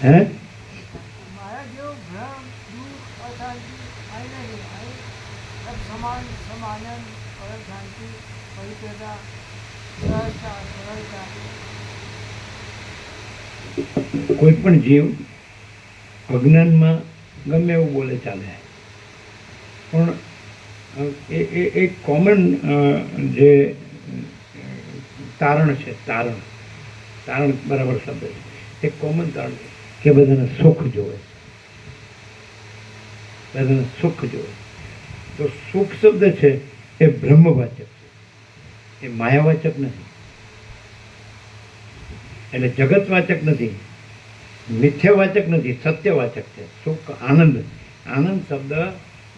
હે? કોઈ પણ જીવ અજ્ઞાનમાં ગમે એવું બોલે ચાલે, પણ એક કોમન જે તારણ છે, તારણ બરાબર શબ્દ છે, એક કોમન તારણ છે કે બધાને સુખ જોવે, બધાને સુખ જોવે. તો સુખ શબ્દ છે એ બ્રહ્મવાચક છે, એ માયાવાચક નથી. એટલે જગતવાચક નથી, મિથ્યાવાચક નથી, સત્યવાચક છે. સુખ, આનંદ. આનંદ શબ્દ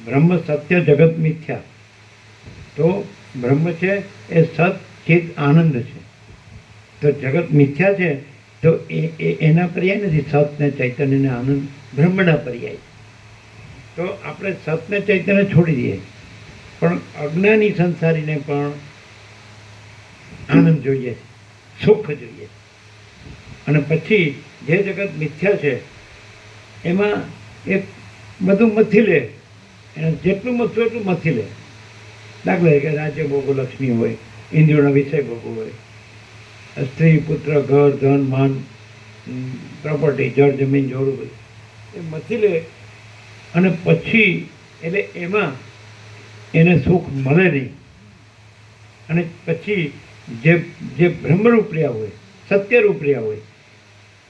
બ્રહ્મ સત્ય જગત મિથ્યા. તો બ્રહ્મ છે એ સત ચિત આનંદ છે. તો જગત મિથ્યા છે તો એના પર્યાય નથી. સત ને ચૈતન્ય ને આનંદ બ્રહ્મના પર્યાય. તો આપણે સત ને ચૈતન્ય છોડી દઈએ પણ અજ્ઞાની સંસારીને પણ આનંદ જોઈએ છે, સુખ જોઈએ છે. અને પછી જે જગત મિથ્યા છે એમાં એ બધું મથી લે, એને જેટલું મથવું એટલું મથી લે. દાખલા તરીકે રાજ્ય ભોગો, લક્ષ્મી હોય, ઇન્દ્રિયોના વિષય ભોગો હોય, સ્ત્રી, પુત્ર, ઘર, ધન, માન, પ્રોપર્ટી, જળ, જમીન, જોડું બધું એ મથી લે. અને પછી એટલે એમાં એને સુખ મળે નહીં. અને પછી જે બ્રહ્મરૂપ રહ્યા હોય, સત્યરૂપ રહ્યા હોય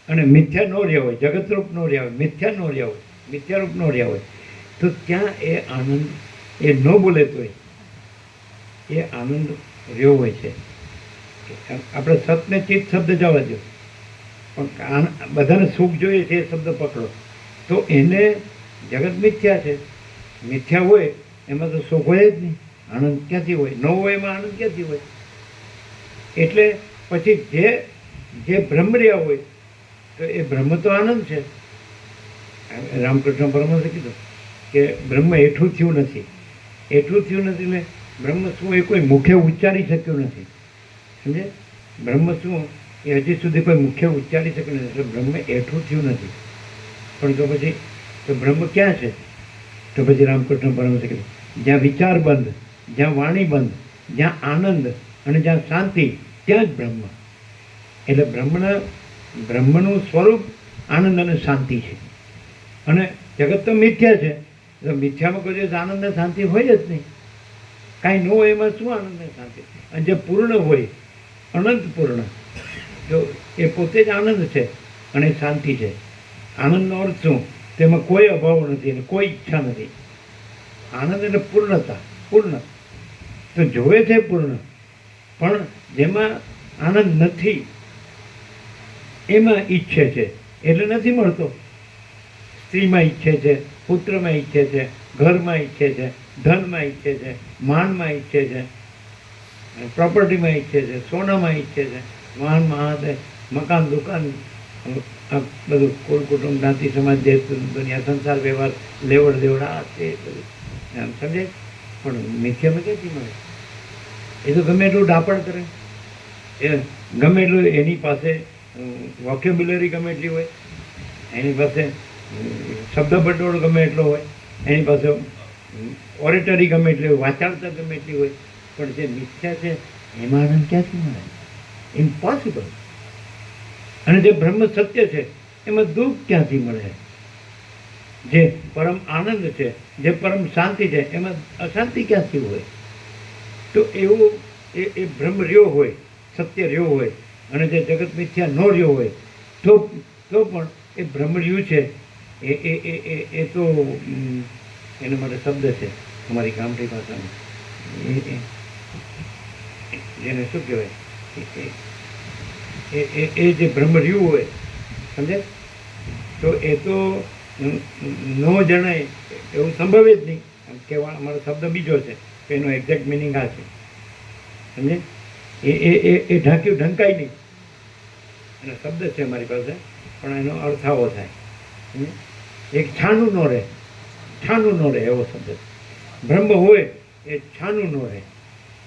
અને મિથ્યા ન રહ્યા હોય, જગતરૂપ ન રહ્યા હોય, મિથ્યા ન રહ્યા હોય, મિથ્યારૂપ ન રહ્યા હોય, તો ત્યાં એ આનંદ એ ન બોલે તોય એ આનંદ રહ્યો હોય છે. આપણે સતને ચિત્ત શબ્દ જવા દો, પણ બધાને સુખ જોઈએ છે એ શબ્દ પકડો તો એને જગત મિથ્યા છે. મિથ્યા હોય એમાં તો સુખ હોય જ નહીં, આનંદ ક્યાંથી હોય? ન હોય એમાં આનંદ ક્યાંથી હોય? એટલે પછી જે બ્રહ્મ રહ્યા હોય તો એ બ્રહ્મ તો આનંદ છે. રામકૃષ્ણ પરમહંસે કીધું કે બ્રહ્મ એઠું થયું નથી. એઠું થયું નથી એટલે બ્રહ્મ શું એ કોઈ મુખે ઉચ્ચારી શક્યું નથી. સમજે? બ્રહ્મ શું એ હજી સુધી કોઈ મુખ્ય ઉચ્ચારી શક્યું નથી. એટલે બ્રહ્મ એઠું થયું નથી. પણ તો પછી તો બ્રહ્મ ક્યાં છે? તો પછી રામકૃષ્ણ પરમહંસે કીધું જ્યાં વિચાર બંધ, જ્યાં વાણી બંધ, જ્યાં આનંદ અને જ્યાં શાંતિ, ત્યાં જ બ્રહ્મ. એટલે બ્રહ્મનું સ્વરૂપ આનંદ અને શાંતિ છે. અને જગત તો મિથ્યા છે, તો મિથ્યામાં કોઈ દિવસ આનંદ અને શાંતિ હોય જ નહીં. કાંઈ ન હોય એમાં શું આનંદ અને શાંતિ? અને જે પૂર્ણ હોય, અનંત પૂર્ણ, તો એ પોતે જ આનંદ છે અને શાંતિ છે. આનંદનો અર્થ શું? તેમાં કોઈ અભાવ નથી અને કોઈ ઈચ્છા નથી. આનંદ એટલે પૂર્ણતા, પૂર્ણ. તો જોવે છે પૂર્ણ, પણ જેમાં આનંદ નથી એમાં ઈચ્છે છે એટલે નથી મળતો. સ્ત્રીમાં ઈચ્છે છે, પુત્રમાં ઈચ્છે છે, ઘરમાં ઈચ્છે છે, ધનમાં ઈચ્છે છે, માનમાં ઈચ્છે છે, પ્રોપર્ટીમાં ઈચ્છે છે, સોનામાં ઈચ્છે છે, વાહન, મકાન, દુકાન, આ બધું કુળ, કુટુંબ, જ્ઞાતિ, સમાજ, દેશ, દુનિયા, સંસાર, વ્યવહાર, લેવડ દેવડ, આ તે બધું આમ સમજે. પણ મિથ્યામાં ક્યાંથી મળે? એ તો ગમે એટલું ડાપણ કરે, એ ગમે એટલું એની પાસે વોકેબ્યુલરી ગમે એટલી હોય, એની પાસે શબ્દ ભંડોળ ગમે એટલો હોય, એની પાસે ઓરેટરી ગમે એટલી હોય, વાચાળતા ગમે એટલી હોય, પણ જે મિથ્યા છે એમાં આનંદ ક્યાંથી મળે? ઇમ્પોસિબલ. અને જે બ્રહ્મ સત્ય છે એમાં દુઃખ ક્યાંથી મળે? જે પરમ આનંદ છે, જે પરમ શાંતિ છે, એમાં અશાંતિ ક્યાંથી હોય? તો એવું એ બ્રહ્મ રહ્યો હોય, સત્ય રહ્યો હોય, અને જે જગત મિથ્યા ન રહ્યો હોય તો પણ એ બ્રહ્મ રહ્યું છે એ તો એના માટે શબ્દ છે અમારી ગામઠી ભાષામાં, જેને શું કહેવાય, એ જે બ્રહ્મ રહ્યું હોય, સમજે? તો એ તો ન જણાય એવું સંભવે જ નહીં. આમ કહેવા અમારો શબ્દ બીજો છે, એનો એક્ઝેક્ટ મિનિંગ આ છે, સમજે? એ ઢંકાય નહીં. અને શબ્દ છે અમારી પાસે, પણ એનો અર્થ આવો થાય. એક છાનું ન રહે, છાનું ન રહે એવો શબ્દ છે. બ્રહ્મ હોય એ છાનું ન રહે.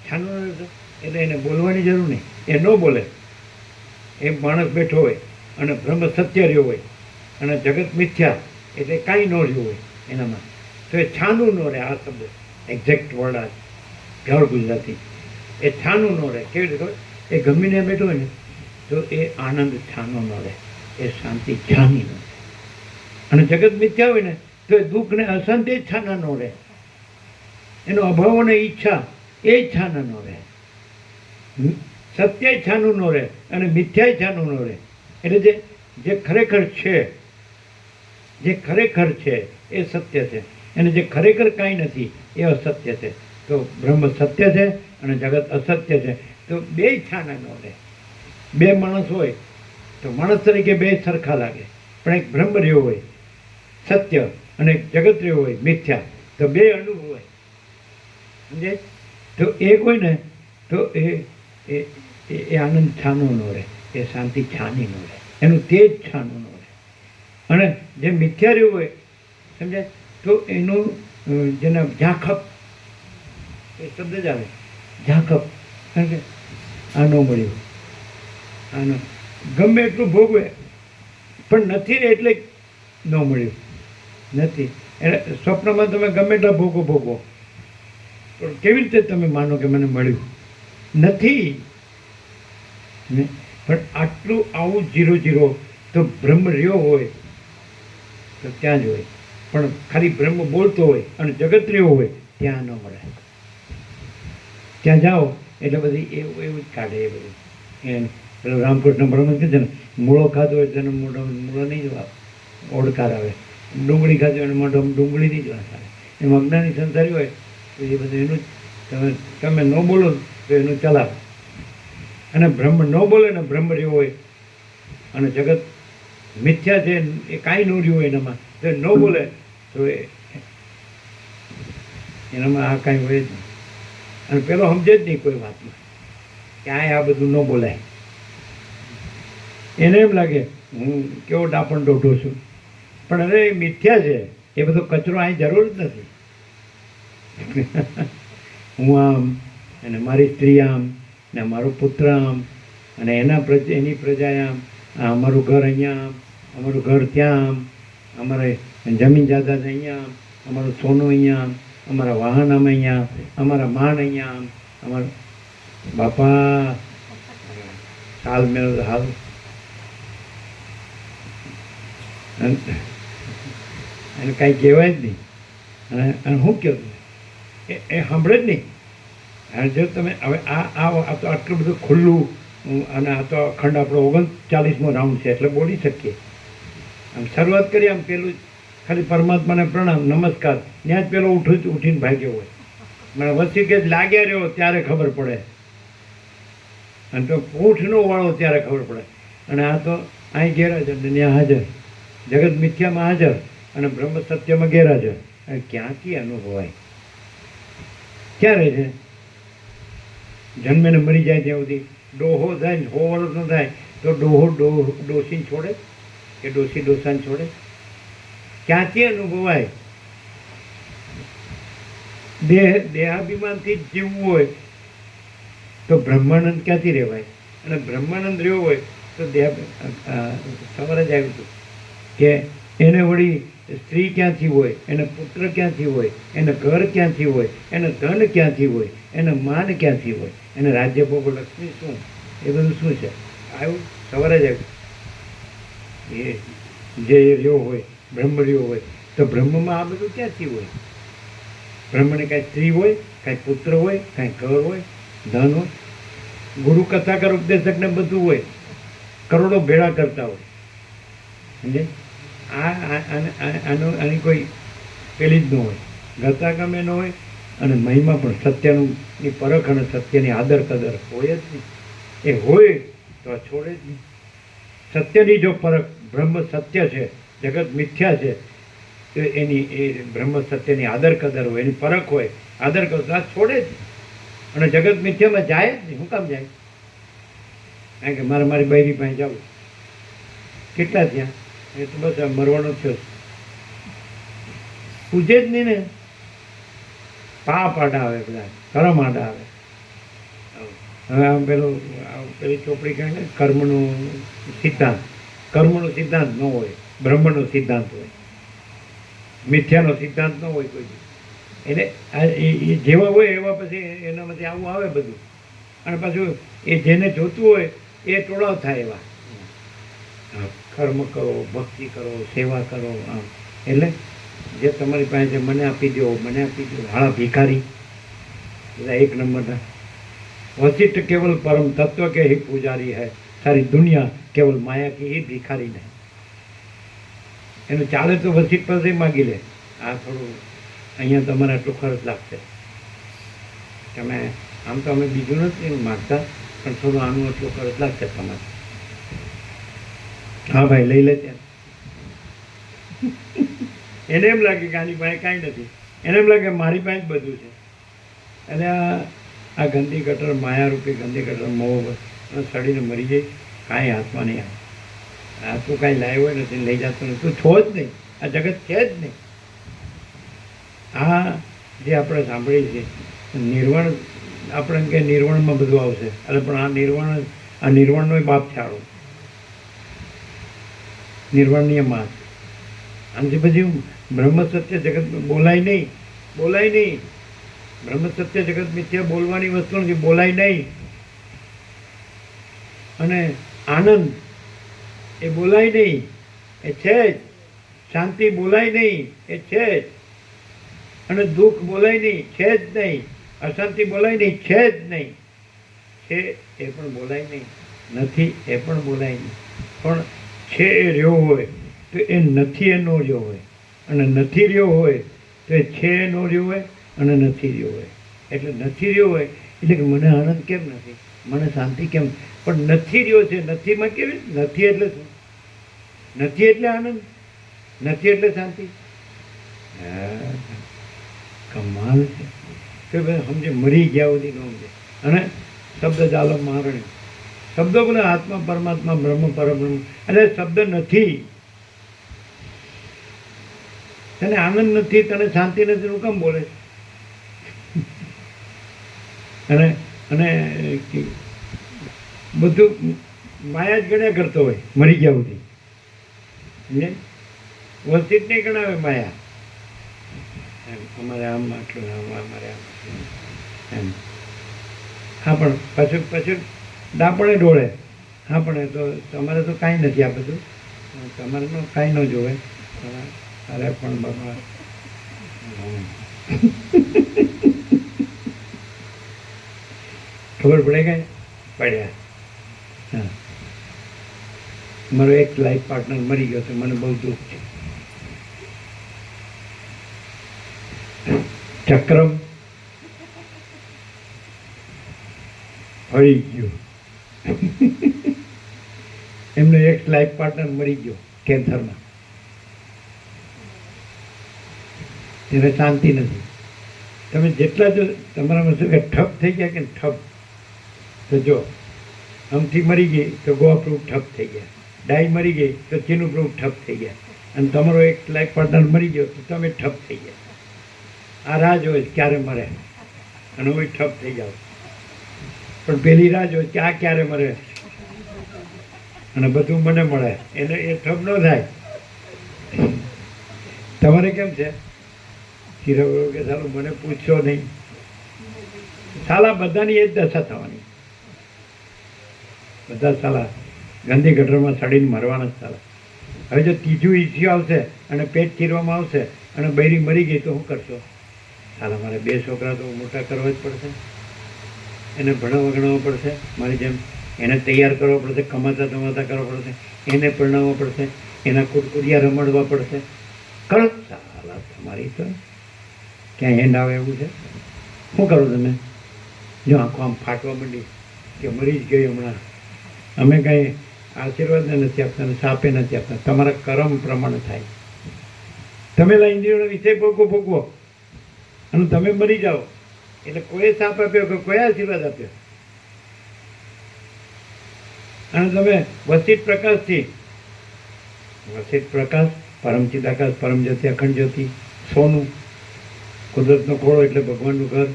છાનું ન રહે એટલે એને બોલવાની જરૂર નહીં, એ ન બોલે. એ માણસ બેઠો હોય અને બ્રહ્મ સત્ય રહ્યો હોય અને જગત મિથ્યા એટલે કાંઈ ન રહ્યું હોય એનામાં, તો એ છાનું ન રહે. આ શબ્દ એક્ઝેક્ટ વર્ડ આ પ્યોર ગુજરાતી. એ છાનું ન રહે. કેવી રીતે? એ ગમીને બેઠો હોય ને તો એ આનંદ છાનો ન રહે, એ શાંતિ છાની ન રહે. અને જગત મિથ્યા હોય ને તો એ દુઃખ ને અશાંતિ જ છાના ન રહે. એનો અભાવ અને ઈચ્છા એ જ છાના ન રહે. સત્ય છાનું ન રહે અને મિથ્યાય છાનું ન રહે. એટલે જે ખરેખર છે, જે ખરેખર છે એ સત્ય છે, અને જે ખરેખર કાંઈ નથી એ અસત્ય છે. તો બ્રહ્મ સત્ય છે અને જગત અસત્ય છે, તો બે છાના ન રહે. બે માણસ હોય તો માણસ તરીકે બે સરખા લાગે, પણ એક બ્રહ્મ રહ્યો હોય સત્ય અને એક જગત રહ્યો હોય મિથ્યા, તો બે અનુભવ હોય, સમજે? તો એ કોઈ ને તો એ આનંદ છાનો ન રહે, એ શાંતિ છાની ન રહે, એનું તેજ છાનું ન રહે. અને જે મિથ્યા રહ્યું હોય, સમજાય? તો એનું જેને ઝાંખપ એ શબ્દ જ આવે ઝાકપ. કારણ કે આ ન મળ્યું, આનો ગમે એટલું ભોગવે પણ નથી ને એટલે ન મળ્યું નથી. એટલે સ્વપ્નમાં તમે ગમે એટલા ભોગવો પણ કેવી રીતે તમે માનો કે મને મળ્યું નથી ને? પણ આટલું આવું 0-0 તો બ્રહ્મ રહ્યો હોય તો ત્યાં જ હોય, પણ ખાલી બ્રહ્મ બોલતો હોય અને જગત રહ્યો હોય ત્યાં ન મળે. ત્યાં જાઓ એટલે બધી એવું એવું જ કાઢે એ બધું. એને પેલો રામકૃષ્ણ પરમહંસ કહે છે ને, મૂળો ખાધો હોય તેને મૂળો નહીં જ ઓડકાર આવે, ડુંગળી ખાધી હોય મોઢો ડુંગળી નહીં જ વાત આવે. એમ અજ્ઞાની સંસારી હોય તો એ બધું એનું જ તમે ન બોલો તો એનું ચલાવે. અને બ્રહ્મ ન બોલે ને બ્રહ્મ રહ્યો હોય અને જગત મિથ્યા છે એ કાંઈ ન રહ્યું હોય એનામાં, તો ન બોલે તો એનામાં આ કાંઈ હોય જ નહીં. અને પેલો સમજે જ નહીં કોઈ વાતમાં, ક્યાંય આ બધું ન બોલાય. એને એમ લાગે હું કેવો ડાપણ દોઢો છું, પણ અરે એ મિથ્યા છે, એ બધો કચરો અહીં જરૂર જ નથી. હું આમ અને મારી સ્ત્રી આમ ને મારો પુત્ર આમ અને એની પ્રજા આમ, અમારું ઘર અહીંયા આમ, અમારું ઘર ત્યાં આમ, અમારે જમીન જાયદાદ અહીંયા આમ, અમારું સોનું અહીંયા આમ, અમારા વાહન આમ અહીંયા, અમારા માન અહીંયા આમ, અમારું બાપા હાલ મેળવ હાલ. એને કાંઈ કહેવાય જ નહીં. અને હું કહું એ સાંભળે જ નહીં. અને જો તમે હવે આ તો આટલું બધું ખુલ્લું અને આ તો અખંડ આપણો 39મો રાઉન્ડ છે એટલે બોલી શકીએ. આમ શરૂઆત કરીએ આમ પેલું ખાલી પરમાત્માને પ્રણામ નમસ્કાર, ત્યાં જ પેલો ઉઠીને ભાગ્યો હોય. મને વચ્ચે કે લાગ્યા રહ્યો ત્યારે ખબર પડે, અને તો ઊંઠનો વાળો ત્યારે ખબર પડે. અને આ તો અહીં ગેરહાજર ને ત્યાં હાજર, જગત મિથ્યામાં હાજર અને બ્રહ્મ સત્યમાં ગેરહાજર. ક્યાંથી અનુભવાય? ક્યાં રહે છે? જન્મે ને મરી જાય ત્યાં સુધી. ડોહો થાય ને 100 વર્ષનો થાય તો ડોહો ડોસીને છોડે કે ડોસી ડોસાને છોડે? ક્યાંથી અનુભવાય? દેહાભિમાનથી જ જીવવું હોય તો બ્રહ્માનંદ ક્યાંથી રહેવાય? અને બ્રહ્માનંદ રહ્યો હોય તો સવારે જ આવ્યું હતું કે એને વળી સ્ત્રી ક્યાંથી હોય, એને પુત્ર ક્યાંથી હોય, એને ઘર ક્યાંથી હોય, એને ધન ક્યાંથી હોય, એને માન ક્યાંથી હોય, એને રાજ્ય ભોગ લક્ષ્મી શું, એ બધું શું છે? આવ્યું સવારે જ આવ્યું. એ જે રહ્યો હોય બ્રહ્મ રહ્યો હોય તો બ્રહ્મમાં આ બધું ક્યાંથી હોય? બ્રહ્મને કાંઈ સ્ત્રી હોય, કાંઈ પુત્ર હોય, કાંઈ ઘર હોય, ધન હોય, ગુરુ કથાકાર ઉપદેશકને બધું હોય, કરોડો ભેળા કરતા હોય. સમજે? આની કોઈ પેલી જ ન હોય, ગતા ગમે ન હોય અને મહિમા પણ સત્યની પરખ અને સત્યની આદર કદર હોય જ નહીં. એ હોય તો આ છોડે જ નહીં. સત્યની જો પરખ, બ્રહ્મ સત્ય છે, જગત મિથ્યા છે, તો એની એ બ્રહ્મ સત્યની આદર કદર હોય, એની પરખ હોય, આદર કદર આ છોડે જ નહીં. અને જગત મિથ્યામાં જાય જ નહીં. શું કામ જાય? કારણ કે મારી બૈરી પાસે જવું, કેટલા ત્યાં એ તો બસ મરવાનો થયો, પૂજે જ નહીં ને. પાપ આડા આવે, બધા કર્મ આડા આવે. હવે આમ પેલી ચોપડી કહે ને કર્મનો સિદ્ધાંત, કર્મનો સિદ્ધાંત ન હોય, બ્રહ્મનો સિદ્ધાંત હોય, મિથ્યાનો સિદ્ધાંત ન હોય કોઈ. એટલે એ જેવા હોય એવા પછી એનામાંથી આવું આવે બધું. અને પાછું એ જેને જોતું હોય એ ટોળાવ થાય એવા. કર્મ કરો, ભક્તિ કરો, સેવા કરો, આમ. એટલે જે તમારી પાસે છે મને આપી દો, મને આપી દો. હાળા ભિખારી બધા 1 નંબરના. वशिष्ठ केवल परम तत्व के ही पुजारी है, सारी दुनिया केवल माया की ही भिखारी नहीं. એનું ચાલે તો વસિષ્ઠ પાસે માગી લે, આ થોડું અહીંયા તમારે આટલો ખર્ચ લાગશે. તમે આમ તો અમે બીજું નથી માગતા, પણ થોડું આનું એટલો ખર્ચ લાગશે તમારે. હા ભાઈ લઈ લે ત્યાં. એને એમ લાગે કે આની પાસે કાંઈ નથી, એને એમ લાગે મારી પાસે જ બધું છે. અને આ ગંદી ગટર, માયારૂપી ગંદી ગટર મોહ સડીને મરી જાય, કાંઈ હાથમાં નહીં આવે. આ તું કાંઈ લાવ્યો નથી, લઈ જતો નથી, તું છો જ નહીં, આ જગત છે જ નહીં. આ જે આપણે સાંભળીએ છીએ નિર્વાણ આપણે એમ કે નિર્વાણમાં બધું આવશે, એટલે પણ આ નિર્વાણનો બાપ છે આડો, નિર્વાણની માં. આનાથી પછી બ્રહ્મ સત્ય જગત બોલાય નહીં. બ્રહ્મ સત્ય જગત મિથ્યા બોલવાની વસ્તુ નથી, બોલાય નહીં. અને આનંદ એ બોલાય નહીં, એ છે જ. શાંતિ બોલાય નહીં, એ છે જ. અને દુઃખ બોલાય નહીં, છે જ નહીં. અશાંતિ બોલાય નહીં, છે જ નહીં. છે એ પણ બોલાય નહીં, નથી એ પણ બોલાય નહીં. પણ છે એ રહ્યો હોય તો એ નથી એ નો રહ્યો હોય, અને નથી રહ્યો હોય તો એ છે એ નો રહ્યો હોય, અને નથી રહ્યો હોય. એટલે નથી રહ્યો હોય એટલે કે મને આનંદ કેમ નથી, મને શાંતિ કેમ, પણ નથી રહ્યો છે. નથીમાં કેવી નથી એટલે શું? નથી એટલે આનંદ, નથી એટલે શાંતિ. કમાલ છે કે ભાઈ સમજે, મરી ગયા સુધી ન સમજે. અને શબ્દ ચાલો મારણી, શબ્દો બોલે આત્મા પરમાત્મા બ્રહ્મ પરબ્રહ્મ, એટલે શબ્દ નથી. તને આનંદ નથી, તને શાંતિ નથી, હું કેમ બોલે? અને બધું માયા જ ગણ્યા કરતો હોય મરી ગયા સુધી. વસ્તી જ નહીં ગણાવે માયા. અમારે આમ આટલું, અમારે આમ એમ. હા પણ પછી ડાપણે ડોળે. હા પણ એ તો તમારે તો કાંઈ નથી, આ બધું તમારે તો કાંઈ ન જોવે. અરે પણ બાબા ખબર પડે કે પડ્યા. હા, મારો એક લાઈફ પાર્ટનર મરી ગયો છે, મને બહુ દુઃખ છે. ચક્રમ ફળી ગયું. એમનો એક લાઈફ પાર્ટનર મરી ગયો કેન્સરમાં. એને શાંતિ નથી. તમે જેટલા જો તમારામાં શું કે ઠપ થઈ ગયા કે ઠપ, તો જો આમથી મરી ગઈ તો ગોવા પ્રૂફ ઠપ થઈ ગયા, ડાઈ મરી ગઈ તો ચીનું પ્રૂફ ઠપ થઈ ગયા, અને તમારો એક લાઈફ પાર્ટનર મરી ગયો તો તમે ઠપ થઈ ગયા. આ રાહ જોઈ ક્યારે મરે, અને હું ઠપ થઈ જાઉં. પણ પેલી રાહ જોઈ કે આ ક્યારે મરે અને બધું મને મળે, એને એ ઠપ ન થાય. તમારે કેમ છે? શીરો કે સાલું મને પૂછશો નહીં, સાલા બધાની એ જ દશા થવાની. બધા સાલા ગાંધી ગટરમાં સડીને મરવાના જ સાલા. હવે જો ત્રીજું ઇસ્યુ આવશે અને પેટ ચીરવામાં આવશે અને બૈરી મરી ગઈ તો શું કરશો? સાલા મારે 2 છોકરા તો મોટા કરવા જ પડશે, એને ભણાવવા ગણાવવા પડશે, મારી જેમ એને તૈયાર કરવો પડશે, કમાતા કરવા પડશે, એને પરણાવવા પડશે, એના કુટકુડિયા રમાડવા પડશે. કરો સાલા તમારી તો ક્યાં હેન્ડ આવે એવું છે? શું કરો તમે? જો આંખો આમ ફાટવા માંડી કે મરી જ ગઈ હમણાં. અમે કાંઈ આશીર્વાદ નથી આપતા ને સાપે નથી આપતા, તમારા કર્મ પ્રમાણે થાય. તમે ઇન્દ્રિયોનો વિષય ભોગવો અને તમે મરી જાઓ એટલે કોઈ સાપ આપ્યો કે કોઈ આશીર્વાદ આપ્યો. અને તમે વસિત પ્રકાશ, પરમ ચિદાકાશ, પરમ જ્યોતિ, અખંડ જ્યોતિ, સોનું, કુદરતનો ખોળો એટલે ભગવાનનું ઘર,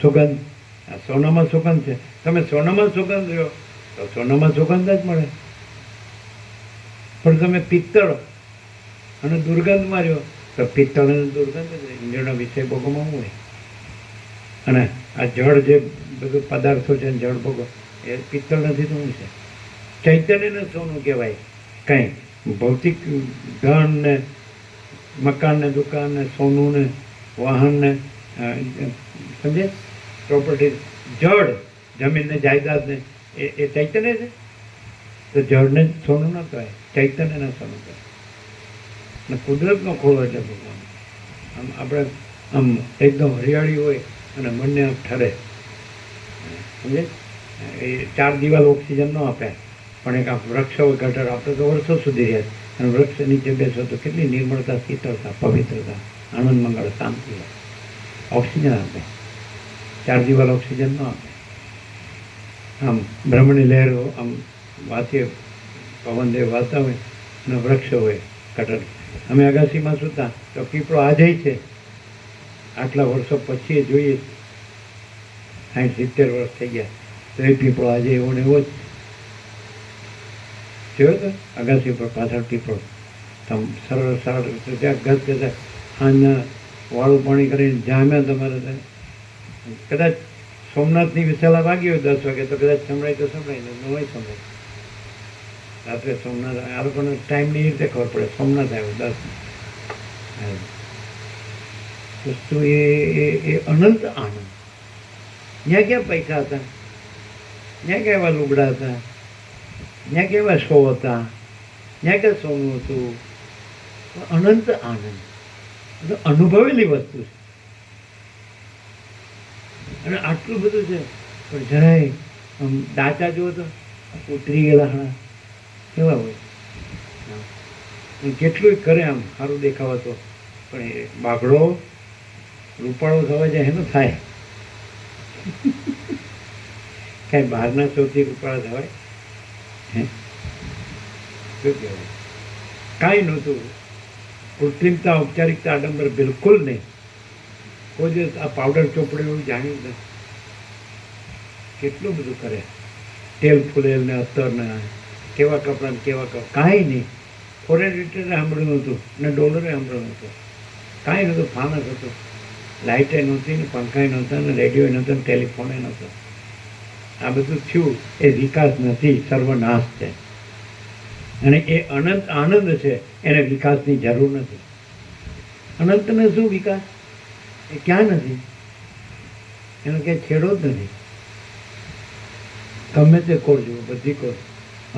સુગંધ. આ સોનામાં સુગંધ છે. તમે સોનામાં સુગંધ રહ્યો તો સોનામાં સુગંધ જ મળે. પણ તમે પિત્તળ અને દુર્ગંધમાં રહ્યો તો પિત્તળ અને દુર્ગંધ જ ઇન્દ્રિયોના વિષય ભોગોમાં શું હોય? અને આ જળ જે બધું પદાર્થો છે જળ ભોગો એ પિત્તળ નથી તો શું છે? ચૈતન્યને સોનું કહેવાય. કંઈ ભૌતિક ધન ને મકાન ને દુકાન ને સોનું ને વાહન ને સમજે પ્રોપર્ટી, જળ જમીન ને જાયદાદ ને એ ચૈતન્ય છે. તો જળને સોનું ન કહેવાય, ચૈતન્યને સોનું કહેવાય. અને કુદરતનો ખોળો એટલે ભગવાન. આમ આપણે આમ એકદમ હરિયાળી હોય અને મનને આમ ઠરે, સમજે? એ 4 દિવાલ ઓક્સિજન ન આપે, પણ એક આ વૃક્ષ હોય ગટર, આપણે તો વર્ષો સુધી રહ્યા અને વૃક્ષ નીચે બેસો તો કેટલી નિર્મળતા, શીતળતા, પવિત્રતા, આનંદ, મંગળ, શાંતિ ઓક્સિજન આપે. 4 દિવાલ ઓક્સિજન ન આપે. આમ બ્રહ્મની લહેરો આમ વાંચીએ, પવનદેવ વાતા હોય અને વૃક્ષ હોય કટર. અમે અગાસીમાં સૂતા તો પીપળો આ જાય છે આટલા વર્ષો પછી એ જોઈએ 60-70 વર્ષ થઈ ગયા તો એ પીપળો આજે એવો ને એવો જ જોયો તો અગાસી પર પાછળ પીપળો સરળ સરળ રીતે ત્યાં ગત જતા સાંજના વાળું પાણી કરીને જામ્યા તમારે ત્યાં કદાચ સોમનાથની વિશાલા વાગી હોય 10 વાગે તો કદાચ સંભળાય તો સંભળાય ને ન હોય સંભળાય રાત્રે સોમનાથ આ લોકોને ટાઈમની રીતે ખબર પડે સોમનાથ આવ્યો 10 વસ્તુ એ અનંત આનંદ. ત્યાં ક્યાં પૈસા હતા, ત્યાં કેવા લુગડા હતા, ત્યાં કેવા શો હતા, ત્યાં ક્યાં સોનું હતું, અનંત આનંદ અનુભવેલી વસ્તુ છે. અને આટલું બધું છે પણ જરાય આમ દાચા જુઓ તો ઉતરી ગયેલા હા કેવા હોય કેટલું કરે આમ સારું દેખાવા તો પણ એ બાગડો રૂપાળો થવા જાય એનું થાય કાંઈ બહારના સૌથી રૂપાળા થવાય હે શું કહેવાય કાંઈ નહોતું. કૃત્રિમતા ઔપચારિકતા આડંબર બિલકુલ નહીં. કોઈ દિવસ આ પાવડર ચોપડે એવું જાણ્યું નથી. કેટલું બધું કરે તેલ ફૂલેલ ને અત્તર ને કેવા કપડાં ને કેવા કપડાં કાંઈ નહીં. ફોરેન રિટર્ને સાંભળ્યું નહોતું ને ડોલરે સાંભળ્યું નહોતું. કાંઈ નહોતું. ફાનસ હતું, લાઇટે નહોતી ને પંખાએ નહોતા ને રેડિયોએ નહોતો ને ટેલિફોને નહોતો. આ બધું થયું એ વિકાસ નથી, સર્વનાશ છે. અને એ અનંત આનંદ છે, એને વિકાસની જરૂર નથી. અનંતને શું વિકાસ? એ ક્યાં નથી, એનો ક્યાંય છેડો જ નથી. ગમે તે કોર જુઓ, બધી કોર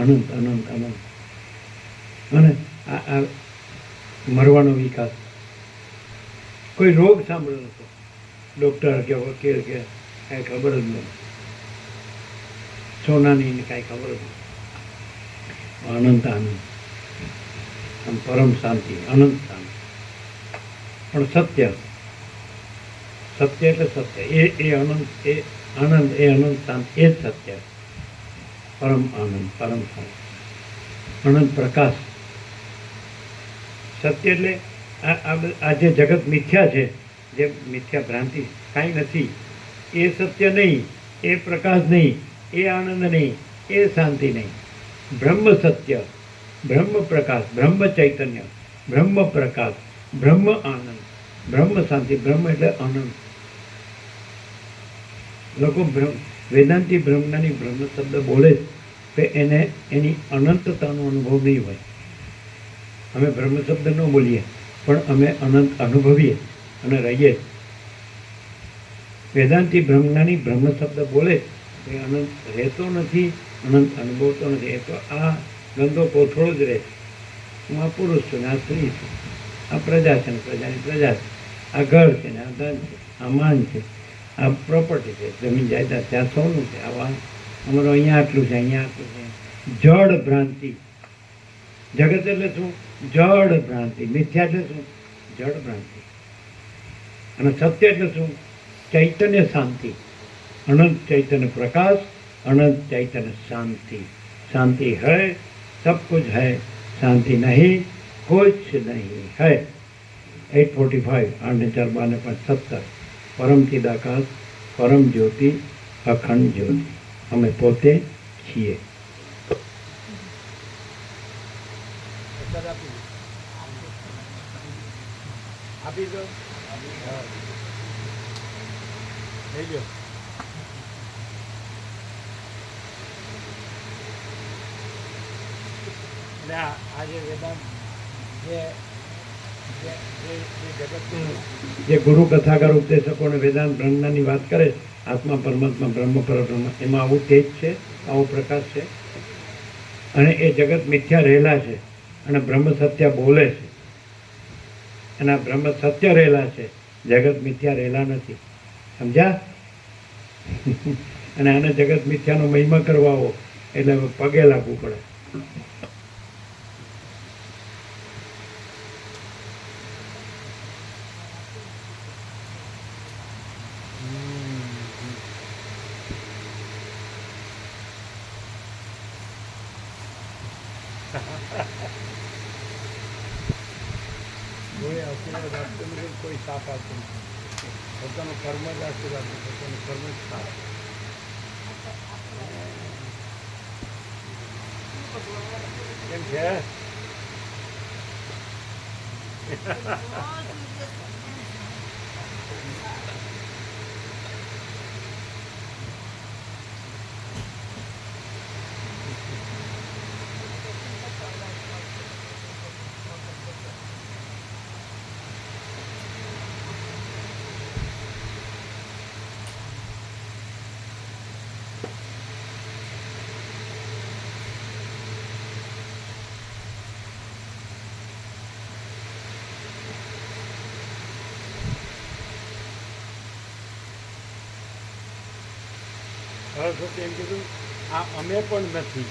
અનંત અનંત અનંત. અને આ મરવાનો વિકાસ. કોઈ રોગ સાંભળ્યો નતો, ડૉક્ટર કે વકીલ કે કાંઈ ખબર જ નથી. સોનાની કાંઈ ખબર જ નથી. અનંત આનંદ, આમ પરમ શાંતિ, અનંત શાંતિ. પણ સત્ય, સત્ય એટલે સત્ય. એ અનંત, એ આનંદ, એ અનંત શાંતિ, એ જ સત્ય. પરમ આનંદ, પરમ શાંતિ, અનંત પ્રકાશ. સત્ય એટલે આ જે જગત મિથ્યા છે, જે મિથ્યા ભ્રાંતિ કાંઈ નથી, એ સત્ય નહીં, એ પ્રકાશ નહીં, એ આનંદ નહીં, એ શાંતિ નહીં. બ્રહ્મ સત્ય, બ્રહ્મ પ્રકાશ, બ્રહ્મ ચૈતન્ય, બ્રહ્મ પ્રકાશ, બ્રહ્મ આનંદ, બ્રહ્મ શાંતિ. બ્રહ્મ એટલે આનંદ. લોકો વેદાંતિ બ્રહ્મની બ્રહ્મ શબ્દ બોલે તો એને એની અનંતતાનો અનુભવ નહીં હોય. અમે બ્રહ્મ શબ્દ ન બોલીએ પણ અમે અનંત અનુભવીએ અને રહીએ. વેદાંતિ બ્રહ્મની બ્રહ્મ શબ્દ બોલે એ અનંત રહેતો નથી, અનંત અનુભવતો નથી. એ તો આ ગંદો કોથળો જ રહે. હું આ પુરુષ છું ને આ સ્ત્રી છું, આ પ્રજા છે ને પ્રજાની પ્રજા છે, આ ઘર છે ને આ ધન છે, આ માન છે, આ પ્રોપર્ટી છે, જમીન જાયદાદ છે, આ સોનું છે, આ વાન અમારું અહીંયા આટલું છે, અહીંયા આટલું છે. જડ ભ્રાંતિ. જગત એટલે શું? જડ ભ્રાંતિ. મિથ્યા એટલે શું? જડ ભ્રાંતિ. અને સત્ય એટલે શું? ચૈતન્ય શાંતિ, अनंत चैतन्य प्रकाश, अनंत चैतन्य शांति. शांति है, सब कुछ है, शांति नहीं, कुछ नहीं है. 845 8/4/17 परम चिदाकाश, परम ज्योति, अखंड ज्योति. અમે પોતે છીએ. આપી દો, લઈ લો. એટલે આ જે વેદાંત જે ગુરુ કથાકાર ઉપદેશકો અને વેદાંત બ્રહ્મની વાત કરે, આત્મા પરમાત્મા બ્રહ્મ પરબ્રહ્મ, એમાં આવું તેજ છે, આવો પ્રકાશ છે. અને એ જગત મિથ્યા રહેલા છે અને બ્રહ્મ સત્ય બોલે છે. અને આ બ્રહ્મ સત્ય રહેલા છે, જગત મિથ્યા રહેલા નથી. સમજ્યા? અને આને જગત મિથ્યાનો મહિમા કરવા આવો એટલે પગે લાગવું પડે. કોઈ સાપ આવતું નથી. પોતાનું કર્મ જ આશીર્વાદ છે, પોતાનું કર્મ જ થાય. કેમ છે? સરસ્વતી એમ કીધું, આ અમે પણ નથી,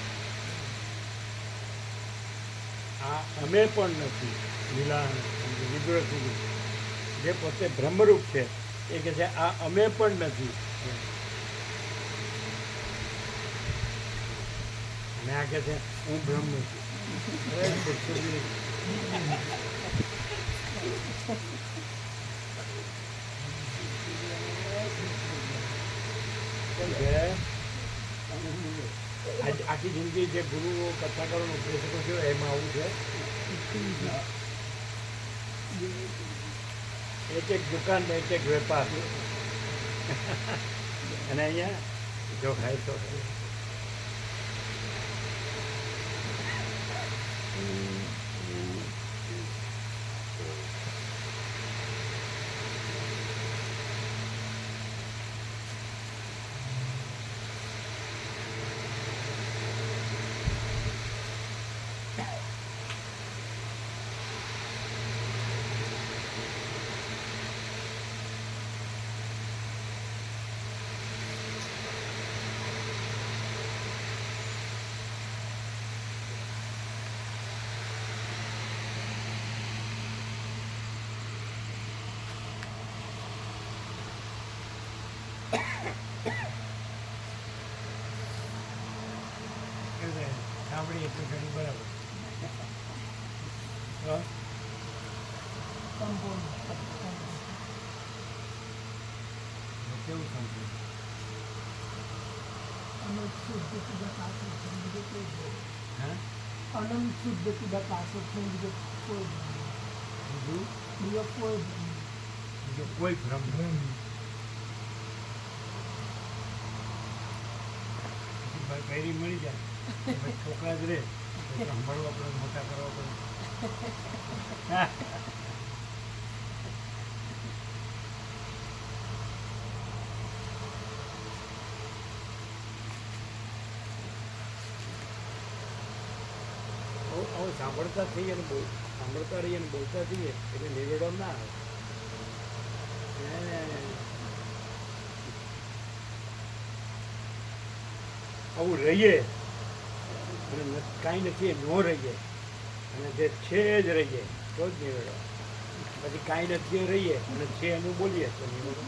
આ અમે પણ નથી. લીલા વિદ્રોહ જે પોતે બ્રહ્મરૂપ છે એ કહે છે આ અમે પણ નથી. અને આ કહે છે હું બ્રહ્મ છું. અરે ખુરશી. કેમ છે? આખી જિંદગી જે ગુરુઓ કથાકારો ઉપદેશકો છે એમાં આવું છે. એક એક દુકાન એક એક વેપાર. અને અહીંયા જો ખાય તો સાંભળીએ તો ઘણી બરાબર. કેવું સાંભળ્યું? અનંત શુદ્ધ સીધા પાછળ છે, બીજો કોઈ જ નહીં. હા, અનંત શુદ્ધ સીધા પાછળ છે, બીજો કોઈ જ નહીં. બીજો કોઈ જ નહીં. બીજો કોઈ ભ્રમ નથી. પહેરી મળી જાય પછી છોકરા જ રહે તો સાંભળવા પડે, મોટા કરવા પડે. હવે સાંભળતા થઈએ અને સાંભળતા રહીએ અને બોલતા થઈએ એટલે નિવેડો ના આવે. આવું રહીએ અને કાંઈ નથી ન રહીએ અને જે છે જ રહીએ તો જ નિવેડો. પછી કાંઈ નથી રહીએ અને છે એનું બોલીએ તો નિવેડો.